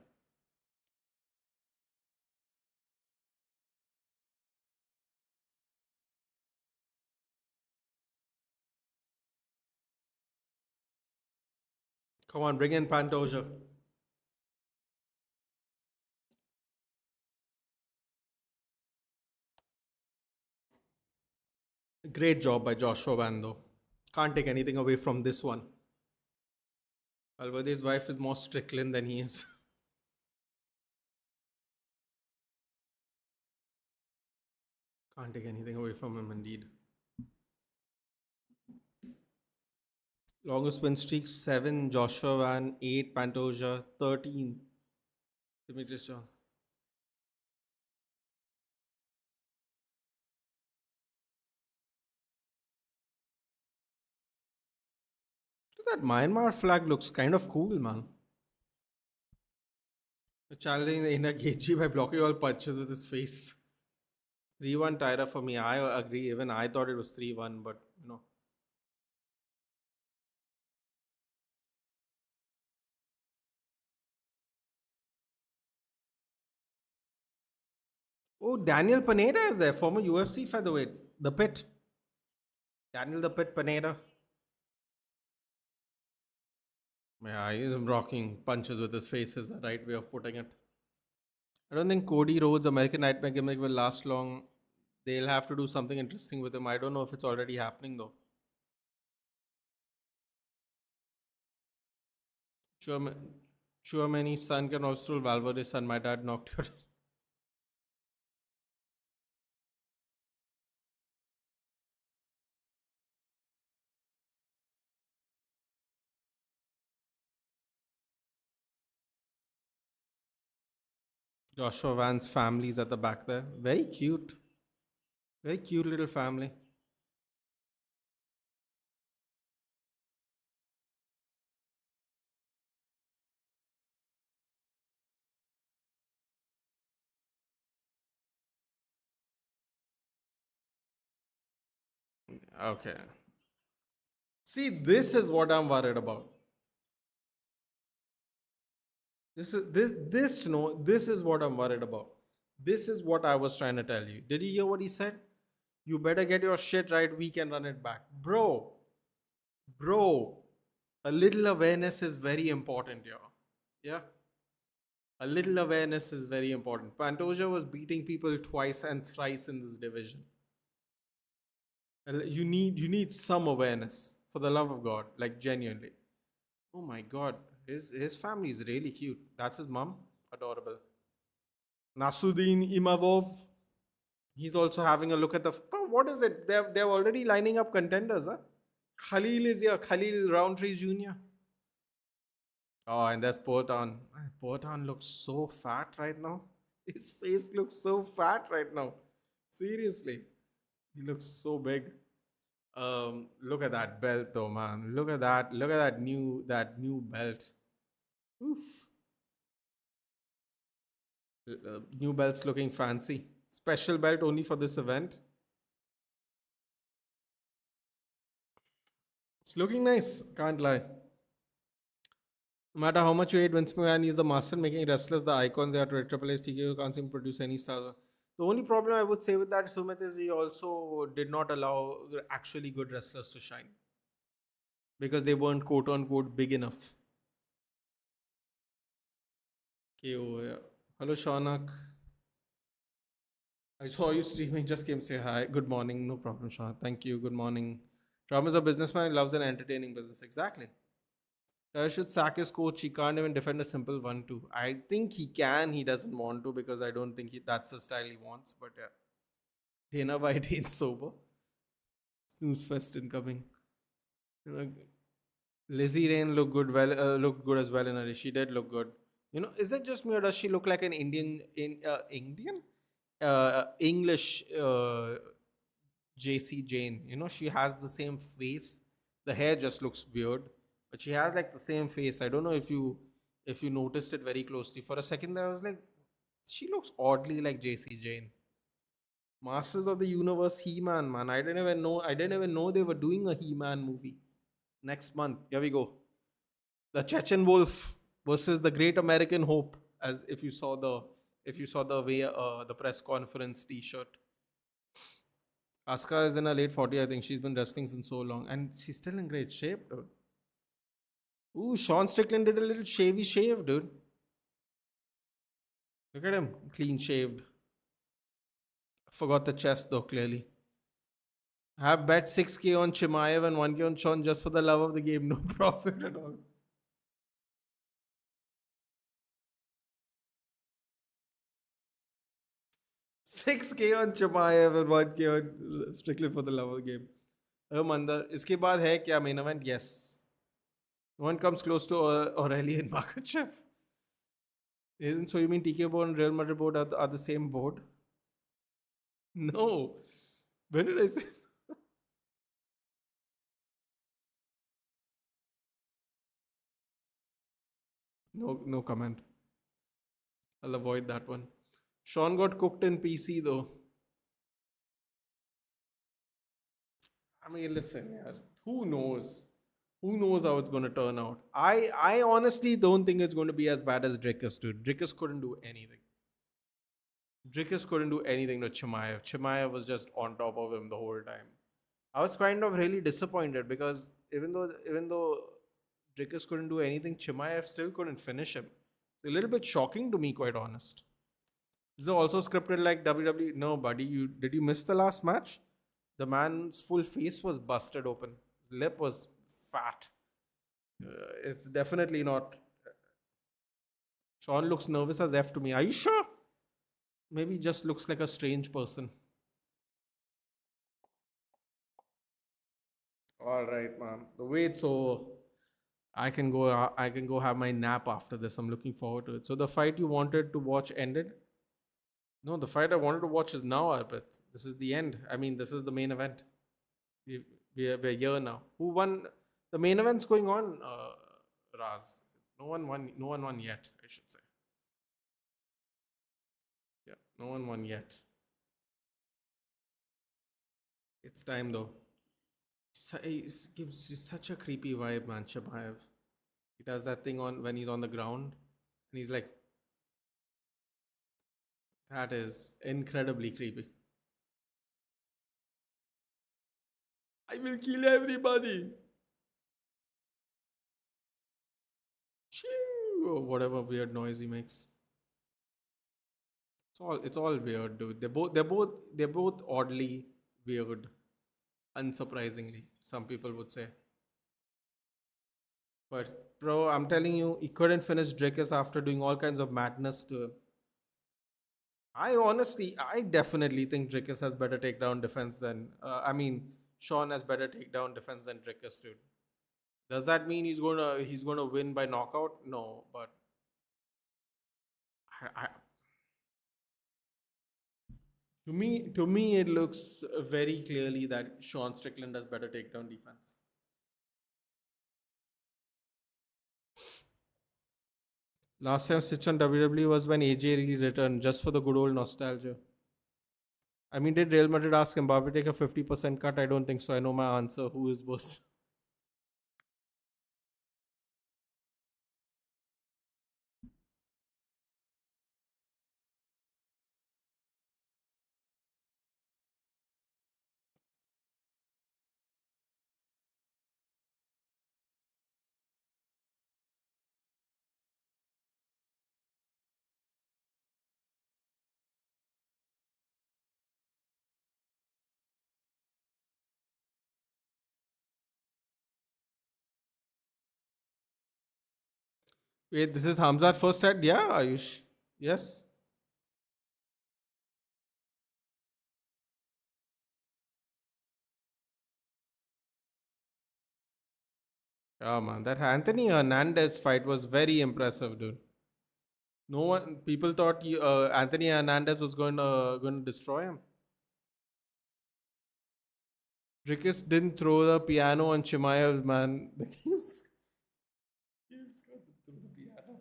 Come on, bring in Pantoja. Great job by Joshua Van, though. Can't take anything away from this one. Valverde's wife is more Strickland than he is. Can't take anything away from him, indeed. Longest win streak 7, Joshua Van, 8, Pantoja, 13, Demetrius Johnson. That Myanmar flag looks kind of cool, man. Challenging the inner Gaethje by blocking all punches with his face. 3-1 Tyra for me. I agree. Even I thought it was 3-1, but you know. Oh, Daniel Pineda is there, former UFC featherweight. The Pit. Daniel the Pit Pineda. Yeah, he's rocking punches with his face is the right way of putting it. I don't think Cody Rhodes' American Nightmare gimmick will last long. They'll have to do something interesting with him. I don't know if it's already happening though. Chouamani's son can also rule Valverde's son. My dad knocked you out. Joshua Van's family's at the back there. Very cute. Very cute little family. Okay. See, this is what I'm worried about. This is what I'm worried about. This is what I was trying to tell you. Did you hear what he said? You better get your shit right. We can run it back, bro. A little awareness is very important, yeah. A little awareness is very important. Pantoja was beating people twice and thrice in this division. You need some awareness for the love of God, like genuinely. Oh my God, his family is really cute. That's his mom, adorable. Nasuddin Imavov, he's also having a look at the. But what is it? They're already lining up contenders, huh? Khalil is here. Khalil Roundtree Jr. Oh, and there's Portan. Portan looks so fat right now. His face looks so fat right now. Seriously, he looks so big. Look at that belt though, man. Look at that. Look at that new belt. Oof. New belt's looking fancy. Special belt only for this event. It's looking nice. Can't lie. No matter how much you hate Vince McMahon, he's the master making wrestlers the icons they are to Triple H, TKO can't seem to produce any stars. The only problem I would say with that, Sumit, is he also did not allow actually good wrestlers to shine because they weren't quote unquote big enough. KO, yeah. Hello, Shaunak. I saw you streaming, just came say hi. Good morning. No problem, Sean. Thank you. Good morning. Ram is a businessman. He loves an entertaining business. Exactly. Should sack his coach. He can't even defend a simple 1-2. I think he can. He doesn't want to because I don't think that's the style he wants. But yeah. Dana White ain't sober. Snooze fest incoming. You know, Lizzie Rain looked good as well in her. She did look good. Is it just me or does she look like an Indian? English JC Jane. She has the same face. The hair just looks weird, but she has like the same face. I don't know if you noticed it very closely. For a second there, I was like, she looks oddly like JC Jane. Masters of the Universe He-Man, man. I didn't even know they were doing a He-Man movie. Next month. Here we go. The Chechen Wolf versus the Great American Hope. As if you saw the way the press conference T-shirt. Asuka is in her late 40s. I think she's been wrestling since so long, and she's still in great shape, dude. Ooh, Sean Strickland did a little shavy shave, dude. Look at him, clean shaved. Forgot the chest though, clearly. Have bet 6K on Chimaev and 1K on Sean just for the love of the game. No profit at all. 6K on Chimaev and 1K on Strickland for the love of the game. Mandar, इसके बाद है क्या main event? Yes. No one comes close to Aurelian Makachev. So you mean TK board and Real Madrid board are the same board? No. When did I say? No comment. I'll avoid that one. Sean got cooked in PC though. I mean, listen, yaar, who knows? Who knows how it's going to turn out? I honestly don't think it's going to be as bad as Dricus, dude. Dricus couldn't do anything. Dricus couldn't do anything to Chimaev. Chimaev was just on top of him the whole time. I was kind of really disappointed because even though Dricus couldn't do anything, Chimaev still couldn't finish him. It's a little bit shocking to me, quite honest. Is it also scripted like WWE? No, buddy. Did you miss the last match? The man's full face was busted open. His lip was fat. It's definitely not. Sean looks nervous as F to me. Are you sure? Maybe he just looks like a strange person. All right, man. The wait's over. I can go. I can go have my nap after this. I'm looking forward to it. So the fight you wanted to watch ended. No, the fight I wanted to watch is now, Arpit. This is the end. I mean, this is the main event. We're here now. Who won? The main event's going on, Raz. No one won. No one won yet, I should say. Yeah, no one won yet. It's time though. He gives you such a creepy vibe, man. Chimaev. He does that thing on when he's on the ground, and he's like, that is incredibly creepy. I will kill everybody. Or whatever weird noise he makes. It's all weird, dude. They're both oddly weird. unsurprisingly, some people would say. But bro, I'm telling you, he couldn't finish Dricus after doing all kinds of madness to him. I definitely think Dricus has better takedown defense than, Sean has better takedown defense than Dricus, dude. Does that mean he's gonna win by knockout? No, but I, to me, it looks very clearly that Sean Strickland has better takedown defense. Last time Stitch on WWE was when AJ returned, just for the good old nostalgia. I mean, did Real Madrid ask Mbappe take a 50% cut? I don't think so. I know my answer. Who is boss? Wait, this is Hamzat first head? Yeah, Ayush. Yes. Yeah, man. That Anthony Hernandez fight was very impressive, dude. No one, people thought Anthony Hernandez was going to destroy him. Dricus didn't throw the piano on Chimaev, man. The game's got to throw the piano.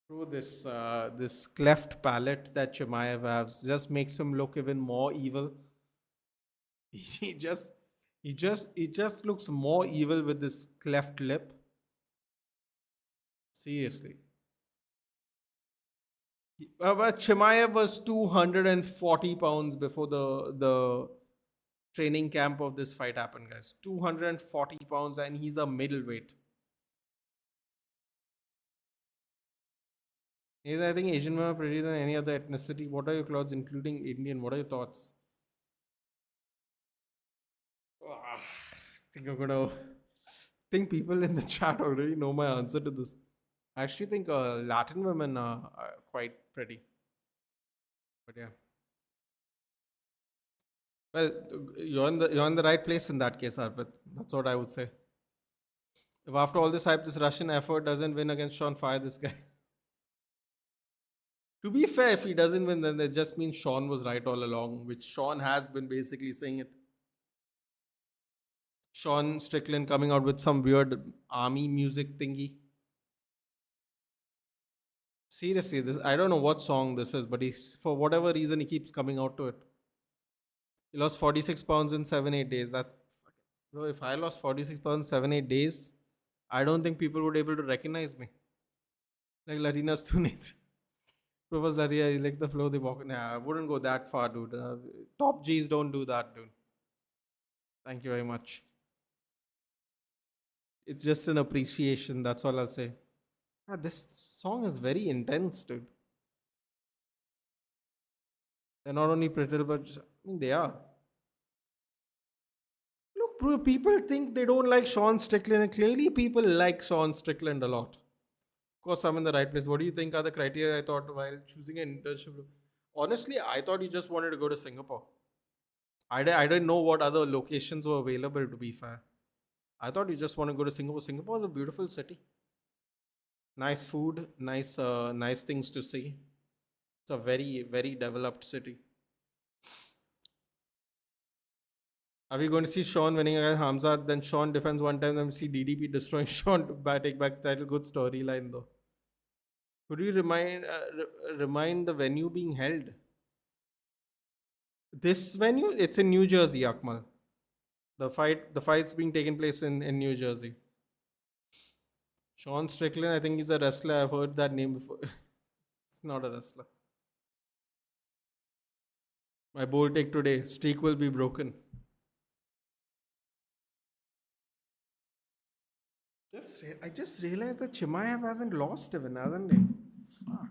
Bro, this cleft palate that Chimaev has just makes him look even more evil. He just he just looks more evil with this cleft lip. Seriously. But Chimaev was 240 pounds before the training camp of this fight happened, guys. 240 pounds, and he's a middleweight. Yes, I think Asian men are prettier than any other ethnicity. What are your clothes, including Indian? What are your thoughts? I think I'm gonna think people in the chat already know my answer to this. I actually think Latin women are quite pretty. But yeah. Well, you're in the right place in that case, Arpit. That's what I would say. If after all this hype, this Russian effort doesn't win against Sean, fire this guy. To be fair, if he doesn't win, then it just means Sean was right all along, which Sean has been basically saying it. Sean Strickland coming out with some weird army music thingy. Seriously, this I don't know what song this is, but he's for whatever reason he keeps coming out to it. He lost 46 pounds in 7-8 days. That's bro. If I lost 46 pounds in 7-8 days, I don't think people would be able to recognize me. Like Latina's Tunit. Professor Laria, he likes the flow they walk. Nah, I wouldn't go that far, dude. Top G's don't do that, dude. Thank you very much. It's just an appreciation. That's all I'll say. Ah, this song is very intense, dude. They're not only pretty, but they are. Look, bro, people think they don't like Sean Strickland, and clearly people like Sean Strickland a lot. Of course, I'm in the right place. What do you think are the criteria I thought while choosing an internship? Honestly, I thought you just wanted to go to Singapore. I didn't know what other locations were available, to be fair. I thought you just want to go to Singapore. Singapore is a beautiful city. Nice food, nice things to see. It's a very, very developed city. Are we going to see Sean winning against Hamzat? Then Sean defends one time, then we see DDP destroying Sean to take back title. Good storyline though. Could you remind the venue being held? This venue, it's in New Jersey, Akmal. The fight's being taken place in New Jersey. Sean Strickland, I think he's a wrestler. I've heard that name before. It's not a wrestler. My bold take today: streak will be broken. I just realized that Chimaev hasn't lost even, hasn't he? Fuck.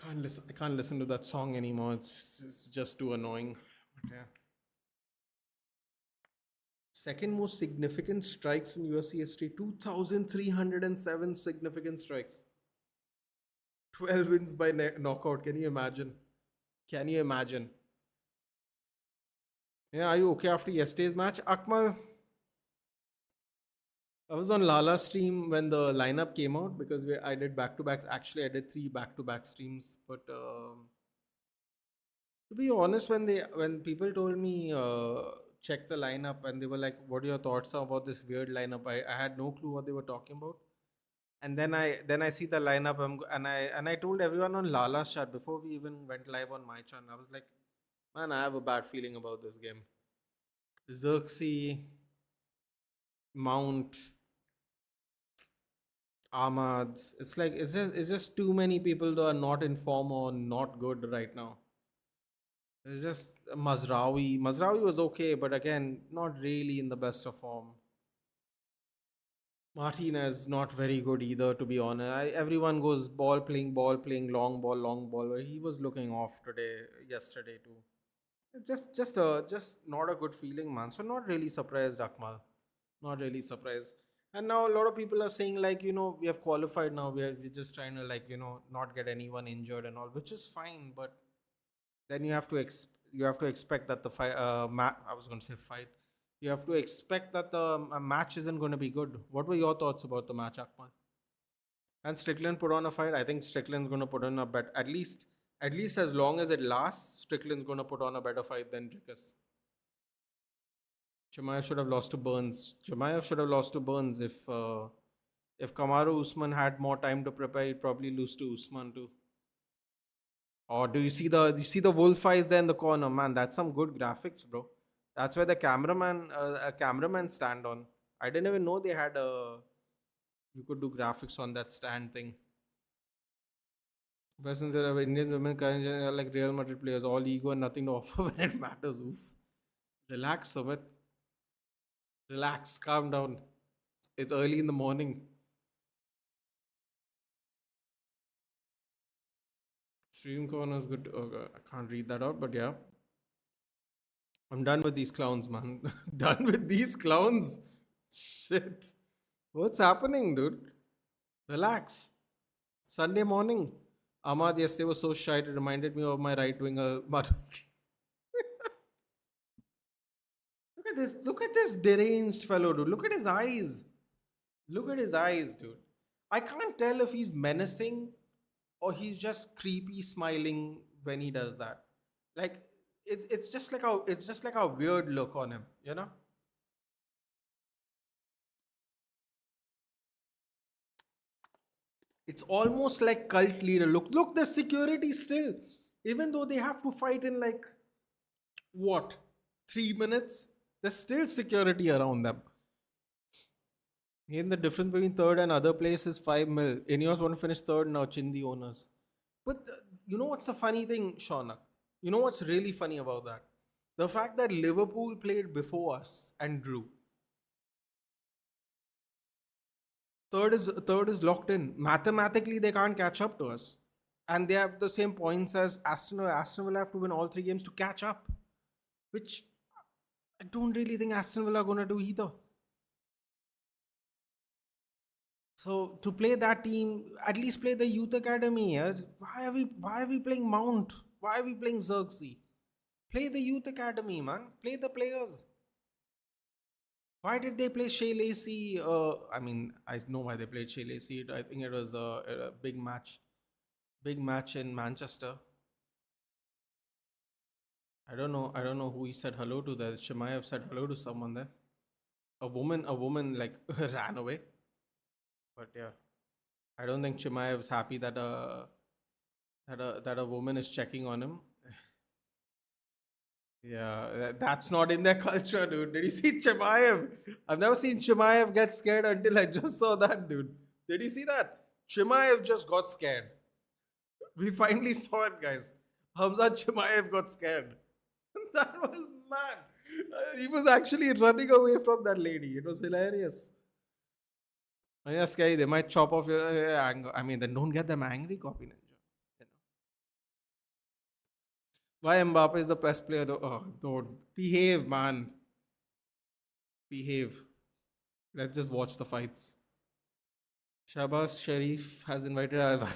I can't listen to that song anymore. It's just too annoying. But yeah. Second most significant strikes in UFC history. 2,307 significant strikes. 12 wins by knockout. Can you imagine? Can you imagine? Yeah, are you okay after yesterday's match? Akmal, I was on Lala's stream when the lineup came out because I did back to backs. Actually, I did 3 back to back streams. But to be honest, when people told me check the lineup and they were like, "What are your thoughts about this weird lineup?" I had no clue what they were talking about. And then I see the lineup and I told everyone on Lala's chat before we even went live on my channel. I was like, man, I have a bad feeling about this game. Xerxes, Mount, Ahmad. It's like it's just too many people that are not in form or not good right now. It's just Mazraoui. Mazraoui was okay, but again, not really in the best of form. Martinez not very good either, to be honest. Everyone goes ball playing, long ball, long ball. He was looking off yesterday too. Just not a good feeling, man. So not really surprised, Akmal. Not really surprised. And now a lot of people are saying like, we have qualified now. We're just trying to like, not get anyone injured and all, which is fine. But then you have to expect that the fight. I was going to say fight. You have to expect that the match isn't going to be good. What were your thoughts about the match, Akmal? And Strickland put on a fight. I think Strickland's going to put on a bet. At least as long as it lasts, Strickland's going to put on a better fight than Dricus. Chimaev should have lost to Burns. Chimaev should have lost to Burns if Kamaru Usman had more time to prepare. He'd probably lose to Usman too. Or do you see the wolf eyes there in the corner, man? That's some good graphics, bro. That's where the cameraman stand on. I didn't even know they had you could do graphics on that stand thing. Persons that have Indian women currently are like Real Madrid players, all ego and nothing to offer when it matters. Oof. Relax, Sumit. Relax, calm down. It's early in the morning. Stream corner is good. I can't read that out, but yeah. I'm done with these clowns, man. Done with these clowns. Shit. What's happening, dude? Relax. Sunday morning. Ahmad yesterday was so shy, it reminded me of my right winger. But Look at this deranged fellow, dude. Look at his eyes. Look at his eyes, dude. I can't tell if he's menacing or he's just creepy smiling when he does that. Like it's just like a weird look on him, you know? It's almost like cult leader. Look, the security still. Even though they have to fight in like what 3 minutes, there's still security around them. Even the difference between third and other place is 5 mil. Ineos want to finish third now, Chindi owners. But you know what's the funny thing, Shaunak? You know what's really funny about that? The fact that Liverpool played before us and drew. Third is locked in. Mathematically, they can't catch up to us. And they have the same points as Aston Villa. Aston Villa have to win all 3 games to catch up. Which I don't really think Aston Villa are going to do either. So to play that team, at least play the youth academy. Yeah? Why are we playing Mount? Why are we playing Xerxes? Play the youth academy, man. Play the players. Why did they play Shea Lacey? I mean, I know why they played Shea Lacey. I think it was a big match. Big match in Manchester. I don't know who he said hello to there. Chimaev said hello to someone there. A woman like ran away. But yeah, I don't think Chimaev's happy that a woman is checking on him. Yeah, that's not in their culture, dude. Did you see Chimaev? I've never seen Chimaev get scared until I just saw that, dude. Did you see that? Chimaev just got scared. We finally saw it, guys. Hamzat Chimaev got scared. That was mad. He was actually running away from that lady. It was hilarious. Yeah, scary. They might chop off your anger. I mean, then don't get them angry, copy ninja. Why Mbappe is the best player? Oh, don't behave, man. Behave. Let's just watch the fights. Shahbaz Sharif has invited Alva.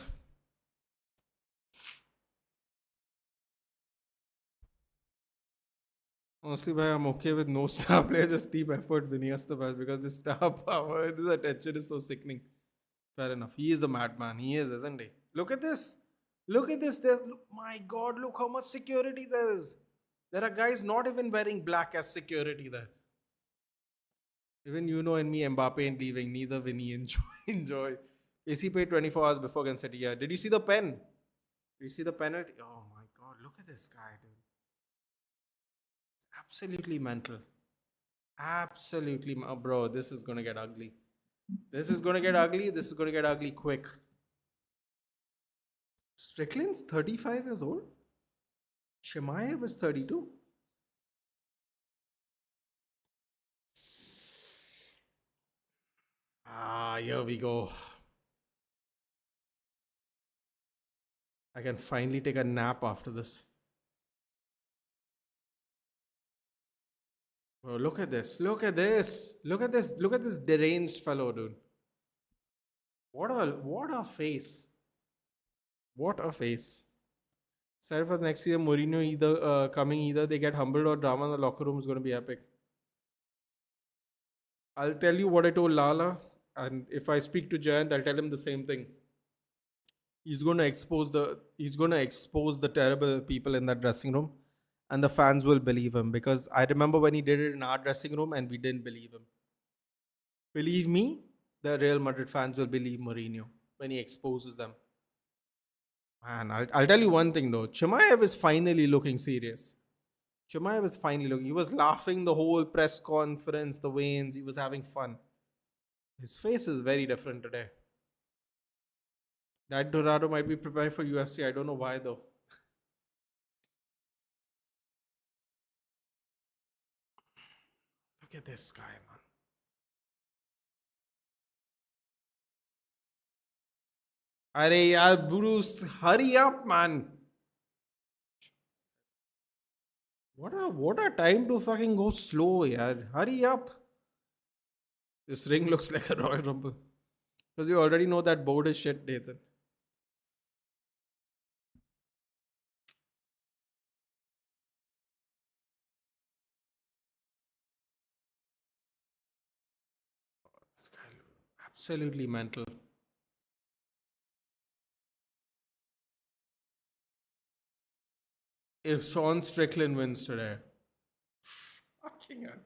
Honestly, bhai, I'm okay with no star player, just team effort winning us the best because the star power, this attention is so sickening. Fair enough. He is a madman. He is, isn't he? Look at this. Look at this. My God, look how much security there is. There are guys not even wearing black as security there. Even and me, Mbappe ain't leaving. Neither Vinny. Enjoy. AC paid 24 hours before against City. Yeah. Did you see the pen? Did you see the penalty? Oh my God, look at this guy, dude. Absolutely mental. Absolutely, bro. This is gonna get ugly. This is gonna get ugly. This is gonna get ugly quick. Strickland's 35 years old. Chimaev is 32. Here we go. I can finally take a nap after this. Oh, look at this. Look at this. Look at this. Look at this deranged fellow, dude. What a face. What a face. Sorry for next year, Mourinho either they get humbled or drama in the locker room is going to be epic. I'll tell you what I told Lala, and if I speak to Jayant, I'll tell him the same thing. He's going to expose the terrible people in that dressing room, and the fans will believe him, because I remember when he did it in our dressing room and we didn't believe him. Believe me, the Real Madrid fans will believe Mourinho when he exposes them. Man, I'll tell you one thing though. Chimaev is finally looking serious. He was laughing the whole press conference, the veins, he was having fun. His face is very different today. That Dorado might be preparing for UFC. I don't know why though. Look at this guy, man. Arey yaar, Bruce, hurry up, man. What a time to fucking go slow, yaar. Hurry up. This ring looks like a Royal Rumble. Because you already know that board is shit, Nathan. This guy absolutely mental. If Sean Strickland wins today. Fucking hell.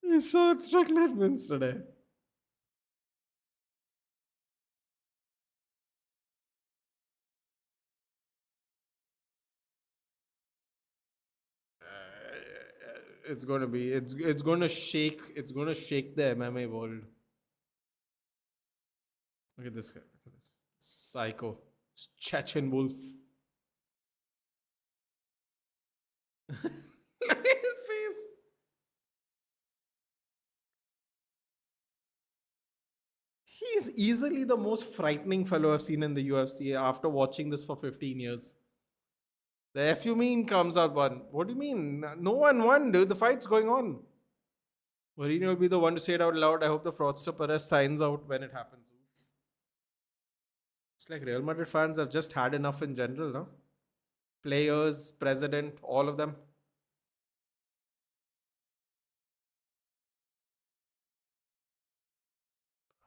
If Sean Strickland wins today. It's gonna shake the MMA world. Look at this guy. Look at this psycho. Chechen wolf. Look at his face. He's easily the most frightening fellow I've seen in the UFC after watching this for 15 years. The FU mean comes out one. What do you mean? No one won, dude. The fight's going on. Mourinho will be the one to say it out loud. I hope the fraudster Perez signs out when it happens. It's like Real Madrid fans have just had enough in general, no? Players, president, all of them.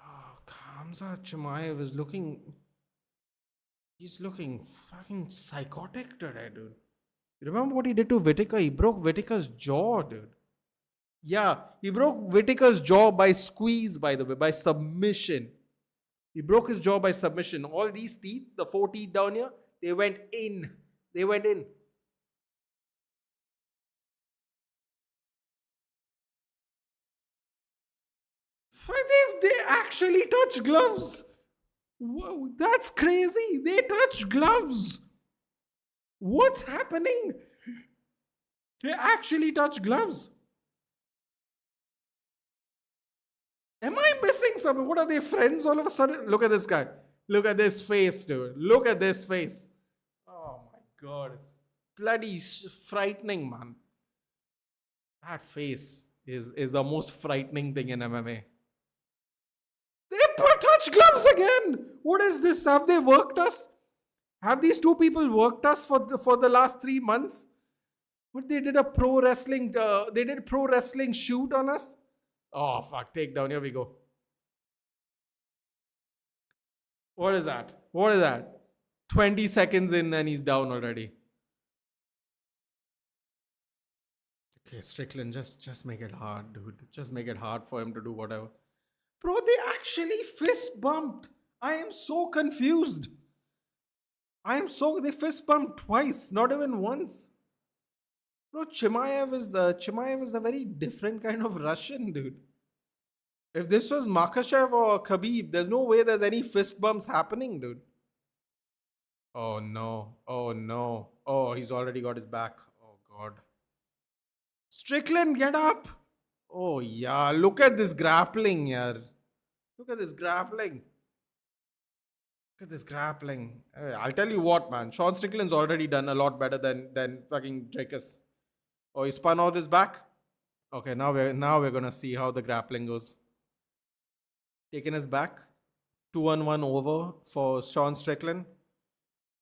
Oh, Khamzat Chimaev is he's looking fucking psychotic today, dude. You remember what he did to Whittaker? He broke Whittaker's jaw, dude. Yeah, he broke Whittaker's jaw by squeeze, by the way, by submission. He broke his jaw by submission. All these teeth, the 4 teeth down here, they went in. They went in. They actually touch gloves. Whoa, that's crazy. They touch gloves. What's happening? They actually touch gloves. Am I missing something? What are they, friends all of a sudden? Look at this guy. Look at this face, dude. Look at this face. Oh my God. It's bloody frightening, man. That face is the most frightening thing in MMA. They touch gloves again. What is this? Have they worked us? Have these two people worked us for the last 3 months? But they did a pro wrestling. They did pro wrestling shoot on us. Oh fuck! Takedown. Here we go. What is that? What is that? 20 seconds in and he's down already. Okay, Strickland, just make it hard, dude. Just make it hard for him to do whatever. Bro, they actually fist bumped. I am so confused. They fist bumped twice, not even once. Bro, Chimaev is a very different kind of Russian, dude. If this was Makhachev or Khabib, there's no way there's any fist bumps happening, dude. Oh no. Oh no. Oh, he's already got his back. Oh god. Strickland, get up. Oh yeah, look at this grappling here. Look at this grappling. Look at this grappling. I'll tell you what, man. Sean Strickland's already done a lot better than fucking Dricus. Oh, he spun out his back. Okay, now we're gonna see how the grappling goes. Taking his back. 2-on-1 over for Sean Strickland.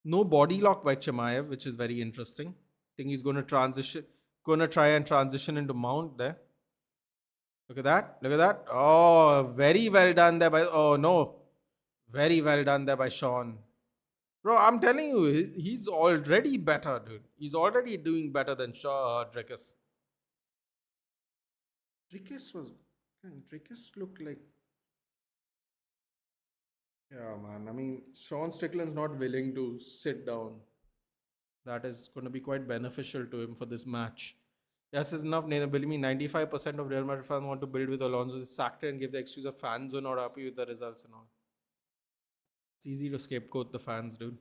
No body lock by Chimaev, which is very interesting. I think he's gonna try and transition into mount there. Look at that. Look at that. Oh, very well done there by... Oh, no. Very well done there by Sean. Bro, I'm telling you, he's already better, dude. He's already doing better than Dricus. Dricus looked like... Yeah, man. I mean, Sean Strickland's not willing to sit down. That is going to be quite beneficial to him for this match. Yes, it's enough. Believe me, 95% of Real Madrid fans want to build with Alonso. They sacked it and give the excuse of fans who are not happy with the results and all. It's easy to scapegoat the fans, dude.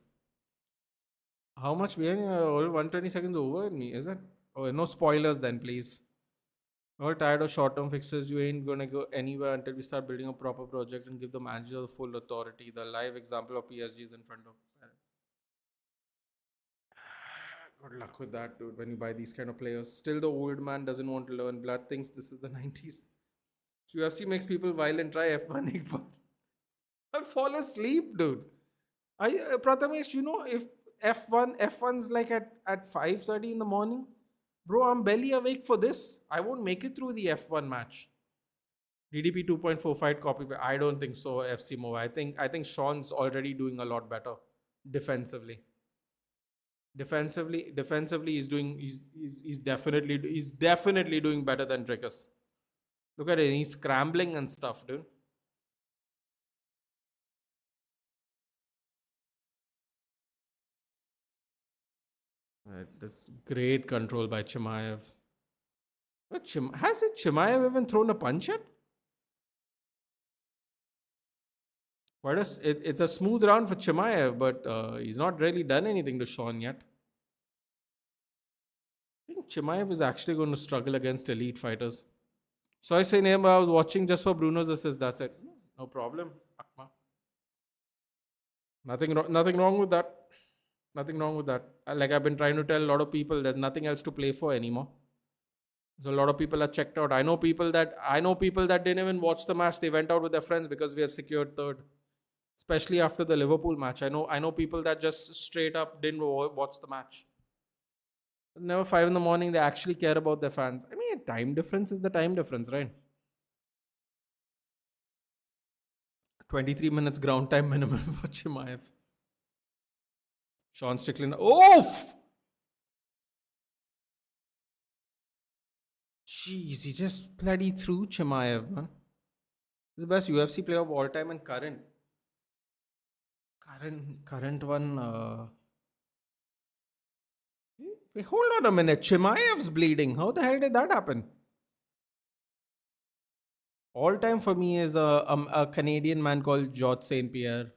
How much behind? 120 seconds over me, is it? Oh, no spoilers then, please. All tired of short-term fixes. You ain't gonna go anywhere until we start building a proper project and give the manager the full authority. The live example of PSG is in front of Paris. Good luck with that, dude, when you buy these kind of players. Still, the old man doesn't want to learn. Blood thinks this is the 90s. So UFC makes people violent. Try F1 Iqbal. I'll fall asleep, dude. Prathamesh, you know, if F1's like at 5:30 in the morning, bro, I'm barely awake for this. I won't make it through the F1 match. DDP 2.4 fight copy. I don't think so, FC Move. I think Sean's already doing a lot better defensively. Defensively, he's definitely doing better than Dricus. Look at it, he's scrambling and stuff, dude. That's great control by Chimaev. Has Chimaev even thrown a punch yet? It's a smooth round for Chimaev, but he's not really done anything to Sean yet. I think Chimaev is actually going to struggle against elite fighters. So I say, name, I was watching just for Bruno's assist. That's it. No problem. Akma. Nothing wrong with that. Nothing wrong with that. Like I've been trying to tell a lot of people, there's nothing else to play for anymore. So a lot of people are checked out. I know people that didn't even watch the match. They went out with their friends because we have secured third. Especially after the Liverpool match. I know people that just straight up didn't watch the match. It's never 5 in the morning. They actually care about their fans. I mean, time difference is the time difference, right? 23 minutes ground time minimum for Chimaev. Sean Strickland. Oof! Jeez, he just bloody threw Chimaev, man. He's the best UFC player of all time and current one. Wait, hold on a minute. Chimaev's bleeding. How the hell did that happen? All time for me is a Canadian man called George St. Pierre.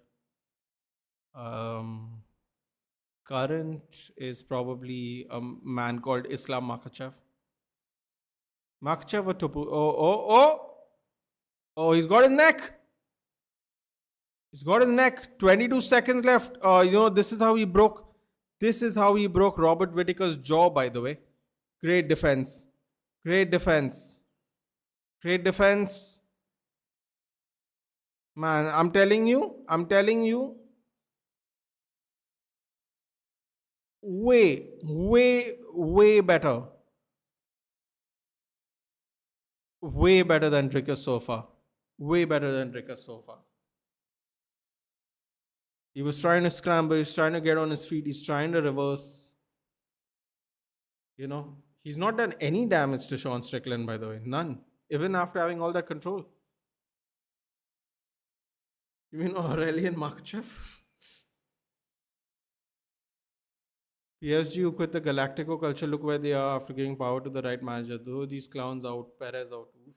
Current is probably a man called Islam Makhachev. Makhachev or Topu? Oh, he's got his neck. He's got his neck. 22 seconds left. This is how he broke. This is how he broke Robert Whittaker's jaw, by the way. Great defense. Great defense. Great defense. Man, I'm telling you, way better. Way better than Dricus so far. Way better than Dricus so far. He was trying to scramble, he's trying to get on his feet, he's trying to reverse. You know, he's not done any damage to Sean Strickland, by the way. None. Even after having all that control. You mean Aurelian Makhachev? PSG who quit the Galactico culture, look where they are after giving power to the right manager. Though these clowns out, Perez out. Oof.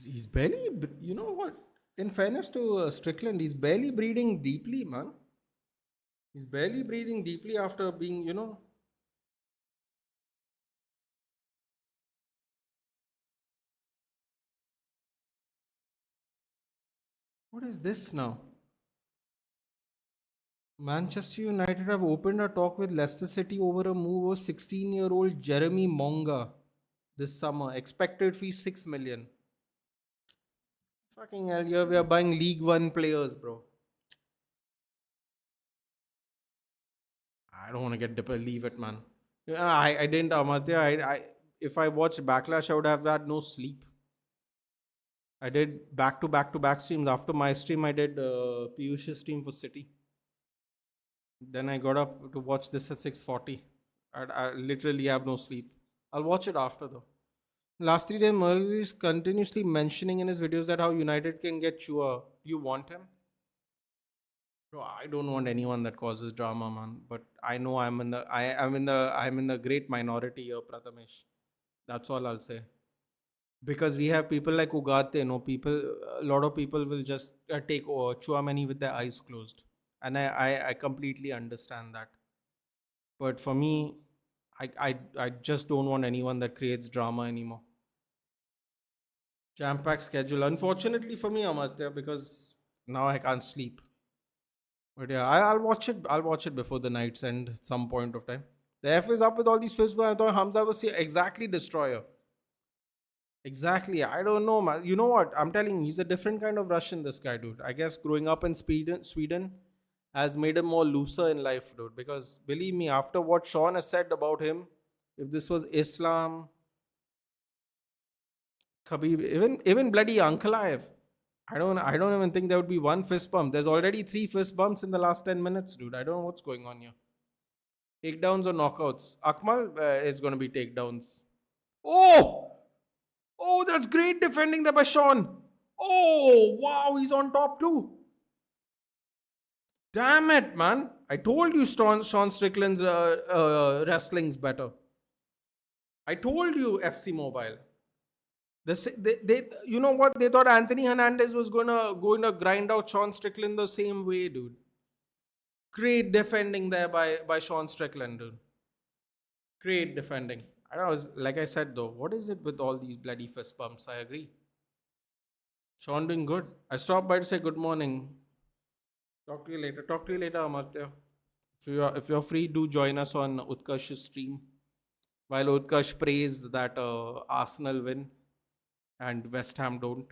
He's barely, you know what? In fairness to Strickland, he's barely breathing deeply, man. He's barely breathing deeply after being, you know. What is this now? Manchester United have opened a talk with Leicester City over a move of 16-year-old Jeremy Monga this summer. Expected fee 6 million. Fucking hell, here we are buying League One players, bro. I don't want to get leave it, man. I didn't, Amartya. If I watched Backlash, I would have had no sleep. I did back to back streams. After my stream, I did Piyush's stream for City. Then I got up to watch this at 6:40. I literally have no sleep. I'll watch it after though. Last 3 days, Murray is continuously mentioning in his videos that how United can get Chua. You want him? Bro, I don't want anyone that causes drama, man. But I know I'm in the great minority here, Prathamesh. That's all I'll say. Because we have people like Ugarte, a lot of people will just take Chouameni with their eyes closed. And I completely understand that. But for me, I just don't want anyone that creates drama anymore. Jam-packed schedule. Unfortunately for me, Amartya, because now I can't sleep. But yeah, I'll watch it. I'll watch it before the night's end at some point of time. The F is up with all these flips, but I thought Hamzat was exactly destroyer. Exactly. I don't know, man. You know what? I'm telling you, he's a different kind of Russian, this guy, dude. I guess growing up in Sweden has made him more looser in life, dude. Because believe me, after what Sean has said about him, if this was Islam, Khabib, even bloody Ankalaev, I don't even think there would be one fist bump. There's already 3 fist bumps in the last 10 minutes, dude. I don't know what's going on here. Takedowns or knockouts? Akmal is going to be takedowns. Oh! Oh, that's great defending there by Sean. Oh, wow, he's on top too. Damn it, man. I told you Sean Strickland's wrestling's better. I told you FC Mobile. They you know what? They thought Anthony Hernandez was going to grind out Sean Strickland the same way, dude. Great defending there by Sean Strickland, dude. Great defending. I don't know, like I said though, what is it with all these bloody fist bumps? I agree. Sean doing good. I stopped by to say good morning. Talk to you later, Amartya. If you're free, do join us on Utkash's stream. While Utkash prays that Arsenal win and West Ham don't.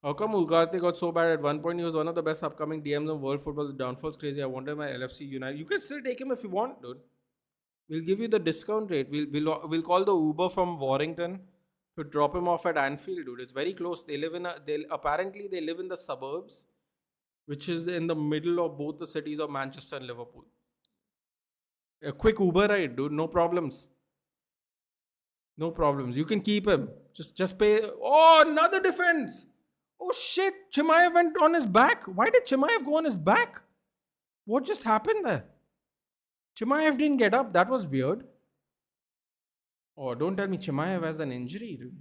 How come Ugarte got so bad? At one point, he was one of the best upcoming DMs of world football. The downfall's crazy. I wanted my LFC United. You can still take him if you want, dude. We'll give you the discount rate. We'll call the Uber from Warrington to drop him off at Anfield, dude. It's very close. Apparently they live in the suburbs, which is in the middle of both the cities of Manchester and Liverpool. A quick Uber ride, dude. No problems. No problems. You can keep him. Just pay. Oh, another defense. Oh shit. Chimaev went on his back. Why did Chimaev go on his back? What just happened there? Chimaev didn't get up. That was weird. Oh, don't tell me Chimaev has an injury, dude.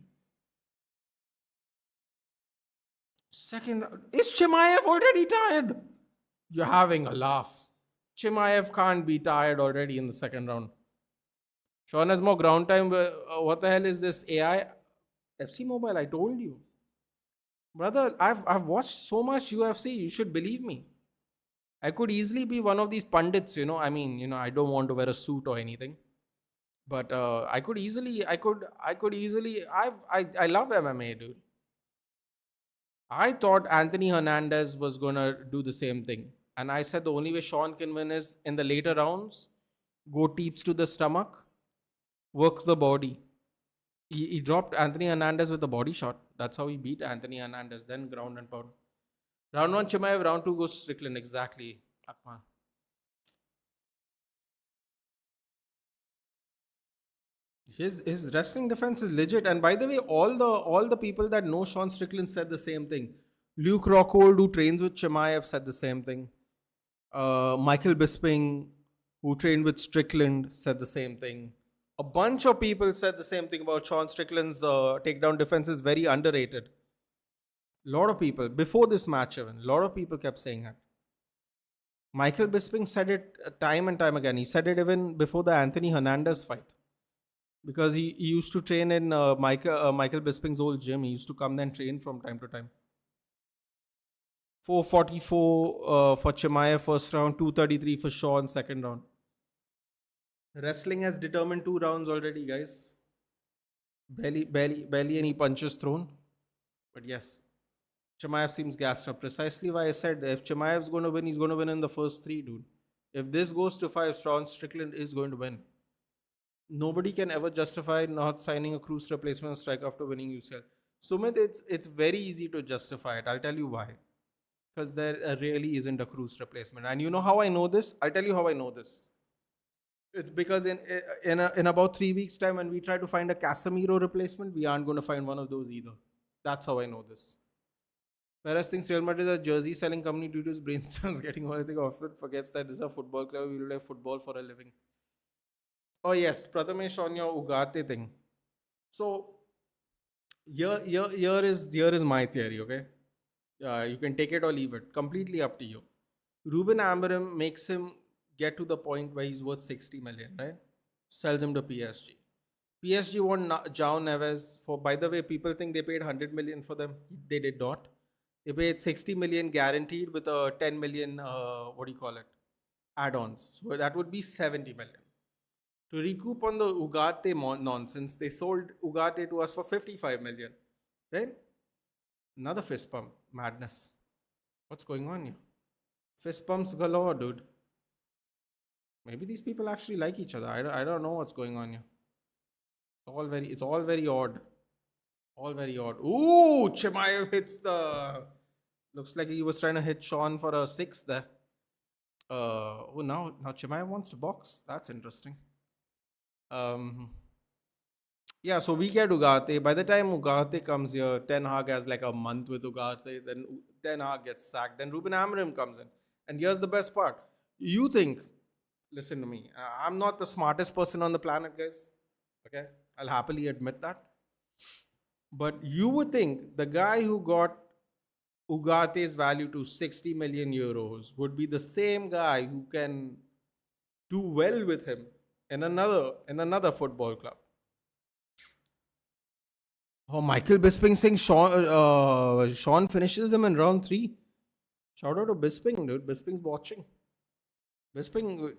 Second. Is Chimaev already tired? You're having a laugh. Chimaev can't be tired already in the second round. Sean has more ground time. What the hell is this AI? FC Mobile, I told you. Brother, I've watched so much UFC. You should believe me. I could easily be one of these pundits. I mean, I don't want to wear a suit or anything, but I love MMA, dude. I thought Anthony Hernandez was gonna do the same thing, and I said the only way Sean can win is in the later rounds, go teeps to the stomach, work the body. He dropped Anthony Hernandez with a body shot. That's how he beat Anthony Hernandez. Then ground and pound. Round 1 Chimaev, round 2 goes Strickland. Exactly. Akmal. His wrestling defense is legit. And by the way, all the people that know Sean Strickland said the same thing. Luke Rockhold, who trains with Chimaev, said the same thing. Michael Bisping, who trained with Strickland, said the same thing. A bunch of people said the same thing about Sean Strickland's takedown defense is very underrated. A lot of people, before this match even, a lot of people kept saying that. Michael Bisping said it time and time again. He said it even before the Anthony Hernandez fight. Because he used to train in Michael Bisping's old gym. He used to come there and train from time to time. 444 for Chimaev first round, 233 for Sean second round. Wrestling has determined 2 rounds already, guys. Barely any punches thrown. But yes, Chimaev seems gassed up. Precisely why I said if Chimaev's going to win, he's going to win in the first 3, dude. If this goes to 5, Sean Strickland is going to win. Nobody can ever justify not signing a cruise replacement strike after winning UCL. Sumit, it's very easy to justify it. I'll tell you why. Because there really isn't a cruise replacement. And you know how I know this? I'll tell you how I know this. It's because in about 3 weeks' time, when we try to find a Casemiro replacement, we aren't going to find one of those either. That's how I know this. Whereas thinks Real Madrid is a jersey selling company due to his brainstorms getting all, I think often forgets that this is a football club. We will play football for a living. Oh yes, Prathamesh on your Ugarte thing. So here is my theory, okay? You can take it or leave it. Completely up to you. Ruben Amorim makes him get to the point where he's worth 60 million, right? Sells him to PSG. PSG won João Neves for, by the way, people think they paid 100 million for them. They did not. They paid 60 million guaranteed with a 10 million, add-ons. So that would be 70 million. To recoup on the Ugarte nonsense, they sold Ugarte to us for 55 million, right? Another fist pump. Madness. What's going on here? Fist pumps galore, dude. Maybe these people actually like each other. I don't know what's going on here. It's all very odd. All very odd. Ooh, Chimaev hits the... Looks like he was trying to hit Sean for a 6 there. Now Chimaev wants to box. That's interesting. Yeah, so we get Ugarte. By the time Ugarte comes here, Ten Hag has like a month with Ugarte. Then Ten Hag gets sacked. Then Ruben Amorim comes in. And here's the best part. You think... Listen to me. I'm not the smartest person on the planet, guys. Okay? I'll happily admit that. But you would think the guy who got Ugate's value to 60 million euros would be the same guy who can do well with him in another football club. Oh, Michael Bisping saying Sean finishes him in round 3. Shout out to Bisping, dude. Bisping's watching. Bisping...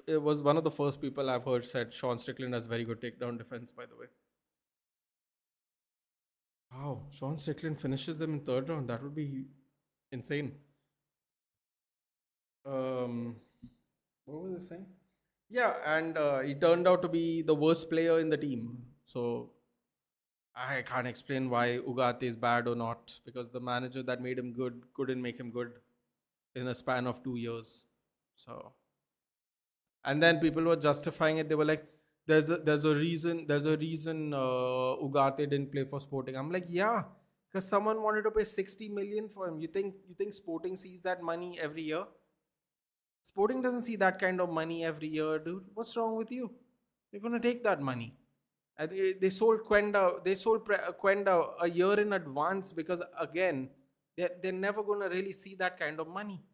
It was one of the first people I've heard said Sean Strickland has very good takedown defense, by the way. Wow, Sean Strickland finishes him in 3rd round. That would be insane. What was I saying? Yeah, and he turned out to be the worst player in the team. So I can't explain why Ugarte is bad or not, because the manager that made him good couldn't make him good in a span of 2 years. So... And then people were justifying it. They were like, there's a reason Ugarte didn't play for Sporting. I'm like, yeah, because someone wanted to pay 60 million for him. You think Sporting sees that money every year? Sporting doesn't see that kind of money every year, dude. What's wrong with you? They're gonna take that money. They sold Quenda. They sold Quenda a year in advance because again, they're never gonna really see that kind of money.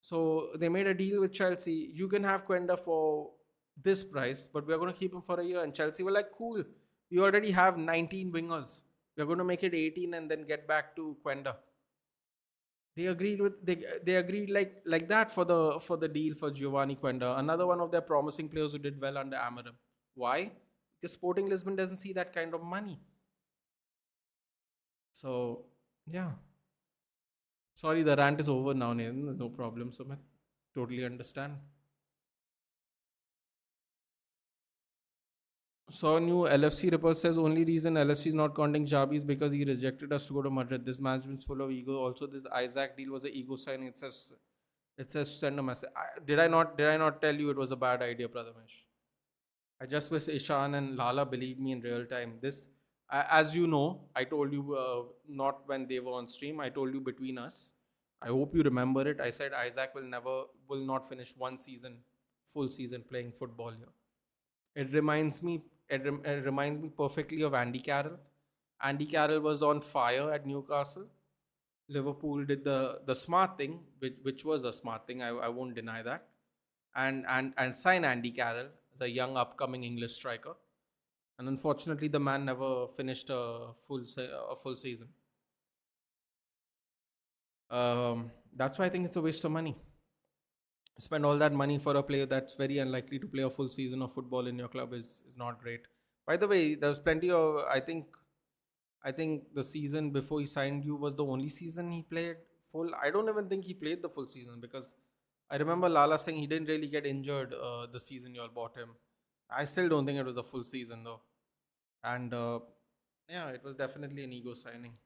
So they made a deal with Chelsea. You can have Quenda for this price, but we're going to keep him for a year. And Chelsea were like, cool. We already have 19 wingers. We're going to make it 18 and then get back to Quenda. They agreed like that for the deal for Giovanni Quenda, another one of their promising players who did well under Amarim. Why? Because Sporting Lisbon doesn't see that kind of money. So yeah. Sorry, the rant is over now, Nathan. There's no problem, Sumit. Totally understand. So new LFC report says only reason LFC is not counting Xabi is because he rejected us to go to Madrid. This management's full of ego. Also, this Isaac deal was an ego signing. It says send a message. Did I not tell you it was a bad idea, Prathamesh? I just wish Ishan and Lala believed me in real time. As you know, I told you not when they were on stream. I told you between us. I hope you remember it. I said Isaac will not finish one season, full season playing football here. It reminds me perfectly of Andy Carroll. Andy Carroll was on fire at Newcastle. Liverpool did the smart thing, which was a smart thing. I won't deny that, and sign Andy Carroll as a young upcoming English striker. And unfortunately, the man never finished a full season. That's why I think it's a waste of money. Spend all that money for a player that's very unlikely to play a full season of football in your club is not great. By the way, there was plenty of I think the season before he signed you was the only season he played full. I don't even think he played the full season because I remember Lala saying he didn't really get injured the season you all bought him. I still don't think it was a full season though. And yeah, it was definitely an ego signing.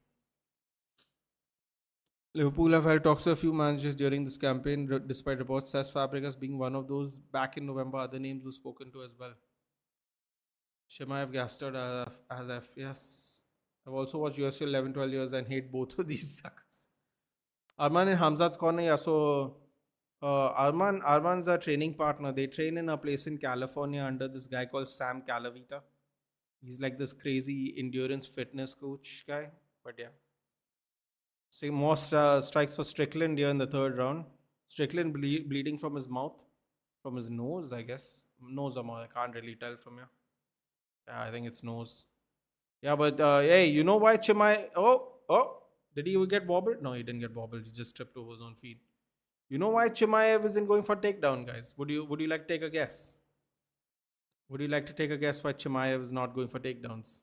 Liverpool have held talks to a few managers during this campaign, despite reports as Fabregas being one of those. Back in November, other names were spoken to as well. Chimaev Gastard as F. Yes. I've also watched UFC 11, 12 years and hate both of these suckers. Arman and Hamzat's corner, yeah. So Arman's a training partner. They train in a place in California under this guy called Sam Calavita. He's like this crazy endurance fitness coach guy. But yeah. See more strikes for Strickland here in the third round. Strickland bleeding from his mouth, from his nose, I guess. Nose or mouth, I can't really tell from here. Yeah, I think it's nose. Yeah, but hey, you know why Chimaev? Oh, did he get wobbled? No, he didn't get wobbled. He just tripped over his own feet. You know why Chimaev isn't going for takedown, guys? Would you like to take a guess? Would you like to take a guess why Chimaev is not going for takedowns?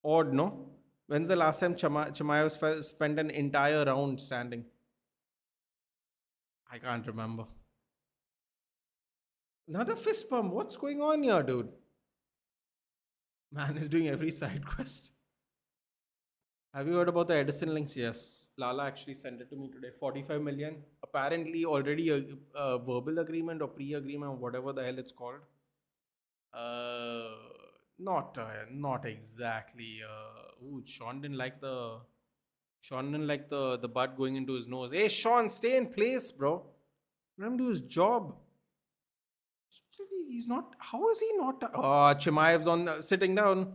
Odd, no? When's the last time Chimaev spent an entire round standing? I can't remember. Another fist pump. What's going on here, dude? Man is doing every side quest. Have you heard about the Edison links? Yes. Lala actually sent it to me today. 45 million. Apparently already a verbal agreement or pre-agreement or whatever the hell it's called. Not exactly. Sean didn't like the butt going into his nose. Hey, Sean, stay in place, bro. Let him do his job. He's not. How is he not? Oh, Chimaev's sitting down.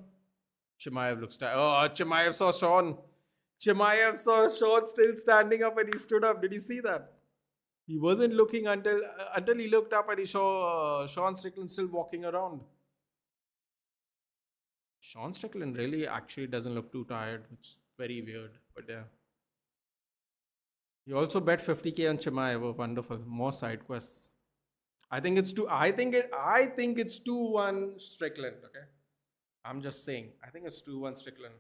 Chimaev looks tired. Oh, Chimaev saw Sean. Chimaev saw Sean still standing up and he stood up. Did you see that? He wasn't looking until he looked up and he saw Sean Strickland still walking around. Sean Strickland really actually doesn't look too tired, which is very weird. But yeah. You also bet 50k on Chimaev. Oh, wonderful. More side quests. I think it's 2-1 Strickland. Okay. I'm just saying. I think it's 2-1 Strickland.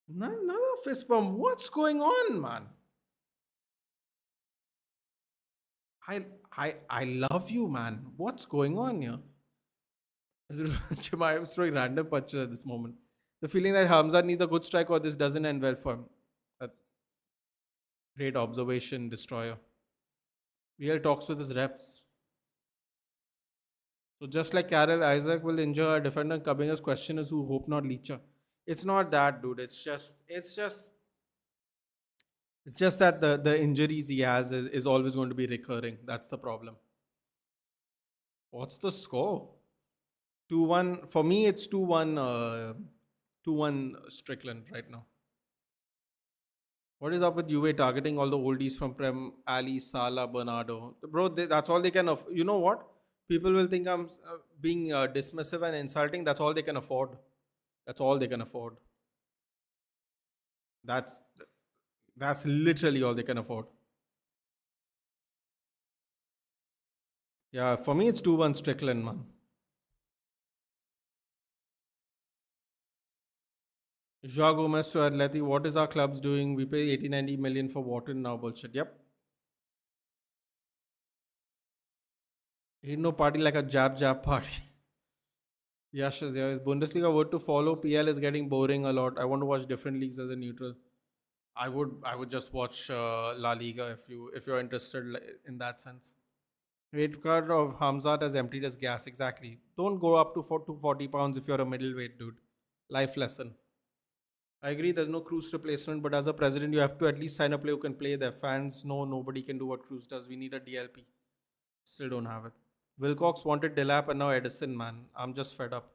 Another fist bump. What's going on, man? I love you, man. What's going on here? Chimaev throwing random punches at this moment. The feeling that Hamzat needs a good strike or this doesn't end well for him. Great observation, Destroyer. Real talks with his reps. So just like Carroll, Isaac will injure a defender. Kabinga's question is who hope not Leacher. It's not that, dude. It's just that the injuries he has is always going to be recurring. That's the problem. What's the score? 2-1. For me, it's 2-1 Strickland right now. What is up with Juve targeting all the oldies from Prem, Ali, Salah, Bernardo? Bro, that's all they can. You know what? People will think I'm being dismissive and insulting. That's all they can afford. That's all they can afford. That's that's literally all they can afford. Yeah, for me it's 2-1 Strickland, man. Joao Gomez to Atleti. What is our clubs doing? We pay 80, 90 million for Wharton now. Bullshit. Yep. Ain't no party like a jab party. Yash is here. Is Bundesliga word to follow? PL is getting boring a lot. I want to watch different leagues as a neutral. I would just watch La Liga if you're interested in that sense. Weight cut of Hamzat has emptied his gas. Exactly. Don't go up to 240 pounds if you're a middleweight dude. Life lesson. I agree. There's no Cruz replacement, but as a president, you have to at least sign a player who can play. Their fans know nobody can do what Cruz does. We need a DLP. Still don't have it. Wilcox wanted Delap and now Edison. Man, I'm just fed up.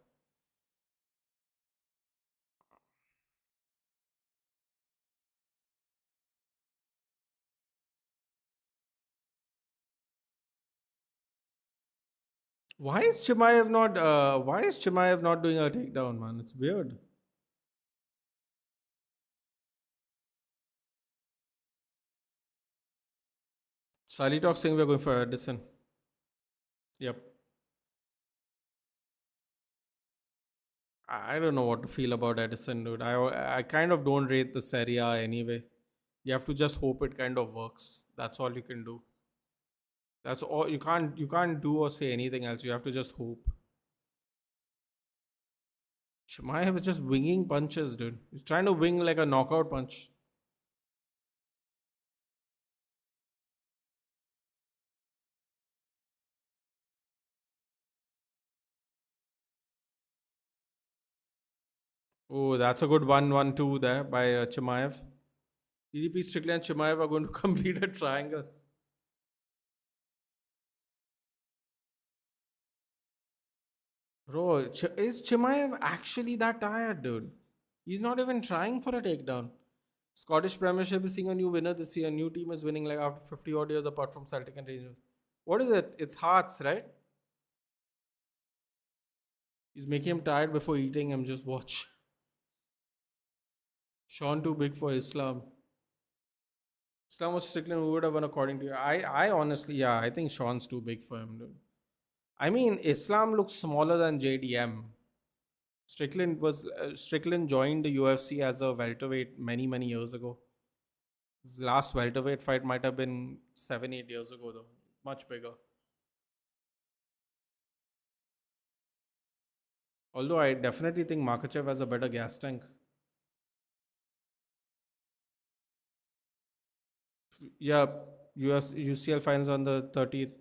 Why is Chimaev not? Why is Chimaev not doing a takedown, man? It's weird. Sally Talk saying we're going for Edison. Yep. I don't know what to feel about Edison, dude. I kind of don't rate the Serie A anyway. You have to just hope it kind of works. That's all you can do. That's all you can't do or say anything else. You have to just hope. Chimaev is just winging punches, dude. He's trying to wing like a knockout punch. Oh, that's a good 1-1-2 there by Chimaev. DDP Strickland and Chimaev are going to complete a triangle. Bro, is Chimaev actually that tired, dude? He's not even trying for a takedown. Scottish Premiership is seeing a new winner this year. New team is winning like after 50 odd years apart from Celtic and Rangers. What is it? It's Hearts, right? He's making him tired before eating him. Just watch. Sean too big for Islam. Islam was Strickland who would have won according to you. I honestly, yeah, I think Sean's too big for him, dude. I mean, Islam looks smaller than JDM. Strickland joined the UFC as a welterweight many years ago. His last welterweight fight might have been 7-8 years ago though. Much bigger. Although I definitely think Makachev has a better gas tank. Yeah, UCL finals on the 30th,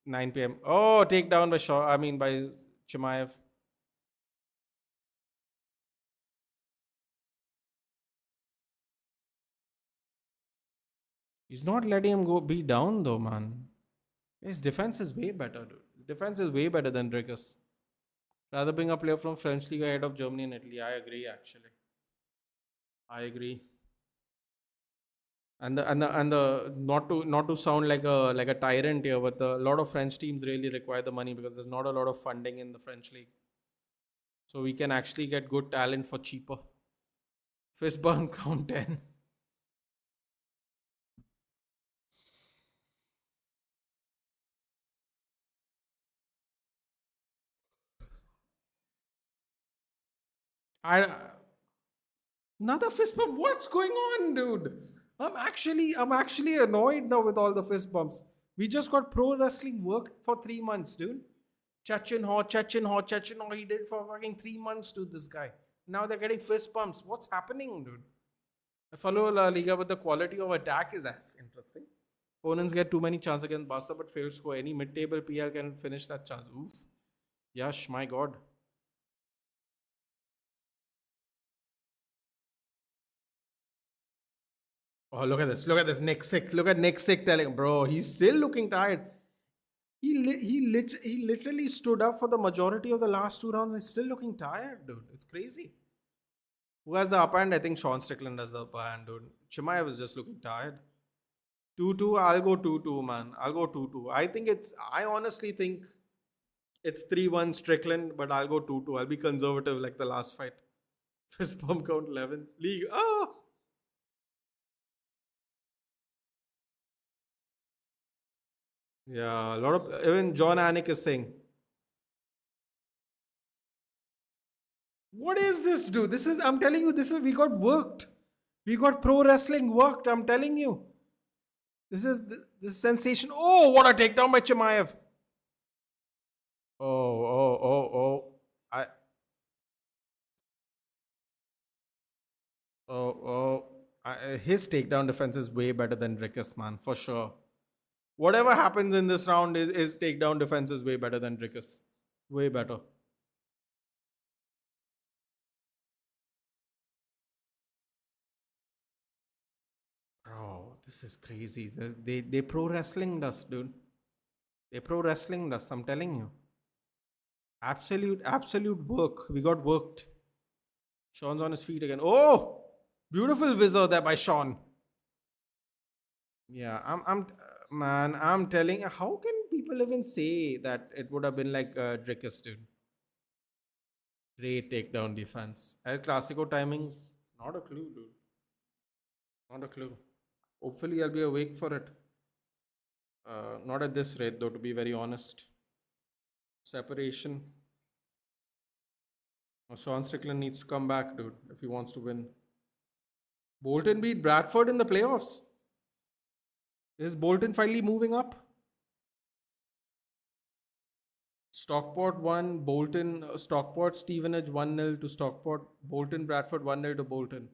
9 p.m. Oh, takedown by by Chimaev. He's not letting him go be down though, man. His defense is way better, dude. His defense is way better than Dricus. Rather bring a player from French League ahead of Germany and Italy. I agree, actually. I agree. And the not to sound like a tyrant here, but a lot of French teams really require the money because there's not a lot of funding in the French league. So we can actually get good talent for cheaper. Fist bump count 10. I Another fist bump. What's going on, dude? I'm actually annoyed now with all the fist bumps. We just got pro wrestling worked for 3 months, dude. Chechen Ho. He did for fucking 3 months to this guy. Now they're getting fist bumps. What's happening, dude? I follow La Liga, but the quality of attack is as interesting. Opponents get too many chances against Barca, but fail to score. Any mid-table PL can finish that chance. Oof. Yash, my god. Oh, look at this. Look at this. Nick Sick. Look at Nick Sick telling, bro, he's still looking tired. He literally stood up for the majority of the last 2 rounds. He's still looking tired, dude. It's crazy. Who has the upper hand? I think Sean Strickland has the upper hand, dude. Chimaev was just looking tired. 2-2. I'll go 2-2, man. I'll go 2-2. I honestly think It's 3-1 Strickland, but I'll go 2-2. I'll be conservative like the last fight. Fist bump count 11. League. Oh! Yeah, a lot of even John Anik is saying, "What is this, dude? This is I'm telling you, this is we got worked. We got pro wrestling worked. I'm telling you, this sensation. Oh, what a takedown by Chimaev. Oh. I oh. His takedown defense is way better than Dricus, man, for sure. Whatever happens in this round is takedown defense is way better than Dricus. Way better. Bro, this is crazy. They pro wrestling us, dude. They pro wrestling us. I'm telling you. Absolute work. We got worked. Sean's on his feet again. Oh, beautiful visor there by Sean. Yeah, man. I'm telling. How can people even say that it would have been like Dricus, dude? Great takedown defense. El Clasico timings. Not a clue, dude. Not a clue. Hopefully, I'll be awake for it. Not at this rate, though, to be very honest. Separation. Sean Strickland needs to come back, dude, if he wants to win. Bolton beat Bradford in the playoffs. Is Bolton finally moving up? Stockport won. Bolton, Stockport, Stevenage 1-0 to Stockport. Bolton, Bradford 1-0 to Bolton.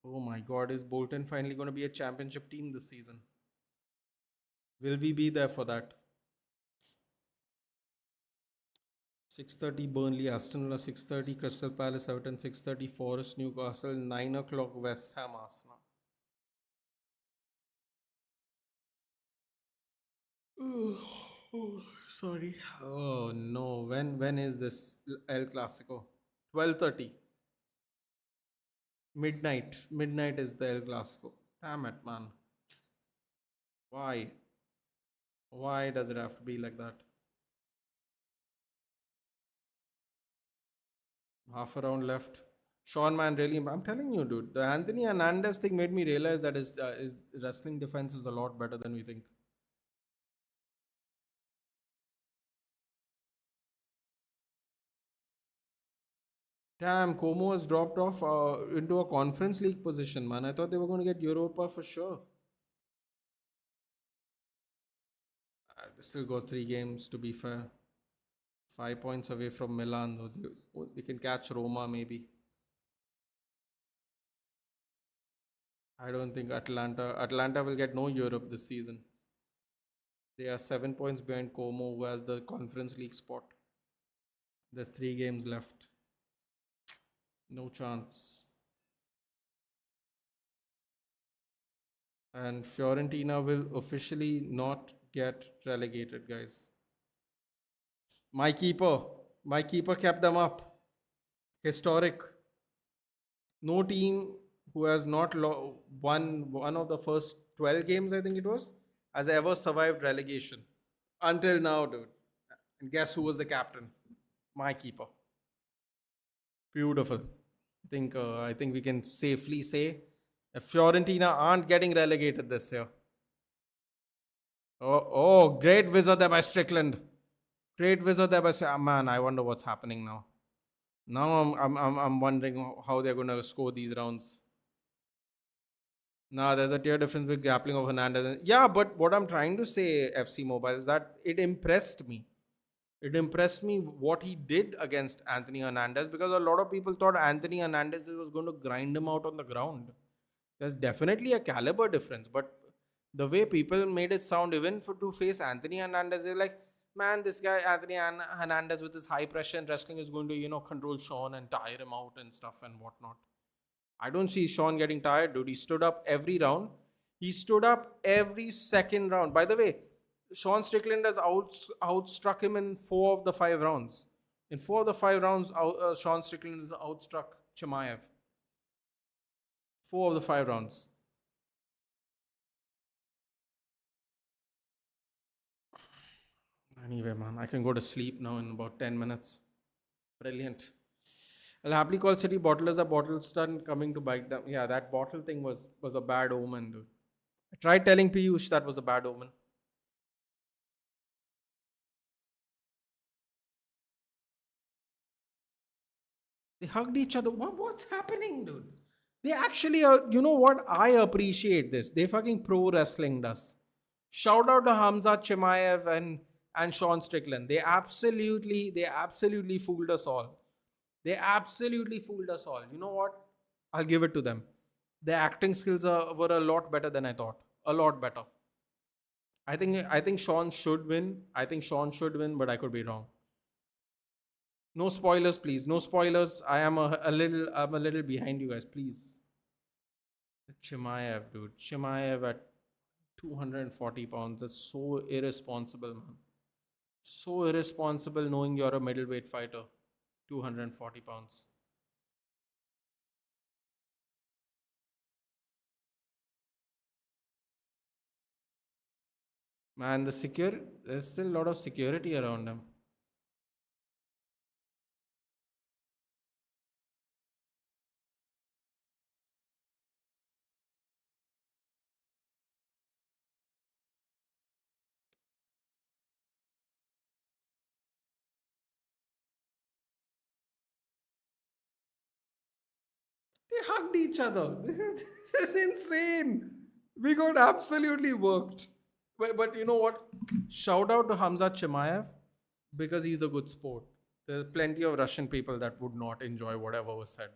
Oh my god, is Bolton finally going to be a championship team this season? Will we be there for that? 6:30 Burnley, Aston Villa 6:30, Crystal Palace, Everton 6:30, Forest, Newcastle 9 o'clock, West Ham, Arsenal. Oh, sorry. Oh no, when is this El Clasico? 12:30. Midnight. Midnight is the El Clasico. Damn it, man. Why? Why does it have to be like that? Half a round left. Sean, man, really, I'm telling you, dude. The Anthony Hernandez thing made me realize that his wrestling defense is a lot better than we think. Damn, Como has dropped off into a conference league position, man. I thought they were going to get Europa for sure. They still got 3 games, to be fair. 5 points away from Milan, though. They can catch Roma, maybe. I don't think Atlanta will get no Europe this season. They are 7 points behind Como, who has the Conference League spot. There's 3 games left. No chance. And Fiorentina will officially not get relegated, guys. My keeper kept them up. Historic. No team who has not won one of the first 12 games, I think it was, has ever survived relegation. Until now, dude. And guess who was the captain? My keeper. Beautiful. I think we can safely say if Fiorentina aren't getting relegated this year. Oh, great visor there by Strickland. Great visor there by man. I wonder what's happening now. Now I'm wondering how they're going to score these rounds. Now there's a tier difference with grappling of Hernandez. Yeah, but what I'm trying to say, FC Mobile, is that it impressed me. It impressed me what he did against Anthony Hernandez, because a lot of people thought Anthony Hernandez was going to grind him out on the ground. There's definitely a caliber difference, but the way people made it sound, even to face Anthony Hernandez, they're like, man, this guy Anthony Hernandez with his high pressure and wrestling is going to control Sean and tire him out and stuff and whatnot. I don't see Sean getting tired, dude. He stood up every round. He stood up every second round. By the way, Sean Strickland has outstruck him in 4 of the 5 rounds. In 4 of the 5 rounds, Sean Strickland has outstruck Chimaev. 4 of the 5 rounds. Anyway, man, I can go to sleep now in about 10 minutes. Brilliant. I'll happily call city bottlers are bottles done coming to bite them. Yeah, that bottle thing was a bad omen, dude. I tried telling Piyush that was a bad omen. They hugged each other. What's happening, dude? They actually, you know what? I appreciate this. They fucking pro wrestling us. Shout out to Hamzat Chimaev and Sean Strickland. They absolutely fooled us all. They absolutely fooled us all. You know what? I'll give it to them. Their acting skills were a lot better than I thought. A lot better. I think Sean should win. I think Sean should win, but I could be wrong. No spoilers, please. No spoilers. I'm a little behind you guys, please. Chimaev, dude. Chimaev at 240 pounds. That's so irresponsible, man. So irresponsible knowing you're a middleweight fighter. 240 pounds. Man, there's still a lot of security around him. They hugged each other. This is insane. We got absolutely worked. But you know what? Shout out to Hamzat Chimaev because he's a good sport. There's plenty of Russian people that would not enjoy whatever was said.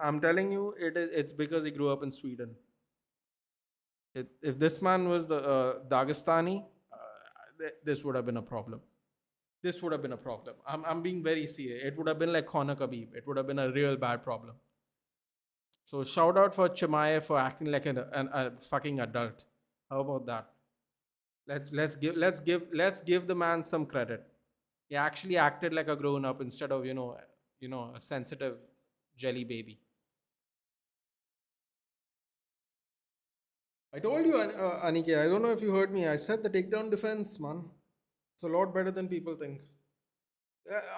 I'm telling you, it's because he grew up in Sweden. If this man was Dagestani, this would have been a problem. This would have been a problem. I'm being very serious. It would have been like Conor Khabib. It would have been a real bad problem. So shout out for Chimaev for acting like a fucking adult. How about that? Let's give the man some credit. He actually acted like a grown up instead of a sensitive jelly baby. I told you, Anike. I don't know if you heard me. I said the takedown defense, man. It's a lot better than people think.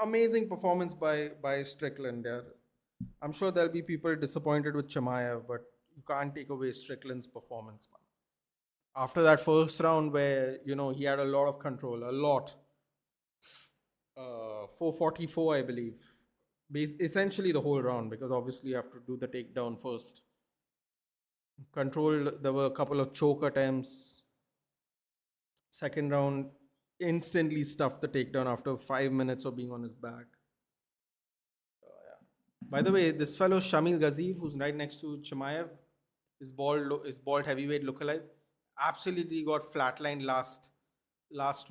Amazing performance by Strickland. Yeah. I'm sure there'll be people disappointed with Chimaev, but you can't take away Strickland's performance, man. After that first round where he had a lot of control, a lot, 444, I believe, essentially the whole round because obviously you have to do the takedown first. Controlled. There were a couple of choke attempts. Second round, instantly stuffed the takedown after 5 minutes of being on his back. By the way, this fellow Shamil Gaziev, who's right next to Chimaev, is bald heavyweight lookalike, absolutely got flatlined last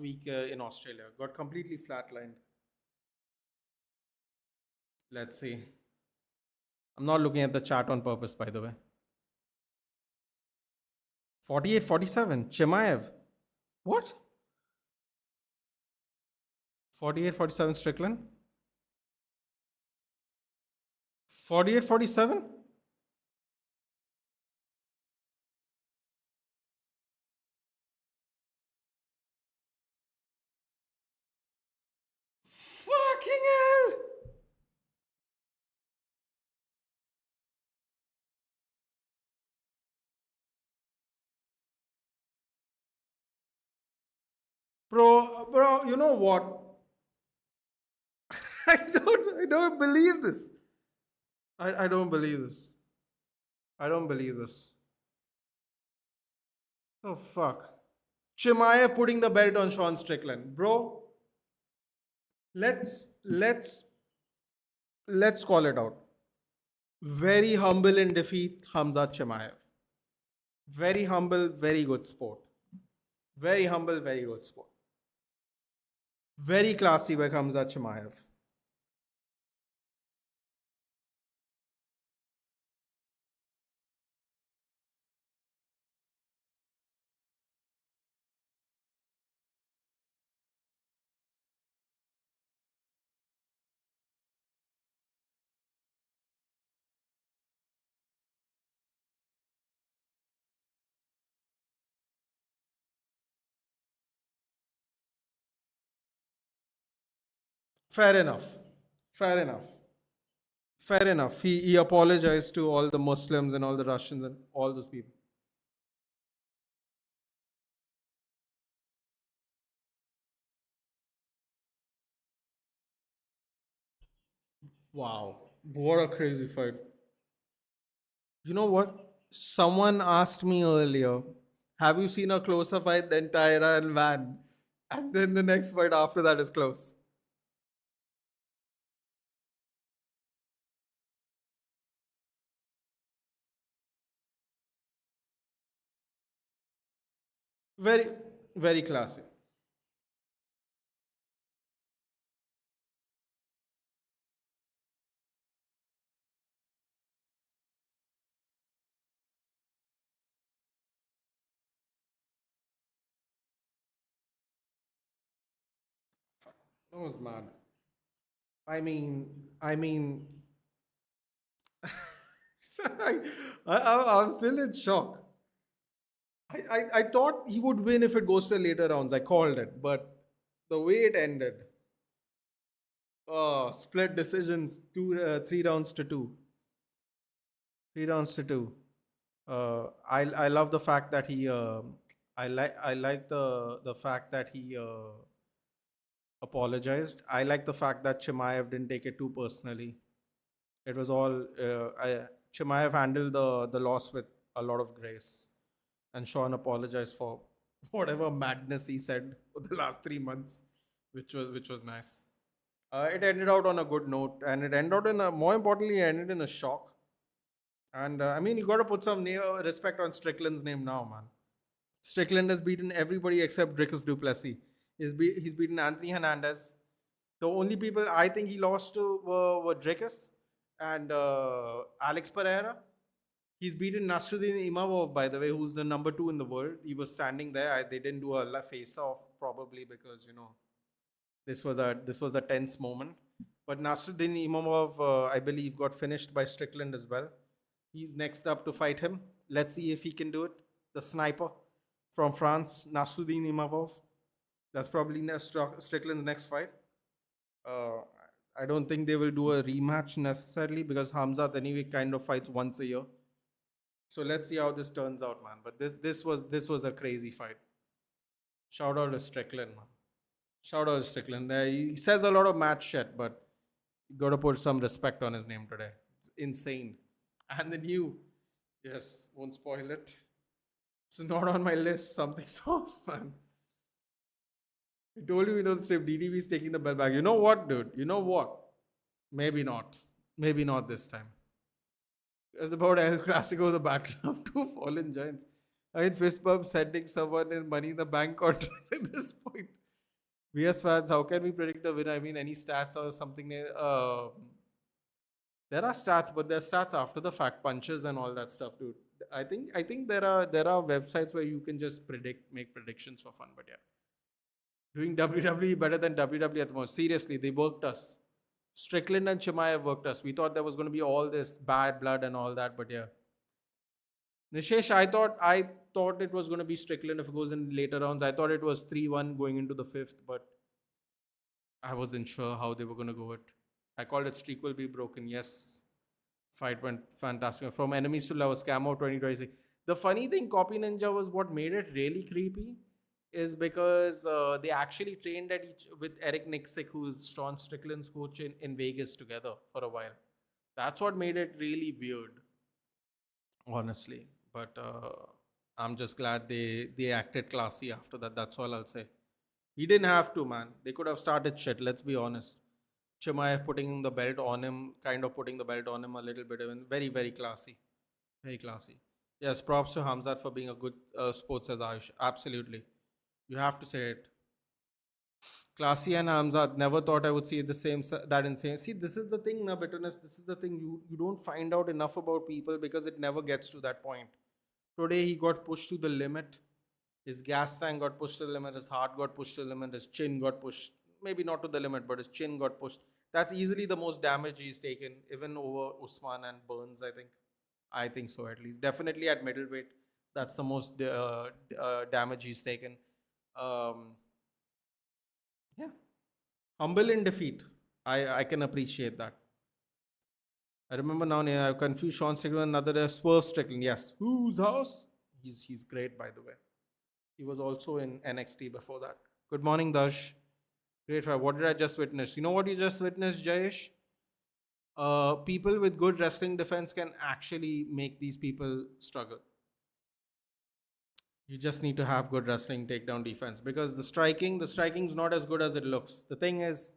week in Australia. Got completely flatlined. Let's see. I'm not looking at the chart on purpose, by the way. 48-47. Chimaev. What? 48-47 Strickland? 48-47? Fucking hell! Bro, you know what? I don't believe this. I don't believe this. I don't believe this. Oh fuck. Chimaev putting the belt on Sean Strickland. Bro, let's let's call it out. Very humble in defeat, Hamzat Chimaev. Very humble, very good sport. Very humble, very good sport. Very classy by Hamzat Chimaev. Fair enough. Fair enough. Fair enough. He apologized to all the Muslims and all the Russians and all those people. Wow. What a crazy fight. You know what? Someone asked me earlier, have you seen a closer fight than Taira and Van? And then the next fight after that is close. Very, very classy. That was mad. I mean, I mean, I'm still in shock. I thought he would win if it goes to the later rounds. I called it, but the way it ended, split decisions, 3 rounds to two, 3 rounds to two. I love the fact that he I like the fact that he apologized. I like the fact that Chimaev didn't take it too personally. It was all Chimaev handled the loss with a lot of grace, and Sean apologized for whatever madness he said for the last 3 months, which was nice. It ended out on a good note, and it ended out in a more importantly, it ended in a shock. And I mean, you got to put some respect on Strickland's name now, man. Strickland has beaten everybody except Dricus du Plessis. He's beaten Anthony Hernandez. The only people I think he lost to were Dricus and Alex Pereira. He's beaten Nasruddin Imavov, by the way, who's the number 2 in the world. He was standing there. They didn't do a face-off probably because this was a tense moment. But Nasruddin Imavov, I believe, got finished by Strickland as well. He's next up to fight him. Let's see if he can do it. The sniper from France, Nasruddin Imavov. That's probably Strickland's next fight. Uh, I don't think they will do a rematch necessarily because Hamzat anyway kind of fights once a year. So let's see how this turns out, man. But this was a crazy fight. Shout out to Strickland, man. Shout out to Strickland. He says a lot of mad shit, but you got to put some respect on his name today. It's insane. And the new, yes, won't spoil it. It's not on my list. Something's off, man. I told you, the strip. DDB is taking the bell back. You know what, dude? You know what? Maybe not. Maybe not this time. It's about El Clasico, the battle of two fallen giants. I mean, fist bump sending someone in Money in the Bank contract at this point. VS fans, how can we predict the winner? I mean, any stats or something? There are stats, but there are stats after the fact, punches and all that stuff, dude. I think there are websites where you can just make predictions for fun. But yeah, doing WWE better than WWE at the most. Seriously, they worked us. Strickland and Chimaev worked us. We thought there was going to be all this bad blood and all that, but yeah. Nishesh, I thought it was going to be Strickland if it goes in later rounds. I thought it was 3-1 going into the fifth, but I wasn't sure how they were going to go it. I called it streak will be broken. Yes, fight went fantastic. From enemies to lovers, Camo 2026. The funny thing, Copy Ninja was what made it really creepy is because they actually trained with Eric Nixick, who's Sean Strickland's coach in Vegas together for a while. That's what made it really weird, honestly. But I'm just glad they acted classy after that. That's all I'll say. He didn't have to, man. They could have started shit. Let's be honest. Chimaev putting the belt on him, kind of putting the belt on him a little bit, even very, very classy. Very classy. Yes, props to Hamzat for being a good sports as Ayush. Absolutely. You have to say it. Classy and Hamzat. Never thought I would see the same that in same. See, this is the thing, na bitterness. This is the thing. You don't find out enough about people because it never gets to that point. Today he got pushed to the limit. His gas tank got pushed to the limit. His heart got pushed to the limit. His chin got pushed. Maybe not to the limit, but his chin got pushed. That's easily the most damage he's taken, even over Usman and Burns, I think. I think so, at least. Definitely at middleweight. That's the most damage he's taken. Yeah. Humble in defeat. I can appreciate that. I remember now. I confused Sean Strickland with another Swerve Strickland. Yes, whose house? He's great, by the way. He was also in NXT before that. Good morning, Dash. Great fight. What did I just witness? You know what you just witnessed, Jayesh? People with good wrestling defense can actually make these people struggle. You just need to have good wrestling takedown defense because the striking's not as good as it looks. The thing is,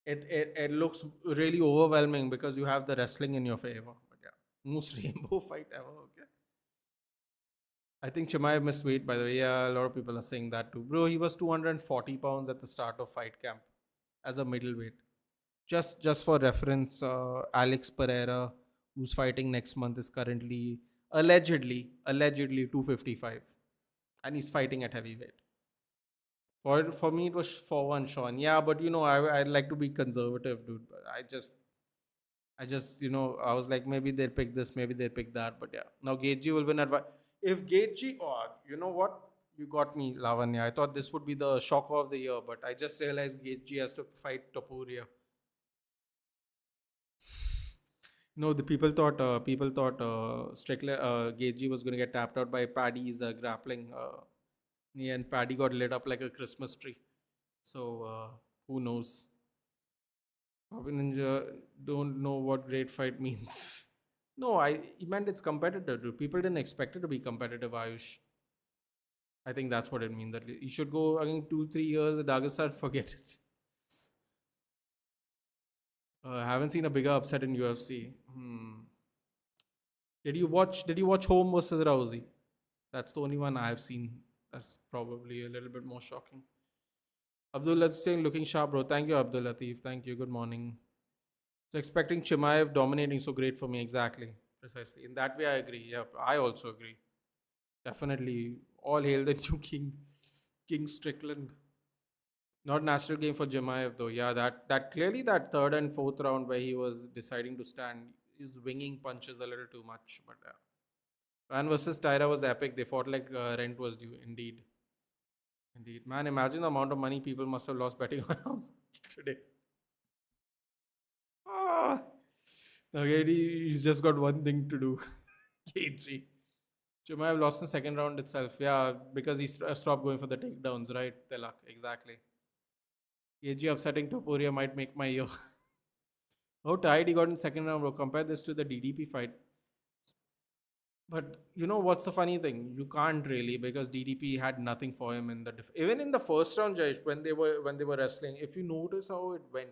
it looks really overwhelming because you have the wrestling in your favor. But yeah, most rainbow fight ever. Okay. I think Chimaev missed weight, by the way. Yeah, a lot of people are saying that too. Bro, he was 240 pounds at the start of fight camp as a middleweight. Just for reference, Alex Pereira, who's fighting next month, is currently allegedly 255, and he's fighting at heavyweight. For me, it was for one Sean. Yeah, but I like to be conservative, dude. I just I was like maybe they'll pick this, maybe they'll pick that, but yeah. Now Gaethje will win if Gaethje, oh, you know what? You got me, Lavanya. I thought this would be the shock of the year, but I just realized Gaethje has to fight Topuria. No, the people thought Strickland Gaethje was going to get tapped out by Paddy's grappling. Yeah, and Paddy got lit up like a Christmas tree. So who knows? Bobby Ninja don't know what great fight means. No, he meant it's competitive. Dude. People didn't expect it to be competitive, Ayush. I think that's what it means. That you should go again 2-3 years. The Dagestan, forget it. Haven't seen a bigger upset in UFC. Did you watch Home versus Rousey? That's the only one I've seen. That's probably a little bit more shocking. Abdul Latif saying looking sharp, bro. Thank you, Abdul Latif. Thank you. Good morning. So expecting Chimaev dominating, so great for me. Exactly. Precisely. In that way, I agree. Yeah, I also agree. Definitely. All hail the new King Strickland. Not natural game for Chimaev though. Yeah, that clearly that third and fourth round where he was deciding to stand, he's winging punches a little too much. But Van versus Taira was epic. They fought like rent was due. Indeed. Indeed. Man, imagine the amount of money people must have lost betting on Hamzat today. Ah. Okay, he's just got one thing to do. KG. Chimaev lost in second round itself. Yeah, because he stopped going for the takedowns, right? Telak, exactly. KG upsetting Topuria might make my year. How tired he got in second round, bro. Compare this to the DDP fight. But you know what's the funny thing? You can't really because DDP had nothing for him in the even in the first round, Jayesh, when they were wrestling. If you notice how it went,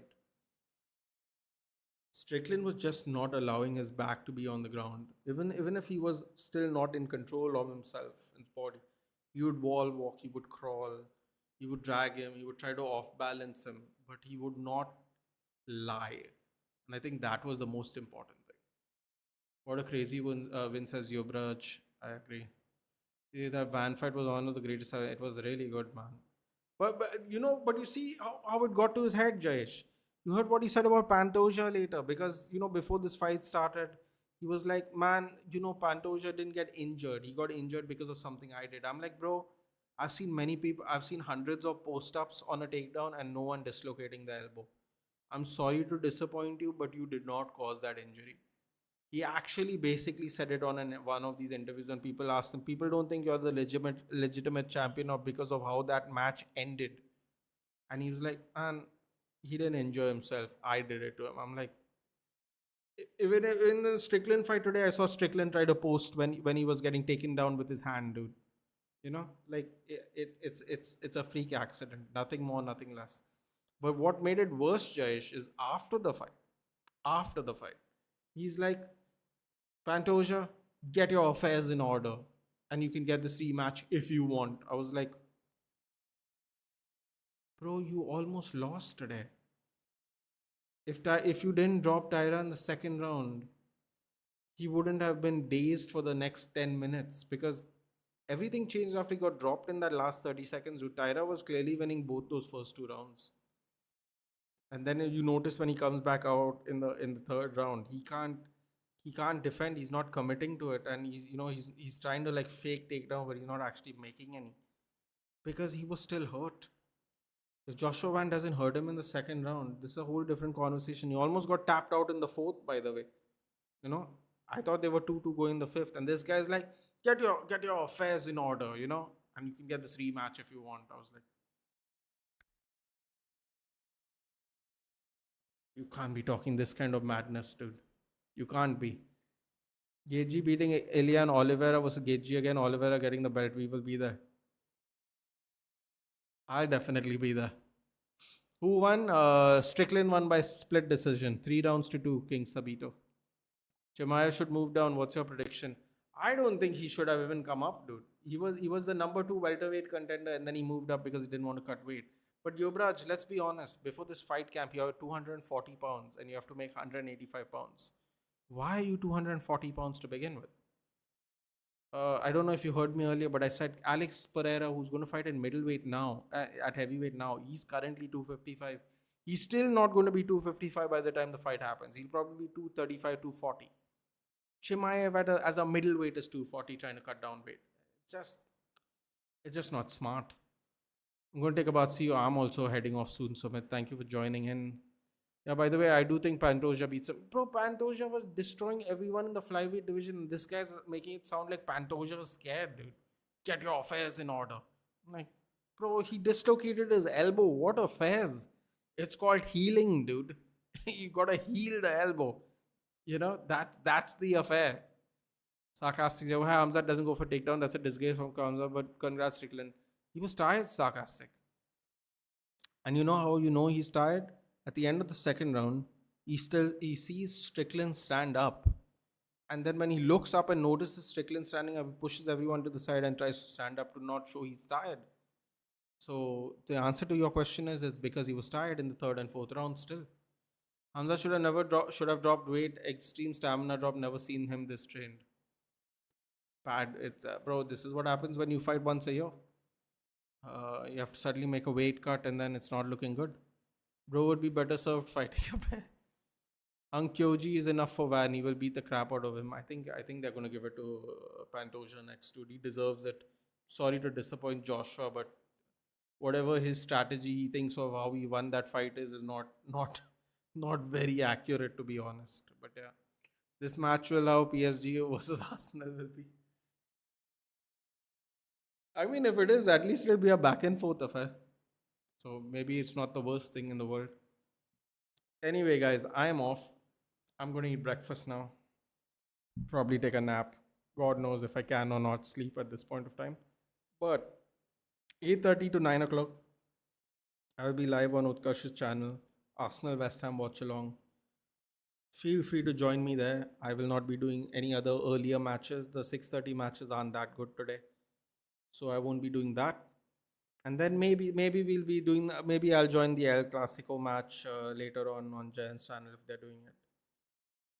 Strickland was just not allowing his back to be on the ground. Even if he was still not in control of himself and his body, he would wall walk, he would crawl, he would drag him, he would try to off balance him, but he would not lie. And I think that was the most important thing. What a crazy win says Yobraj. I agree. Yeah, that van fight was one of the greatest. It was really good, man. But you see how it got to his head, Jayesh. You heard what he said about Pantoja later because before this fight started, he was like, man, Pantoja didn't get injured. He got injured because of something I did. I'm like, bro, I've seen many people, I've seen hundreds of post ups on a takedown and no one dislocating the elbow. I'm sorry to disappoint you, but you did not cause that injury. He actually basically said it on one of these interviews when people asked him, people don't think you're the legitimate champion or because of how that match ended. And he was like, man, he didn't enjoy himself. I did it to him. I'm like, even in the Strickland fight today, I saw Strickland try to post when he was getting taken down with his hand, dude. Like it's a freak accident. Nothing more, nothing less. But what made it worse, Jayesh, is after the fight. After the fight, he's like, Pantoja, get your affairs in order, and you can get this rematch if you want. I was like, bro, you almost lost today. If you didn't drop Taira in the second round, he wouldn't have been dazed for the next 10 minutes because everything changed after he got dropped in that last 30 seconds. Taira was clearly winning both those first two rounds. And then you notice when he comes back out in the third round, he can't defend. He's not committing to it, and he's trying to like fake takedown, but he's not actually making any because he was still hurt. If Joshua Van doesn't hurt him in the second round, this is a whole different conversation. He almost got tapped out in the fourth, by the way. You know, I thought they were 2-2 going in the fifth, and this guy's like, get your affairs in order, and you can get this rematch if you want. I was like, you can't be talking this kind of madness, dude. You can't be. Gaethje beating Ilya and Oliveira versus Gaethje again. Oliveira getting the belt. We will be there. I'll definitely be there. Who won? Strickland won by split decision. 3 rounds to 2, King Sabito. Chimaev should move down. What's your prediction? I don't think he should have even come up, dude. He was the number 2 welterweight contender, and then he moved up because he didn't want to cut weight. But Yuvraj, let's be honest. Before this fight camp, you're 240 pounds and you have to make 185 pounds. Why are you 240 pounds to begin with? I don't know if you heard me earlier, but I said Alex Pereira, who's going to fight in middleweight now, at heavyweight now, he's currently 255. He's still not going to be 255 by the time the fight happens. He'll probably be 235, 240. Chimaev as a middleweight is 240 trying to cut down weight. It's just not smart. I'm going to take a bath. See you. I'm also heading off soon, Sumit. Thank you for joining in. Yeah, by the way, I do think Pantoja beats him. Bro, Pantoja was destroying everyone in the flyweight division. This guy's making it sound like Pantoja is scared, dude. Get your affairs in order. I'm like, bro, he dislocated his elbow. What affairs? It's called healing, dude. You gotta heal the elbow. That's the affair. Sarcastic. Hamzat doesn't go for takedown. That's a disgrace from Khamzat, but congrats, Strickland. He was tired, sarcastic. And you know how you know he's tired? At the end of the second round, he sees Strickland stand up. And then when he looks up and notices Strickland standing up, he pushes everyone to the side and tries to stand up to not show he's tired. So the answer to your question is it's because he was tired in the third and fourth round still. Hamzat should have dropped weight. Extreme stamina drop. Never seen him this trained. Bad. It's bro. This is what happens when you fight once a year. You have to suddenly make a weight cut, and then it's not looking good. Bro would be better served fighting up. Kyoji is enough for Van. He will beat the crap out of him. I think they're going to give it to Pantoja next. Dude, he deserves it. Sorry to disappoint Joshua, but whatever his strategy he thinks of how he won that fight is not very accurate, to be honest. But yeah, this match will how PSG versus Arsenal will be. I mean, if it is, at least it'll be a back and forth affair. So maybe it's not the worst thing in the world. Anyway, guys, I am off. I'm going to eat breakfast now. Probably take a nap. God knows if I can or not sleep at this point of time. But 8:30 to 9 o'clock, I will be live on Utkarsh's channel, Arsenal West Ham watch along. Feel free to join me there. I will not be doing any other earlier matches. The 6:30 matches aren't that good today, so I won't be doing that. And then maybe we'll be doing. Maybe I'll join the El Clasico match later on Giants channel if they're doing it.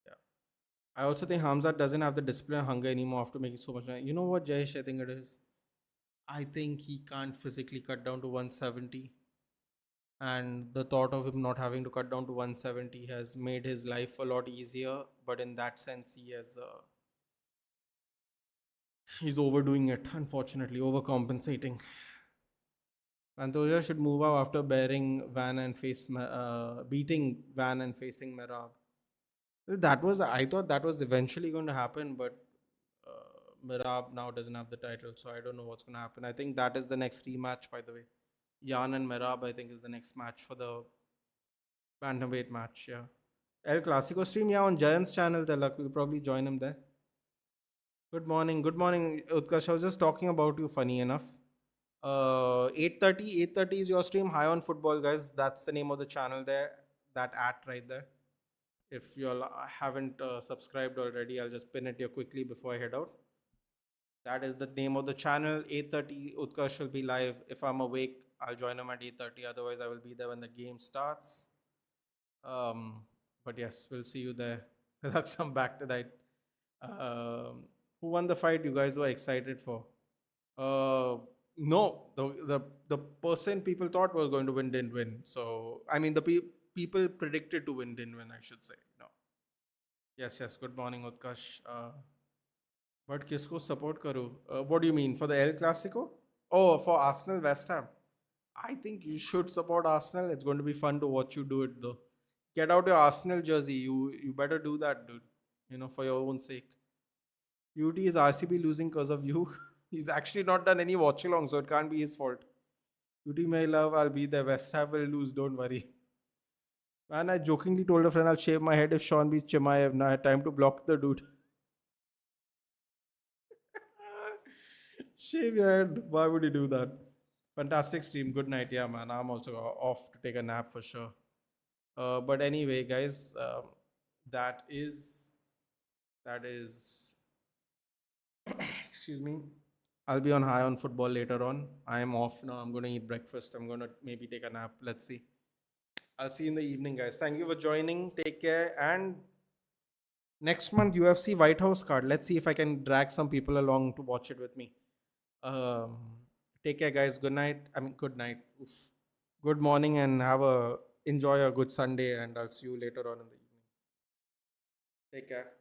Yeah. I also think Hamzat doesn't have the discipline and hunger anymore after making so much. You know what, Jayesh? I think it is. I think he can't physically cut down to 170. And the thought of him not having to cut down to 170 has made his life a lot easier. But in that sense, he's overdoing it, unfortunately, overcompensating. Pantoja should move out after beating Van and beating Van and facing Merab. I thought that was eventually going to happen, but Merab now doesn't have the title, so I don't know what's going to happen. I think that is the next rematch, by the way. Jan and Merab, I think, is the next match for the bantamweight match. Yeah, El Clasico stream, yeah, on Giants channel. Talak, we'll probably join him there. Good morning, Utkarsh. I was just talking about you. Funny enough. 8:30 is your stream. High on Football, guys. That's the name of the channel there. That right there. If you all haven't subscribed already, I'll just pin it here quickly before I head out. That is the name of the channel. 8:30, Utkarsh will be live. If I'm awake, I'll join him at 8:30. Otherwise, I will be there when the game starts. But yes, we'll see you there. That's some back to that. Who won the fight you guys were excited for? No, the person people thought was going to win didn't win. So, I mean, the people predicted to win didn't win, I should say. No. Yes. Good morning, Utkarsh. But kisko support karu? What do you mean? For the El Clasico? Oh, for Arsenal West Ham. I think you should support Arsenal. It's going to be fun to watch you do it though. Get out your Arsenal jersey. You better do that, dude. For your own sake. UT is RCB losing because of you. He's actually not done any watch along, so it can't be his fault. UT my love, I'll be there. West Ham will lose, don't worry. Man, I jokingly told a friend I'll shave my head if Sean beats Chimaev. Now I had time to block the dude. Shave your head. Why would you do that? Fantastic stream. Good night. Yeah, man. I'm also off to take a nap for sure. But anyway, guys, that is excuse me. I'll be on high on football later on. I am off now. I'm going to eat breakfast. I'm going to maybe take a nap. Let's see. I'll see you in the evening, guys. Thank you for joining. Take care. And next month, UFC White House card. Let's see if I can drag some people along to watch it with me. Take care, guys. Good night. Good night. Oof. Good morning and enjoy a good Sunday. And I'll see you later on in the evening. Take care.